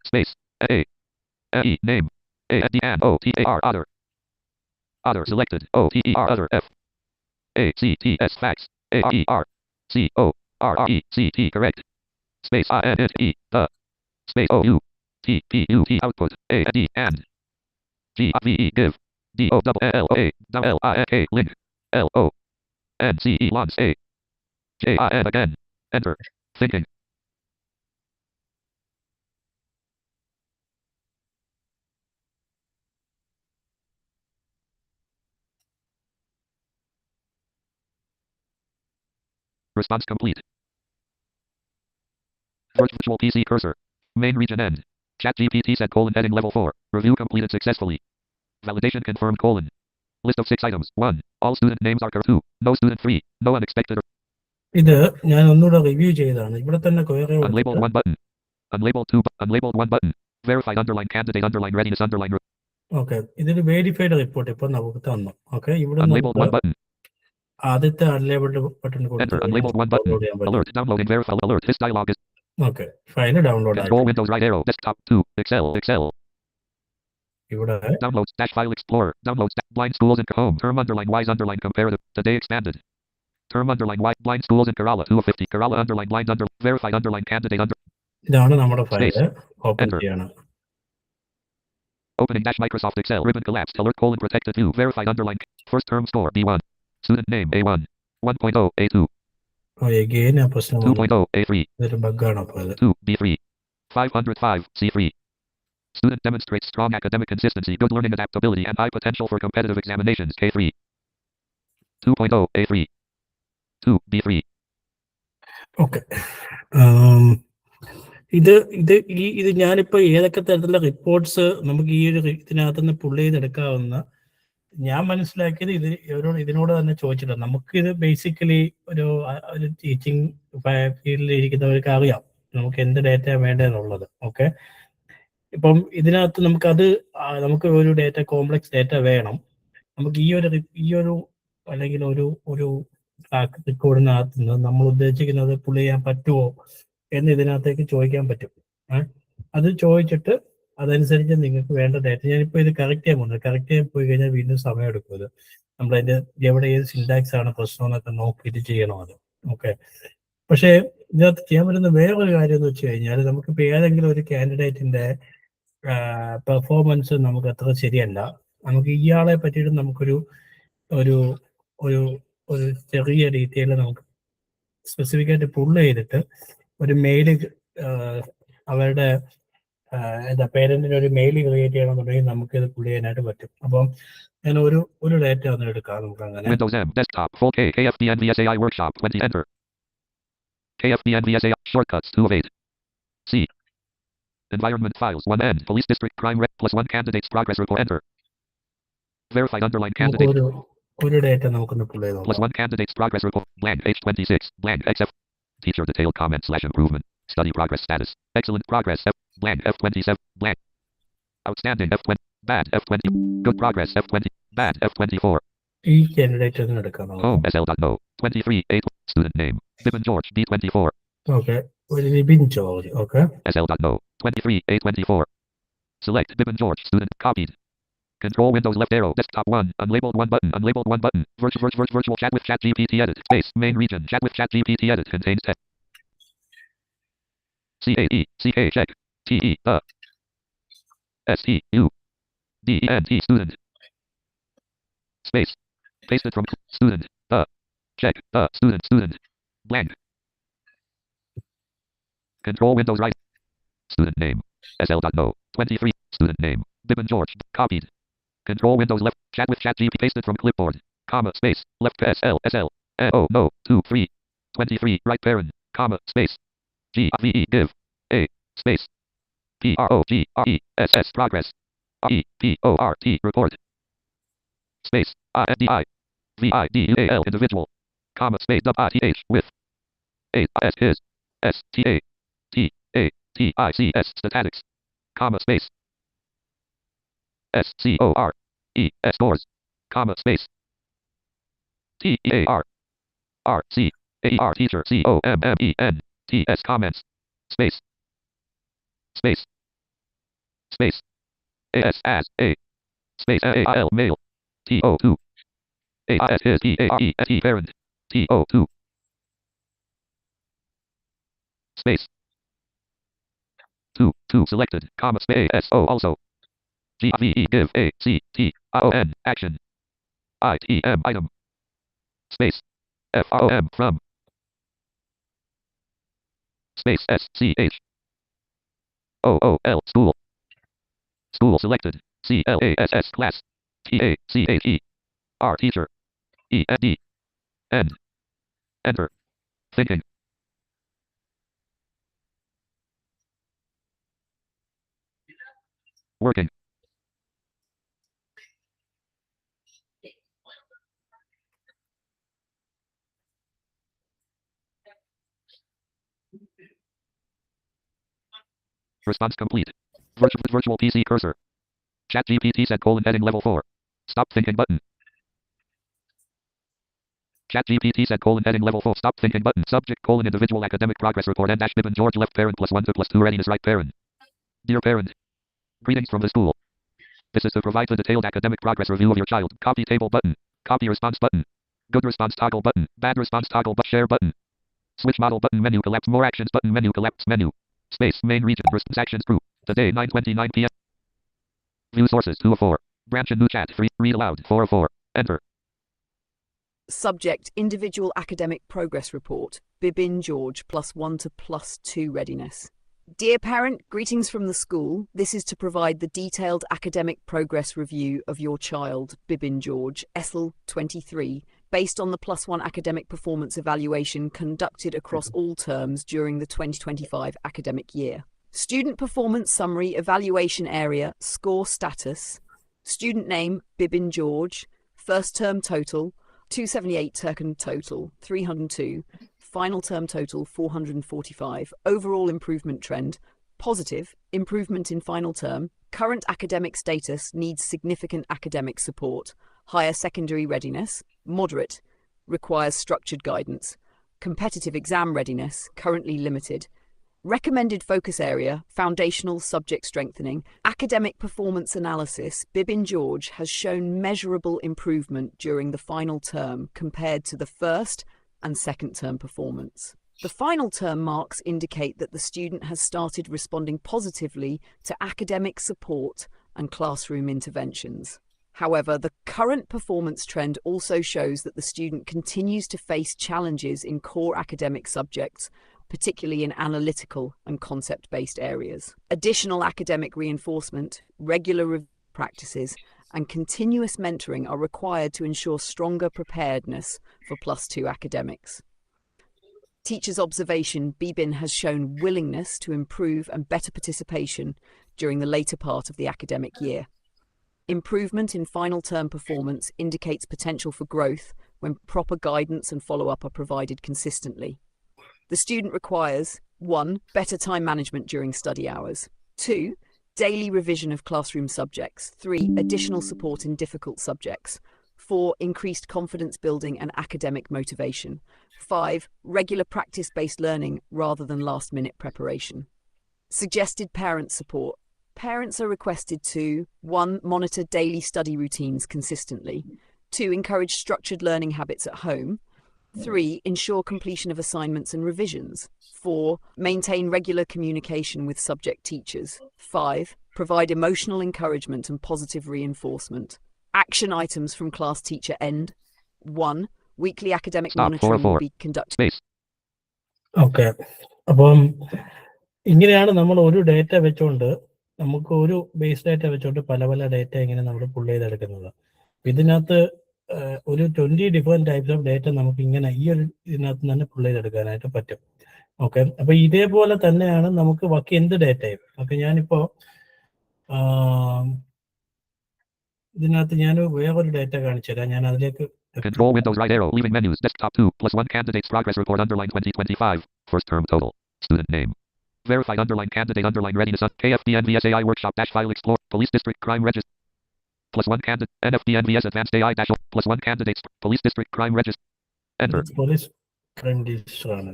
space A-E name. A-D and O-T-A-R other. Other selected O-T-E-R other F. A-C-T-S facts. A-R-E-R. C-O-R-R-E-C-T correct. Space I-N-T the. Space O-U-T-P-U-T output. A-D and. G-V-E give. D-O-L-L-O-A L-I-N-K link. L-O-N-C-E launch A. J-I-N again. Enter. Thinking. Response complete. Virtual PC cursor. Main region end. ChatGPT set heading level 4. Review completed successfully. Validation confirmed List of 6 items. 1. All student names are correct. 2. No student free. No unexpected. ഇത് ഞാൻ ഒന്നുകൂടെ review ചെയ്തതാണ്. ഇവിടെ തന്നെ query Unlabeled 1 button. Unlabeled 2. Unlabeled 1 button. Verified candidate readiness okay, ഇതൊരു verified report ഇപ്പൊ നമുക്ക് തന്നു. ഓക്കെ, ഇവിടെ unlabeled 1 button. ആദ്യത്തെ unlabelled button Enter unlabeled 1 button. Alert downloading verified alert. This dialog is okay, file download ആയി. Control Windows right arrow. Desktop 2. Excel. ഇവിടെ Downloads file explorer. Downloads blind schools in home. Term wise comparative. Today expanded. Term wise blind schools in Kerala 2 of 50. Kerala blind verified candidate ഇതാണ് നമ്മുടെ file. Open Enter. ചെയ്യാണ്. Opening Microsoft Excel ribbon collapsed. Alert protected view. Verified first term score B1. Student name A1. 1.0 A2. Again ആ പ്രശ്നം 2.0 A3. ഇതൊരു ബഗ്ഗാണ്. അപ്പോൾ അത് 2 B3. 505 C3. Student demonstrates strong academic consistency, good learning adaptability, and high potential for competitive examinations K3. 2.0 A3. 2 B3. Okay, ഇത് ഞാനിപ്പോ ഏതൊക്കെ തരത്തിലുള്ള reports നമുക്ക് ഈ ഒരു ഇതിനകത്ത് നിന്ന് പുള്ള് ചെയ്തെടുക്കാവുന്ന ഞാൻ മനസ്സിലാക്കിയത് ഇതിനോട് തന്നെ ചോദിച്ചിട്ടുണ്ട്. നമുക്കിത് ബേസിക്കലി ഒരു ടീച്ചിങ് ഫീൽഡിൽ ഇരിക്കുന്നവർക്ക് അറിയാം നമുക്ക് എന്ത് ഡേറ്റ വേണ്ടതെന്നുള്ളത്. ഓക്കെ, ഇപ്പം ഇതിനകത്ത് നമുക്ക് ഒരു ഡേറ്റ കോംപ്ലക്സ് ഡേറ്റ വേണം. നമുക്ക് ഈ ഒരു അല്ലെങ്കിൽ ഒരു റെക്കോർഡിനകത്ത് നിന്ന് നമ്മൾ ഉദ്ദേശിക്കുന്നത് പുള്ള് ചെയ്യാൻ പറ്റുമോ എന്ന് ഇതിനകത്തേക്ക് ചോദിക്കാൻ പറ്റും. അത് ചോദിച്ചിട്ട് അതനുസരിച്ച് നിങ്ങൾക്ക് വേണ്ട ഡേറ്റ ഞാനിപ്പോൾ ഇത് കറക്റ്റ് ചെയ്യാൻ പോകുന്നത്. കറക്റ്റ് ചെയ്യാൻ പോയി കഴിഞ്ഞാൽ വീണ്ടും സമയം എടുക്കും. ഇത് നമ്മളതിൻ്റെ എവിടെ ഏത് സിൻടാക്സ് ആണ് പ്രശ്നം എന്നൊക്കെ നോക്കിയിട്ട് ചെയ്യണം അത്. ഓക്കെ, പക്ഷേ ഇതിനകത്ത് ചെയ്യാൻ പറ്റുന്ന വേറൊരു കാര്യം എന്ന് വെച്ച് കഴിഞ്ഞാൽ നമുക്കിപ്പോൾ ഏതെങ്കിലും ഒരു കാൻഡിഡേറ്റിന്റെ പെർഫോമൻസ് നമുക്ക് അത്ര ശരിയല്ല. നമുക്ക് ഇയാളെ പറ്റിയിട്ട് നമുക്കൊരു ഒരു ഒരു ഒരു ചെറിയ ഡീറ്റെയിൽ നമുക്ക് സ്പെസിഫിക് ആയിട്ട് പുള്ള് ചെയ്തിട്ട് ഒരു മെയില് അവരുടെ പേരന്റിന് ഒരു മെയിൽ ക്രിയേറ്റ് ചെയ്യണമെന്നുണ്ടെങ്കിൽ നമുക്ക് ഇത് പുള്ള് ചെയ്യാനായിട്ട് പറ്റും. അപ്പം ഞാൻ ഒരു ഡേറ്റ ഒന്ന് എടുക്കാം. നമുക്ക് അങ്ങനെ Windows M desktop full KFDN VSAI workshop 20 enter. KFDN VSAI shortcuts 2 of 8. C. Environment files 1 end police district crime rep plus 1 candidates progress report enter. Verified underlined നമുക്ക് candidate. ഒരു ഡേറ്റ നമുക്കൊന്ന് പുൾ ചെയ്ത് Plus നോക്കാം. 1 candidate's progress report. Blank page 26. Blank XF. Teacher detailed comment/improvement. Study progress status. Excellent progress. F. Blank F27. Blank. Outstanding F20. Bad F20. Good progress F20. Bad F24. ഈ candidate ഒന്ന് എടുക്കാം നമുക്ക്. Home SL.no. 23. 8. Student name. Bibbin George D24. Okay, ഒരു Vipin George. Okay, SL.no. 23. 824. Select Bibbin George. Student. Copied. Control Windows left arrow. Desktop 1. Unlabeled 1 button. Unlabeled 1 button. Virtual chat with ChatGPT edit. Space. Main region. Chat with ChatGPT edit. Contains text. CAE. CA check. TE. STU. DENT. Student. Space. Pasted from student. Check. Student. Blank. Control Windows right. Student name. SL.no. 23. Student name. Bibbin George. Copied. Control Windows left. Chat with ChatGPT. Pasted from clipboard. Comma. Space. Left. SL. Oh no. 2 3. 23. Right parent. Comma. Space. GVE. Give. A. Space. PROGRESS. Progress. REPORT. Report. Space. INDI. VIDUAL. Individual. Comma. Space. WITH. With. AS. His. STATICS. Statistics. Comma. Space. SCORE. Scores. Comma. Space. TEAR. RCAR. Teacher. COMMEN. Comments. Space. Space. Space. AS as A. Space AIL male. TO2. AIS his PARET parent. TO2. Space. 2 selected. Comma. Space SO also. GVE give A C T ION action. ITM item. Space. FROM from. Space SCH. OOL school. School selected. CLASS class. TACHE. R teacher. END. End. Enter. Thinking. Working. Response complete. Virtual PC cursor. ChatGPT set : heading level 4. Stop thinking button. ChatGPT set : heading level 4. Stop thinking button. Subject : individual academic progress report and Bibbin George left parent +1 to +2 readiness right parent. Dear parent. Greetings from the school. This is to provide the detailed academic progress review of your child. Copy table button. Copy response button. Good response toggle button. Bad response toggle but share button. Switch model button menu collapse more actions button menu collapse menu. Space main region response actions group. Today 9:29 p.m. View sources 2 of 4. Branch a new chat 3. Read aloud 4 of 4. Enter. Subject: Individual Academic Progress Report. Bibbin George +1 to +2 readiness. Dear parent, greetings from the school. This is to provide the detailed academic progress review of your child, Bibbin George, ESL 23, based on the +1 academic performance evaluation conducted across all terms during the 2025 academic year. Student performance summary, evaluation area, score status. Student name, Bibbin George. First term total, 278. Second total, 302. Final term total, 445. Overall improvement trend, positive. Improvement in final term. Current academic status, needs significant academic support. Higher secondary readiness, moderate. Requires structured guidance. Competitive exam readiness, currently limited. Recommended focus area, foundational subject strengthening. Academic performance analysis, Bibbin George has shown measurable improvement during the final term compared to the first and second term performance. The final term marks indicate that the student has started responding positively to academic support and classroom interventions. However, the current performance trend also shows that the student continues to face challenges in core academic subjects, particularly in analytical and concept-based areas. Additional academic reinforcement, regular review practices, and continuous mentoring are required to ensure stronger preparedness for +2 academics. Teachers' observation, Bibbin has shown willingness to improve and better participation during the later part of the academic year. Improvement in final term performance indicates potential for growth when proper guidance and follow-up are provided consistently. The student requires 1. Better time management during study hours. 2. Daily revision of classroom subjects. 3. Additional support in difficult subjects. 4. Increased confidence building and academic motivation. 5. Regular practice-based learning rather than last-minute preparation. Suggested parent support. Parents are requested to 1. Monitor daily study routines consistently. 2. Encourage structured learning habits at home. 3. Ensure completion of assignments and revisions. 4. Maintain regular communication with subject teachers. 5. Provide emotional encouragement and positive reinforcement. Action items from class teacher end. 1. Weekly academic Stop. monitoring 404. will be conducted. Space. Okay, അപ്പം ഇങ്ങനെയാണ് നമ്മൾ ഒരു data വെച്ചുകൊണ്ട് നമുക്ക് ഒരു base data വെച്ചുകൊണ്ട് പല പല ഡേറ്റ ഇങ്ങനെ നമ്മൾ പുൾ ചെയ്തെടുക്കുന്നത്. ഇതിനകത്ത് ഒരു 20 ഡിഫറെന്റ് ടൈപ്സ് ഓഫ് ഡേറ്റ നമുക്ക് ഇങ്ങനെ ഈ ഒരു ഇതിനകത്ത് തന്നെ പുൾ ചെയ്തെടുക്കാനായിട്ട് പറ്റും. ഓക്കെ, അപ്പൊ ഇതേപോലെ തന്നെയാണ് നമുക്ക് ബാക്കി എന്ത് ഡേറ്റയും. ഓക്കെ, ഞാനിപ്പോ ഇതിനകത്ത് ഞാൻ വേറൊരു ഡേറ്റ കാണിച്ചു തരാം. ഞാൻ അതിലേക്ക് Control Windows right arrow. Leaving menus. Desktop 2. +1 candidates progress report underline 2025. First term total. Student name. Verified underline candidate underline readiness. KFDNVSAI workshop dash file explore. Police district crime register. +1 candidate. NFDNVS advanced AI dash. +1 candidates. Police district crime register. Enter. Police crime register ആണ്.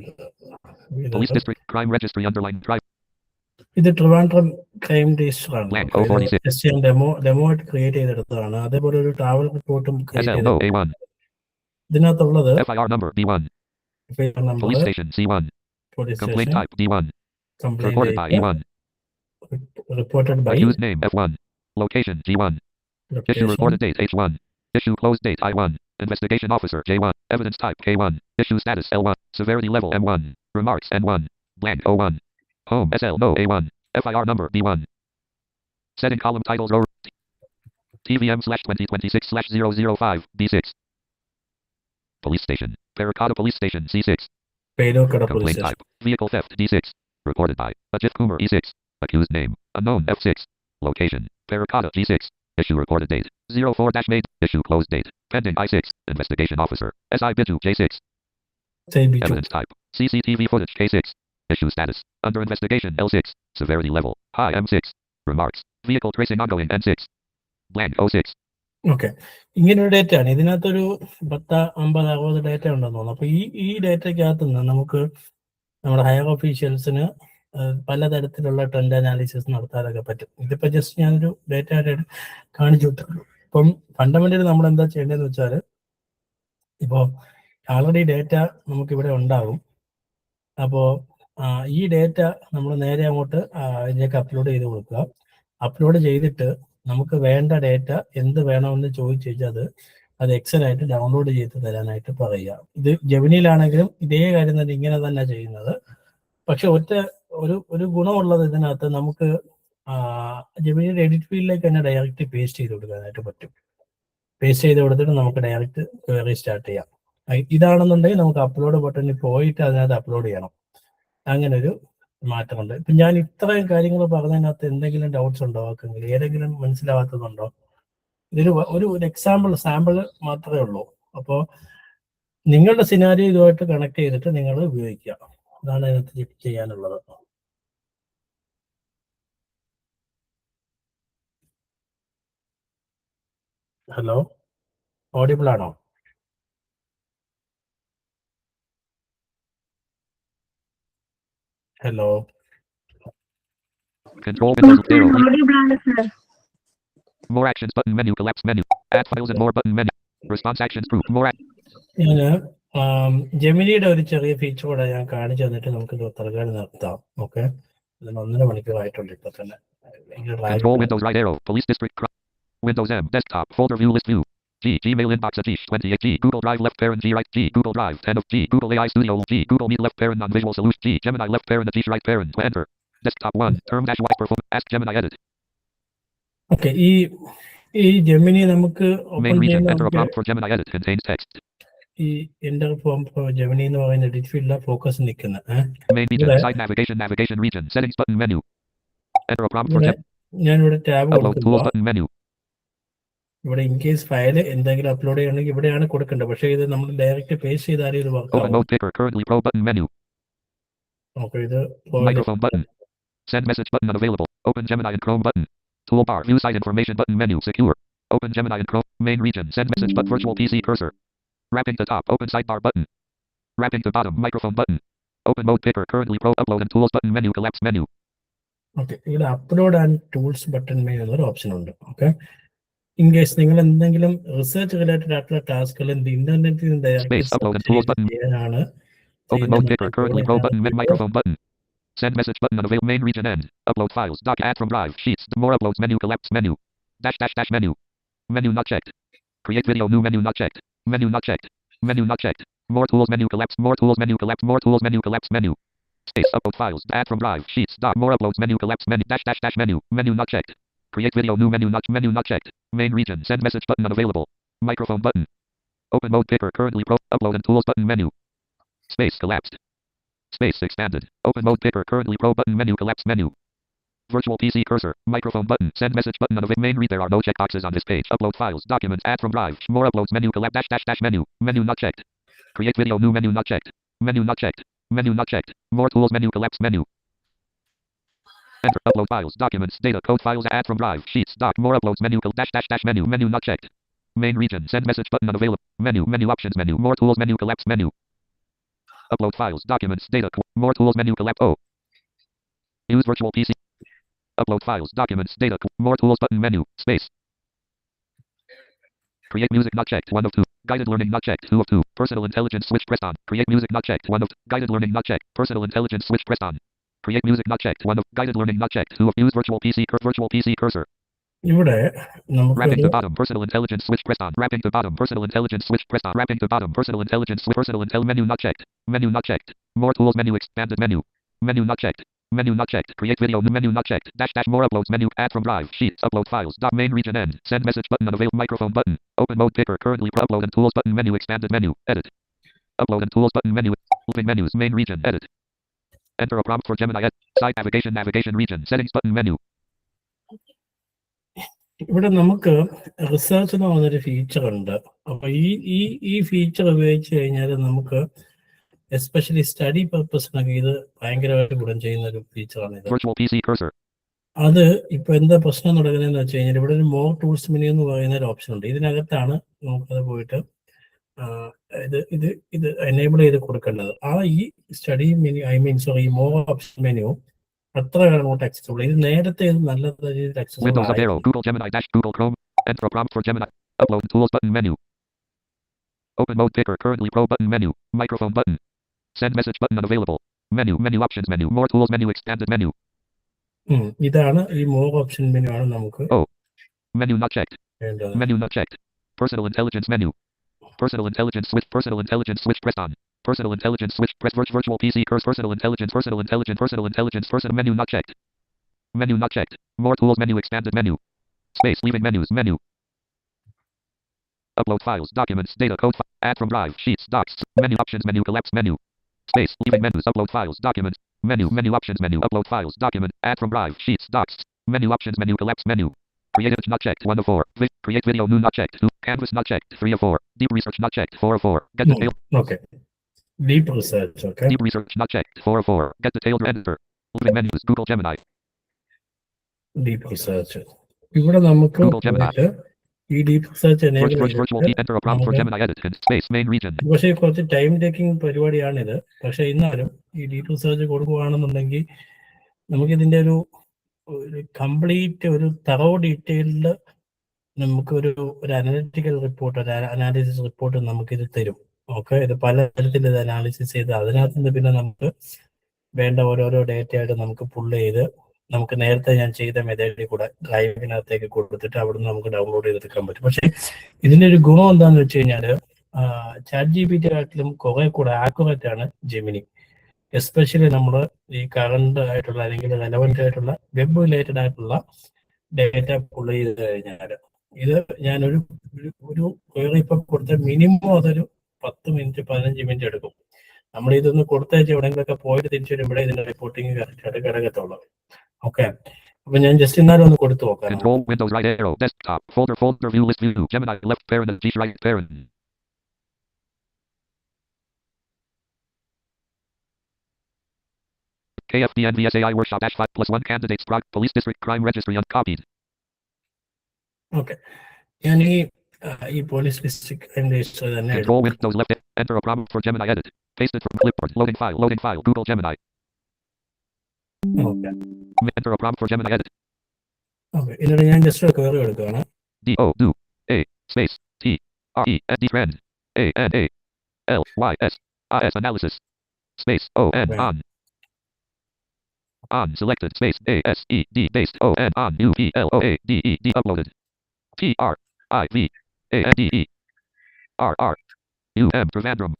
Police district crime registry underline drive. ഇത് Trivandrum crime register ആണ്. Blank 046. Demo ആയിട്ട് create ചെയ്തെടുത്തതാണ്. അതേപോലെ ഒരു travel റിപ്പോർട്ടും create SL no ചെയ്ത് A1. ഇതിനകത്തുള്ളത് FIR number B1. Number, Police station C1. Police Complaint station, type D1. Complaint Reported by E1. Reported by, Accused name F1. Location G1. Issue reported date H1. Issue closed date I1. Investigation officer J1. Evidence type K1. Issue status L1. Severity level M1. Remarks N1. Blank O1. Home SL no A1. FIR number B1. Setting column titles row TVM/2026/005 B6. Police station. Paracotta Police Station C6. Peroorkada police Complaint station. type. Vehicle theft D6. Reported by Ajit Kumar E6. Accused name. Unknown F6. Location. Paracotta G6. Issue reported date. 04-May. Issue closed date. Pending I6. Investigation officer. SI Biju J6. സേബിച്ചു. Evidence type. CCTV footage K6. Issue status. Under investigation L6. Severity level. High M6. Remarks. Vehicle tracing ongoing N6. Blank O6. Okay, ഇങ്ങനെ ഒരു data ആണ്. ഇതിനകത്തൊരു 10, 50, 60 data ഉണ്ടെന്ന് തോന്നുന്നു. അപ്പൊ ഈ ഡേറ്റയ്ക്കകത്ത് നിന്ന് നമുക്ക് നമ്മുടെ ഹയർ ഓഫീഷ്യൽസിന് പലതരത്തിലുള്ള ട്രെൻഡ് അനാലിസിസ് നടത്താനൊക്കെ പറ്റും. ഇതിപ്പോ ജസ്റ്റ് ഞാനൊരു ഡേറ്റ ആയിട്ട് കാണിച്ചു വിട്ടുള്ളൂ. ഇപ്പം ഫണ്ടമെന്റലി നമ്മൾ എന്താ ചെയ്യേണ്ടതെന്ന് വെച്ചാൽ, ഇപ്പോൾ ആൾറെഡി ഡേറ്റ നമുക്കിവിടെ ഉണ്ടാകും. അപ്പോൾ ഈ ഡേറ്റ നമ്മൾ നേരെ അങ്ങോട്ട് ഇതിലേക്ക് അപ്ലോഡ് ചെയ്ത് കൊടുക്കുക. അപ്ലോഡ് ചെയ്തിട്ട് നമുക്ക് വേണ്ട ഡേറ്റ എന്ത് വേണമെന്ന് ചോദിച്ചു കഴിഞ്ഞാൽ അത് എക്സൽ ആയിട്ട് ഡൗൺലോഡ് ചെയ്ത് തരാനായിട്ട് പറയുക. ഇത് ജെമിനിയിലാണെങ്കിലും ഇതേ കാര്യം തന്നെ ഇങ്ങനെ തന്നെ ചെയ്യുന്നത്. പക്ഷെ ഒരു ഗുണമുള്ളത് ഇതിനകത്ത് നമുക്ക് ജെമിനിയുടെ എഡിറ്റ് ഫീൽഡിലേക്ക് തന്നെ ഡയറക്റ്റ് പേസ്റ്റ് ചെയ്ത് കൊടുക്കാനായിട്ട് പറ്റും. പേസ്റ്റ് ചെയ്ത് കൊടുത്തിട്ട് നമുക്ക് ഡയറക്റ്റ് ക്വയറി സ്റ്റാർട്ട് ചെയ്യാം. ഇതാണെന്നുണ്ടെങ്കിൽ നമുക്ക് അപ്ലോഡ് ബട്ടണിൽ പോയിട്ട് അതിനകത്ത് അപ്ലോഡ് ചെയ്യണം. അങ്ങനെ ഒരു മാറ്റമുണ്ട്. ഇപ്പം ഞാൻ ഇത്രയും കാര്യങ്ങൾ പറഞ്ഞതിനകത്ത് എന്തെങ്കിലും ഡൗട്ട്സ് ഉണ്ടോ? ആർക്കെങ്കിലും ഏതെങ്കിലും മനസ്സിലാവാത്തതുണ്ടോ? ഇതൊരു ഒരു സാമ്പിൾ മാത്രമേ ഉള്ളൂ. അപ്പോൾ നിങ്ങളുടെ സിനാരിയോ ഇതുമായിട്ട് കണക്ട് ചെയ്തിട്ട് നിങ്ങൾ ഉപയോഗിക്കുക. അതാണ് അതിനകത്ത് ചെയ്യാനുള്ളത്. ഹലോ, ഓഡിബിൾ ആണോ? Hello, Control Windows arrow. More actions button menu. Collapse menu. Add files and more button menu. Response actions group. More ഞാൻ ജെമിനിയുടെ ഒരു ചെറിയ ഫീച്ചർ കൂടെ ഞാൻ കാണിച്ചു തന്നിട്ട് നമുക്ക് തൽക്കാലം നിർത്താം. ഓക്കെ, ഇതിന് 1.5 മണിക്കൂറായിട്ടുണ്ട് ഇപ്പൊ തന്നെ. Control Windows right arrow. Police district. Windows M. Desktop. Folder view list view. G. Gmail inbox G. 28 G. Google Drive left parent G right G. Google Drive 10 of G. Google AI Studio G. Google Meet left parent non-visual solution G. Gemini left parent G right parent. Enter. Desktop 1. Term-Y perform. Ask Gemini edit. Okay, ഈ Gemini നമുക്ക് Main region. Enter a prompt for Gemini edit. Contains text. ഈ enter form Gemini എന്ന് പറയുന്ന edit ഫീൽഡിലെ focus നിൽക്കുന്നത്. Main region. Side navigation region. Settings button menu. Enter a prompt for ഞാനിവിടെ tab Upload tools button menu. ഇവിടെ in case file എന്തെങ്കിലും upload ചെയ്യണമെങ്കിൽ ഇവിടെയാണ് കൊടുക്കേണ്ടത്. പക്ഷേ ഇത് നമ്മൾ ഡയറക്റ്റ് പേസ്റ്റ് ചെയ്താലും ഇത് വർക്ക് Open ആവും. Mode Picker. Currently Pro button menu. നമുക്ക് ഇത് Microphone button. Send message button unavailable. Open Gemini and Chrome button. Toolbar. View site information button menu. Secure. Open Gemini and Chrome. Main region. Send message but virtual PC cursor. Wrapping to top. Open sidebar button. Wrapping to bottom. Microphone button. Open Mode Picker. Currently Pro upload and tools button menu. Collapse menu. Okay, ഇവിടെ upload and tools button menu എന്നൊരു option ഉണ്ട്. Okay, in case നിങ്ങൾ എന്തെങ്കിലും research related ആയിട്ടുള്ള ടാസ്കുകൾ ഇന്റർനെറ്റിൽ നിന്ന് ചെയ്യാനാണ്. Open Mode Picker. Currently Pro button. Microphone button. Send message button unavailable. Main region end. Upload files. Doc add from Drive. Sheets. More uploads menu. Collapse menu. Dash dash dash menu. Menu not checked. Create video. New menu not checked. Menu not checked. Menu not checked. More tools menu. Collapse. More tools menu. Collapse. More tools menu. Collapse menu. Space. Upload files. Add from Drive. Sheets. Doc. More uploads menu. Collapse menu. Dash dash dash menu. Menu not checked. Create video. New menu not checked. Main region. Send message button unavailable. Microphone button. Open Mode Picker. Currently Pro. Upload and tools button menu. Space collapsed. Space expanded. Open Mode Picker. Currently Pro button menu. Collapse menu. Virtual PC cursor. Microphone button. Send message button unavailable. Main read. There are no checkboxes on this page. Upload files. Documents. Add from Drive. More uploads menu. Collapse dash dash dash menu. Menu not checked. Create video. New menu not checked. Menu not checked. Menu not checked. More tools menu. Collapse menu. Enter. Upload files. Documents. Data. Code files. Add from Drive. Sheets. Doc. More uploads menu. Dash dash dash menu. Menu not checked. Main region. Send message button unavailable. Menu. Menu options menu. More tools menu. Collapse menu. Upload files. Documents. Data. More tools menu. Collapse. O. Use virtual PC. Upload files. Documents. Data. More tools button menu. Space. Create music not checked. 1 of 2. Guided learning not checked. 2 of 2. Personal intelligence switch pressed on. Create music not checked. 1 of 2. Guided learning not checked. Personal intelligence switch pressed on. Create music not checked. 1 of guided learning not checked. 2 of use virtual PC cursor. ഇവിടെ Wrapping നമുക്ക് to bottom. Personal intelligence switch pressed on. Wrapping to bottom. Personal intelligence switch pressed on. Wrapping to bottom. Personal intelligence menu not checked. Menu not checked. More tools menu expanded menu. Menu not checked. Menu not checked. Create video. Menu not checked. Dash dash more uploads menu. Add from Drive. Sheets. Upload files. Doc main region end. Send message button unavailable. Microphone button. Open Mode Picker. Currently Pro upload and tools button menu. Expanded menu. Edit. Upload and tools button menu. Moving menus. Main region. Edit. Enter a prompt for Gemini. Side navigation region. Settings button menu. ഇവിടെ നമുക്ക് research എന്ന് പറഞ്ഞൊരു feature ഉണ്ട്. അപ്പൊ ഈ feature ഉപയോഗിച്ച് കഴിഞ്ഞാൽ നമുക്ക് എസ്പെഷ്യലി സ്റ്റഡി പർപ്പസിനൊക്കെ ഇത് ഭയങ്കരമായിട്ട് ഗുണം ചെയ്യുന്ന ഒരു ഫീച്ചറാണ് ഇത്. Virtual PC cursor. അത് ഇപ്പൊ എന്താ പ്രശ്നം നടക്കുന്നതെന്ന് വെച്ച് കഴിഞ്ഞാൽ ഇവിടെ ഒരു മോർ ടൂൾസ് മെനു എന്ന് പറയുന്ന ഒരു ഓപ്ഷൻ ഉണ്ട്. ഇതിനകത്താണ് നമുക്കത് പോയിട്ട് ഇത് എനേബിൾ ചെയ്ത് കൊടുക്കേണ്ടത്. ഈ സ്റ്റഡി മെനു ഈ മോർ ഓപ്ഷൻ മെനു അത്ര അങ്ങോട്ട് accessible. ഇത് നേരത്തെ ഇത് നല്ല രീതിയിൽ accessible Windows up arrow. ആയിരുന്നു. Google Gemini dash Google Chrome. Enter a prompt for Gemini. Upload tools button menu. Open Mode Picker. Currently Pro button menu. Microphone button. Send message button unavailable. Menu options menu. More tools menu. Expanded menu. ഇതാണ് ഈ more option menu ആണ് നമുക്ക് Menu not checked. വേണ്ടത്. Menu not checked. Personal intelligence menu. Personal intelligence switch pressed on. Personal intelligence switch press virtual PC cursor. Personal intelligence menu not checked. Menu not checked. More tools menu. Expanded menu. Space leaving menus menu. Upload files. Documents. Data. Code. Add from Drive. Sheets. Docs. Menu options menu. Collapse menu. Space leaving menus. Upload files. Documents. Menu options menu. Upload files. Document. Add from Drive. Sheets. Docs. Menu options menu. Collapse menu. Create image not checked. 1 of 4. Create video new not checked. 2. Canvas not checked. 3 of 4. Deep research not checked. 4 of 4. Get detailed. Okay. Deep research. Okay. Deep research not checked. 4 of 4. Get detailed. Enter. Leaving menus. Google Gemini. Deep research. ഇവിടെ നമുക്ക് Google Gemini. പോയിട്ട് ഈ deep research enable Virtual key. Enter a prompt for Gemini. Edit. Space main region. പക്ഷേ കുറച്ച് time taking പരിപാടിയാണിത്. പക്ഷെ എന്നാലും ഈ ഡീപ് റിസർച്ച് കൊടുക്കുകയാണെന്നുണ്ടെങ്കിൽ നമുക്ക് ഇതിന്റെ ഒരു കംപ്ലീറ്റ് ഒരു തറോ ഡീറ്റെയിൽഡ് നമുക്ക് ഒരു അനലിറ്റിക്കൽ റിപ്പോർട്ട്, ഒരു അനാലിസിസ് റിപ്പോർട്ട് നമുക്കിത് തരും. ഓക്കെ, ഇത് പല തരത്തിൽ ഇത് അനാലിസിസ് ചെയ്ത് അതിനകത്ത് നിന്ന് പിന്നെ നമുക്ക് വേണ്ട ഓരോരോ ഡേറ്റ ആയിട്ട് നമുക്ക് പുള്ള് ചെയ്ത് നമുക്ക് നേരത്തെ ഞാൻ ചെയ്ത മെത്തേഡിൽ കൂടെ ഡ്രൈവിനകത്തേക്ക് കൊടുത്തിട്ട് അവിടുന്ന് നമുക്ക് ഡൗൺലോഡ് ചെയ്തെടുക്കാൻ പറ്റും. പക്ഷെ ഇതിന്റെ ഒരു ഗുണം എന്താണെന്ന് വെച്ച് കഴിഞ്ഞാൽ ചാറ്റ് GPT ആയിട്ടും കുറെ കൂടെ ആക്യുറേറ്റ് ആണ് ജെമിനി. എസ്പെഷ്യലി നമ്മൾ ഈ കറണ്ട് ആയിട്ടുള്ള അല്ലെങ്കിൽ റെലവെന്റ് ആയിട്ടുള്ള വെബ് റിലേറ്റഡ് ആയിട്ടുള്ള ഡേറ്റ പുള്ള് ചെയ്ത് കഴിഞ്ഞാൽ ഇത് ഞാനൊരു ക്വയറി ഇപ്പൊ കൊടുത്ത മിനിമം അതൊരു 10 മിനിറ്റ് 15 മിനിറ്റ് എടുക്കും. നമ്മൾ ഇതൊന്ന് കൊടുത്തയച്ച് എവിടെയെങ്കിലൊക്കെ പോയിട്ട് തിരിച്ചു വരുമ്പോഴേ ഇതിന്റെ റിപ്പോർട്ടിങ് കറക്റ്റ് ആയിട്ട് കിടക്കത്തുള്ളൂ. ഓക്കെ, അപ്പൊ ഞാൻ ജസ്റ്റ് എന്നാലും ഒന്ന് കൊടുത്തു നോക്കാം. Control Windows right arrow desktop folder view list view Gemini left parent and G right parent. KFDN VSAI workshop -5 plus 1 candidates police district crime registry uncopied. Okay, ഞാൻ ഈ police district തന്നെ Control Windows left enter a prompt for Gemini edit. Paste it from clipboard. Loading file. Google Gemini. Okay Enter a prompt for Gemini edit. Okay ഇതിലൂടെ ഞാൻ just കയറി എടുക്കുകയാണ്. do a space t r e s d trend a n a l y s i s analysis space o n Right. on selected space a s e d based o n on u p l o a d e d uploaded t r i v a n d e r r u m Trivandrum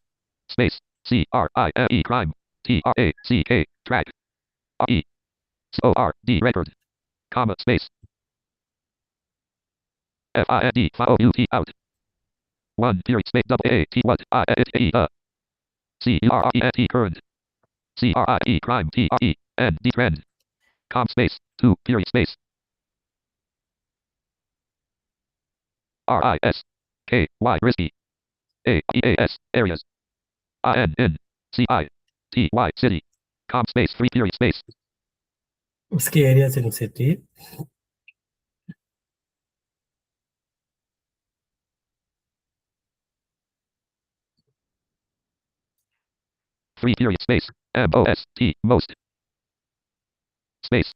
space c r i m e crime t r a c k track r e c o r d record comma space FIND FOUT out 1 period space WAT what I it E CRENT current CRIE crime TREND trend com space 2 period space RIS KY risky AEAS areas INNCITY city com space 3 period space risky areas in city. 3 period space MOST most space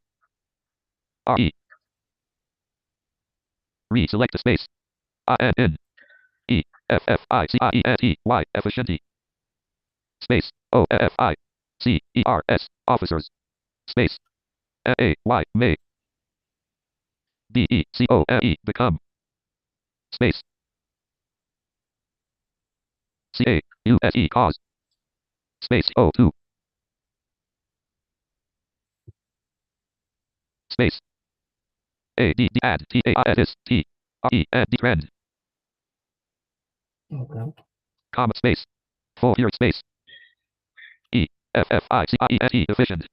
RE select a space INN EFFICIENTY efficiency space OFFICERS officers space AAY may BECOME become space CAUSE cause space O2 space AD add TAIS TREND trend okay comma space 4 period space EFFICIENT efficient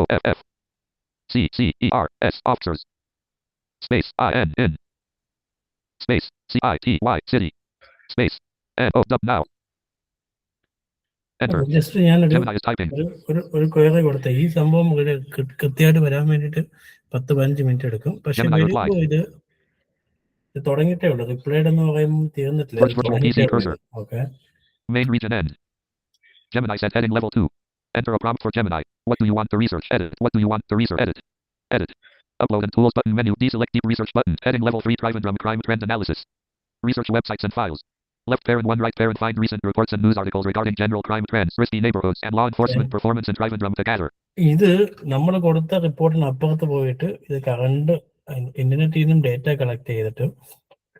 OFFCERS officers space INN space CITY city space NOW now enter just ഞാനൊരു Gemini is typing ഒരു query കൊടുത്ത ഈ സംഭവം കൃത്യമായിട്ട് വരാൻ വേണ്ടിയിട്ട് 10-15 minute എടുക്കും. പക്ഷെ Gemini വരുമ്പോൾ reply. ഇത് തുടങ്ങിയിട്ടേ ഉള്ളൂ. റിപ്ലൈഡ് എന്ന് പറയുമ്പോൾ തീർന്നിട്ടില്ല, ഇത് Virtual തുടങ്ങിയിട്ടേ PC ഉള്ളൂ. cursor. Okay Main region end. Gemini set heading level 2. Enter a prompt for Gemini. What do you want to research? Edit. What do you want to research? Edit. Edit. Upload and tools button menu. Deselect deep research button. Heading level 3 Trivandrum crime trend analysis. Research websites and files. Left parent 1 right parent find recent reports and news articles regarding general crime trends, risky neighborhoods and law enforcement performance in Trivandrum to gather. ഇത് നമ്മൾ കൊടുത്ത റിപ്പോർട്ടിന് അപ്പുറത്ത് പോയിട്ട് ഇത് current ഇന്റർനെറ്റിൽ നിന്നും data collect ചെയ്തിട്ട്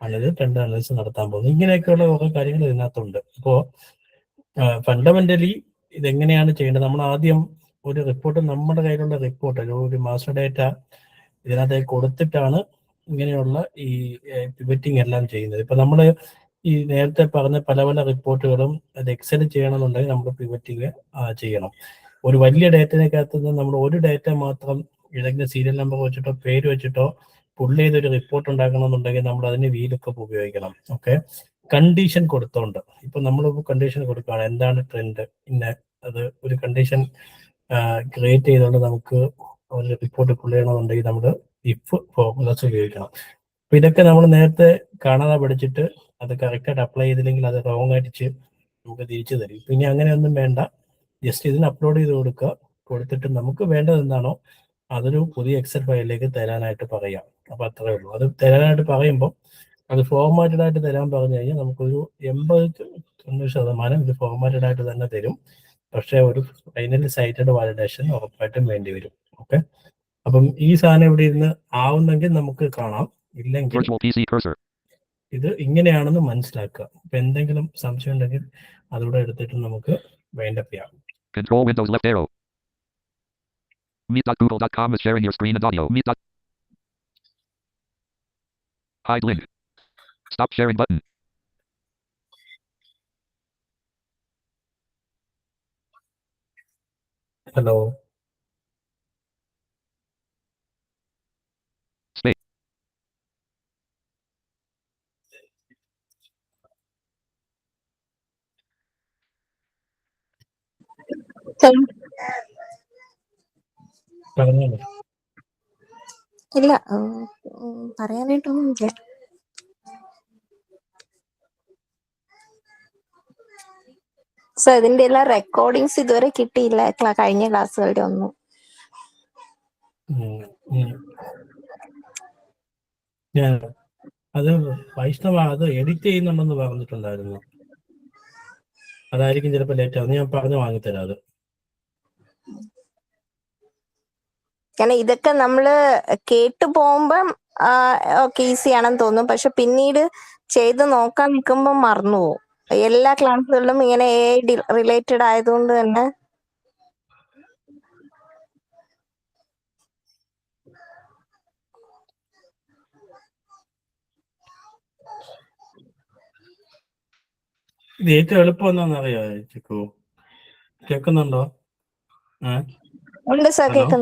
ആണ് ട്രെൻഡ് അനാലിസിസ് നടത്താൻ പോകുന്നത്. ഇങ്ങനെയൊക്കെയുള്ള കുറെ കാര്യങ്ങൾ ഇതിനകത്തുണ്ട്. അപ്പോൾ ഫണ്ടമെന്റലി ഇതെങ്ങനെയാണ് ചെയ്യേണ്ടത്? നമ്മൾ ആദ്യം ഒരു റിപ്പോർട്ട്, നമ്മുടെ കയ്യിലുള്ള റിപ്പോർട്ട്, ഒരു മാസ്റ്റർ ഡേറ്റ ഇതിനകത്തേക്ക് കൊടുത്തിട്ടാണ് ഇങ്ങനെയുള്ള ഈ പിവറ്റിംഗ് എല്ലാം ചെയ്യുന്നത്. ഇപ്പൊ നമ്മൾ ഈ നേരത്തെ പറഞ്ഞ പല പല റിപ്പോർട്ടുകളും അത് എക്സൽ ചെയ്യണമെന്നുണ്ടെങ്കിൽ നമ്മൾ പിവറ്റിംഗ് ചെയ്യണം. ഒരു വലിയ ഡേറ്റയ്ക്കകത്ത് നിന്ന് നമ്മൾ ഒരു ഡേറ്റ മാത്രം ഏതെങ്കിലും സീരിയൽ നമ്പർ വെച്ചിട്ടോ പേര് വെച്ചിട്ടോ പുള്ള് ചെയ്തൊരു റിപ്പോർട്ട് ഉണ്ടാക്കണമെന്നുണ്ടെങ്കിൽ നമ്മൾ അതിന് VLOOKUP ഉപയോഗിക്കണം. ഓക്കെ, കണ്ടീഷൻ കൊടുത്തോണ്ട് ഇപ്പൊ നമ്മൾ കണ്ടീഷൻ കൊടുക്കുകയാണ് എന്താണ് ട്രെൻഡ്, പിന്നെ അത് ഒരു കണ്ടീഷൻ ക്രിയേറ്റ് ചെയ്തുകൊണ്ട് നമുക്ക് ഒരു റിപ്പോർട്ട് പുള്ള് ചെയ്യണമെന്നുണ്ടെങ്കിൽ നമ്മൾ ഇഫ് ഫോർമുലാസ് ഉപയോഗിക്കണം. അപ്പൊ ഇതൊക്കെ നമ്മൾ നേരത്തെ കാണാതെ പഠിച്ചിട്ട് അത് കറക്റ്റായിട്ട് അപ്ലൈ ചെയ്തില്ലെങ്കിൽ അത് റോങ് ആയിട്ട് നമുക്ക് തിരിച്ചു തരും. പിന്നെ അങ്ങനെയൊന്നും വേണ്ട, ജസ്റ്റ് ഇതിന് അപ്ലോഡ് ചെയ്ത് കൊടുത്തിട്ട് നമുക്ക് വേണ്ടത് എന്താണോ അതൊരു പുതിയ എക്സൽ ഫയലിലേക്ക് തരാനായിട്ട് പറയാം. അപ്പൊ അത്രേ ഉള്ളൂ. അത് തരാനായിട്ട് പറയുമ്പോൾ അത് ഫോർമാറ്റഡ് ആയിട്ട് തരാൻ പറഞ്ഞു കഴിഞ്ഞാൽ നമുക്കൊരു 80-90% ഇത് ഫോർമാറ്റഡ് ആയിട്ട് തന്നെ തരും. പക്ഷെ ഒരു ഫൈനലി സൈറ്റഡ് വാലിഡേഷൻ ഉറപ്പായിട്ടും വേണ്ടി വരും. ഓക്കെ, അപ്പം ഈ സാധനം ഇവിടെ ഇരുന്ന് ആവുന്നെങ്കിൽ നമുക്ക് കാണാം, ഇല്ലെങ്കിൽ Virtual PC cursor. ഇത് ഇങ്ങനെയാണെന്ന് മനസ്സിലാക്കുക. അപ്പൊ എന്തെങ്കിലും സംശയം ഉണ്ടെങ്കിൽ അതുകൂടെ എടുത്തിട്ട് നമുക്ക് വൈൻഡപ്പ് ചെയ്യാം. Control Windows left arrow. Meet.google.com is sharing your screen and audio. Hide link. Stop sharing button. Hello പറഞ്ഞോളൂ. ഇല്ല, പറയാനായിട്ടൊന്നും ഇല്ല. സോ ഇതിന്റെ എല്ലാം റെക്കോർഡിങ്സ് ഇതുവരെ കിട്ടിയില്ല, കഴിഞ്ഞ ക്ലാസ്സുകളുടെ ഒന്നും. ഉം, ഉം. ഞാൻ അത് വൈഷ്ണവ അത് എഡിറ്റ് ചെയ്യുന്നുണ്ടെന്ന് പറഞ്ഞിട്ടുണ്ടായിരുന്നു. അതായിരിക്കും ചിലപ്പോൾ ലേറ്റ് ആവുന്നത്. ഞാൻ പറഞ്ഞു വാങ്ങിത്തരാം അത്. കാരണം ഇതൊക്കെ നമ്മള് കേട്ടു പോകുമ്പം ഓക്കെ ഈസി ആണെന്ന് തോന്നും, പക്ഷെ പിന്നീട് ചെയ്ത് നോക്കാൻ നിൽക്കുമ്പോൾ മറന്നുപോകും. എല്ലാ ക്ലാസ്സുകളിലും ഇങ്ങനെ AI റിലേറ്റഡ് ആയതുകൊണ്ട് തന്നെ ഇത് ഏറ്റവും എളുപ്പം എന്താണെന്ന് അറിയാമോ ചിക്കു? കേൾക്കുന്നുണ്ടോ? ഉണ്ട് സാർ, ഹലോ.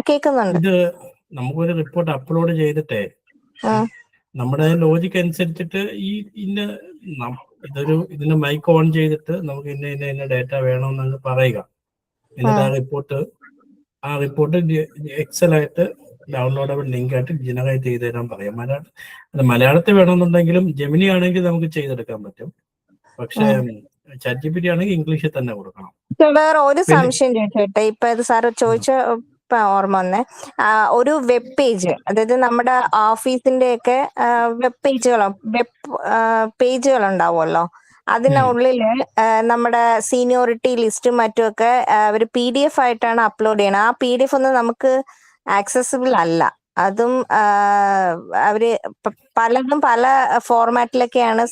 കേൾക്കുന്നുണ്ട്. ഇത് നമുക്കൊരു റിപ്പോർട്ട് അപ്ലോഡ് ചെയ്തിട്ടേ നമ്മുടെ ലോജിക്ക് അനുസരിച്ചിട്ട് ഇതിന്റെ മൈക്ക് ഓൺ ചെയ്തിട്ട് നമുക്ക് ഇന്ന ഡേറ്റ വേണമെന്ന് പറയുക. എന്നിട്ട് ആ റിപ്പോർട്ട് എക്സൽ ആയിട്ട് ഡൗൺലോഡബിൾ ലിങ്ക് ആയിട്ട് ജനറേറ്റ് ചെയ്ത് തരാൻ പറയാം. മലയാളത്തിൽ വേണമെന്നുണ്ടെങ്കിലും ജെമിനി ആണെങ്കിൽ നമുക്ക് ചെയ്തെടുക്കാൻ പറ്റും. പക്ഷേ ChatGPT ആണെങ്കിൽ ഇംഗ്ലീഷിൽ തന്നെ കൊടുക്കണം. വേറെ ഒരു സംശയം ചോദിച്ചോട്ടെ, ഇപ്പൊ ഇത് സാറ് ചോദിച്ച ഓർമ്മ വന്നേ. ഒരു വെബ് പേജ്, അതായത് നമ്മുടെ ഓഫീസിന്റെ ഒക്കെ വെബ് പേജുകൾ ഉണ്ടാവുമല്ലോ, അതിനുള്ളില് നമ്മുടെ സീനിയോറിറ്റി ലിസ്റ്റും മറ്റുമൊക്കെ ഒരു PDF ആയിട്ടാണ് അപ്ലോഡ് ചെയ്യണം. ആ PDF ഒന്നും നമുക്ക് ആക്സസിബിൾ അല്ല. അതും അവര് പലതും പല ഫോർമാറ്റിലൊക്കെയാണ്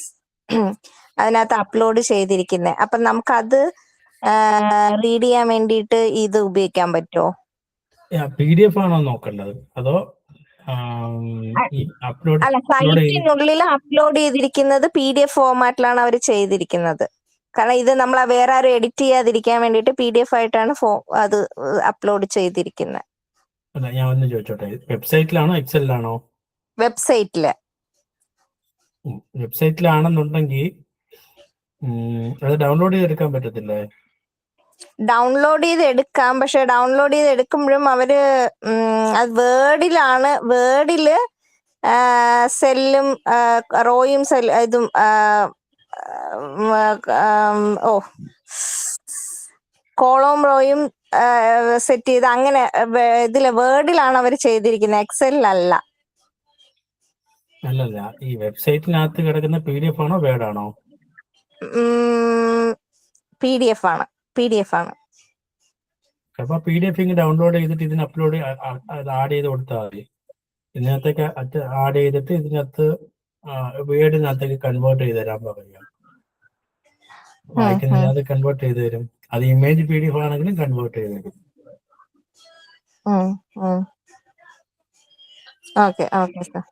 അതിനകത്ത് അപ്ലോഡ് ചെയ്തിരിക്കുന്നത്. അപ്പൊ നമുക്കത് റീഡ് ചെയ്യാൻ വേണ്ടിയിട്ട് ഇത് ഉപയോഗിക്കാൻ പറ്റുമോ? PDF ആണോ നോക്കേണ്ടത്, അതോ അല്ല, സൈറ്റിനുള്ളിൽ അപ്ലോഡ് ചെയ്തിരിക്കുന്നത് PDF ഫോർമാറ്റിലാണ് അവർ ചെയ്തിരിക്കുന്നത്. കാരണം ഇത് നമ്മൾ വേറെ ആരും എഡിറ്റ് ചെയ്യാതിരിക്കാൻ വേണ്ടിയിട്ട് PDF ആയിട്ടാണ് അത് അപ്ലോഡ് ചെയ്തിരിക്കുന്നത്. അല്ല, ഞാൻ ഒന്ന് ചോദിച്ചോട്ടെ, വെബ്സൈറ്റിലാണോ എക്സലിലാണോ? വെബ്സൈറ്റിലാണെന്നുണ്ടെങ്കിൽ അത് ഡൗൺലോഡ് ചെയ്തെടുക്കാൻ പറ്റത്തില്ലേ? ഡൗൺലോഡ് ചെയ്ത് എടുക്കാം, പക്ഷെ ഡൗൺലോഡ് ചെയ്ത് എടുക്കുമ്പോഴും അവര് അത് വേർഡില് സെല്ലും റോയും ഇതും കോളവും റോയും സെറ്റ് ചെയ്ത് അങ്ങനെ ഇതില് വേർഡിലാണ് അവർ ചെയ്തിരിക്കുന്നത്, എക്സലിലല്ല. അല്ലല്ല, ഈ വെബ്സൈറ്റിനകത്ത് കിടക്കുന്ന PDF ആണോ വേർഡ് ആണോ? PDF ആണ്. അപ്പൊ PDF ഡൗൺലോഡ് ചെയ്തിട്ട് ഇതിന് അപ്ലോഡ് ആഡ് ചെയ്ത് കൊടുത്താൽ മതി. ഇതിനകത്തേക്ക് ആഡ് ചെയ്തിട്ട് ഇതിനകത്ത് വേർഡിനകത്തേക്ക് കൺവേർട്ട് ചെയ്ത് തരാൻ പറയുക. വായിക്കുന്നതിനകത്ത് കൺവേർട്ട് ചെയ്ത് തരും. അത് ഇമേജ് PDF ആണെങ്കിലും കൺവേർട്ട് ചെയ്ത് തരും. Okay sir.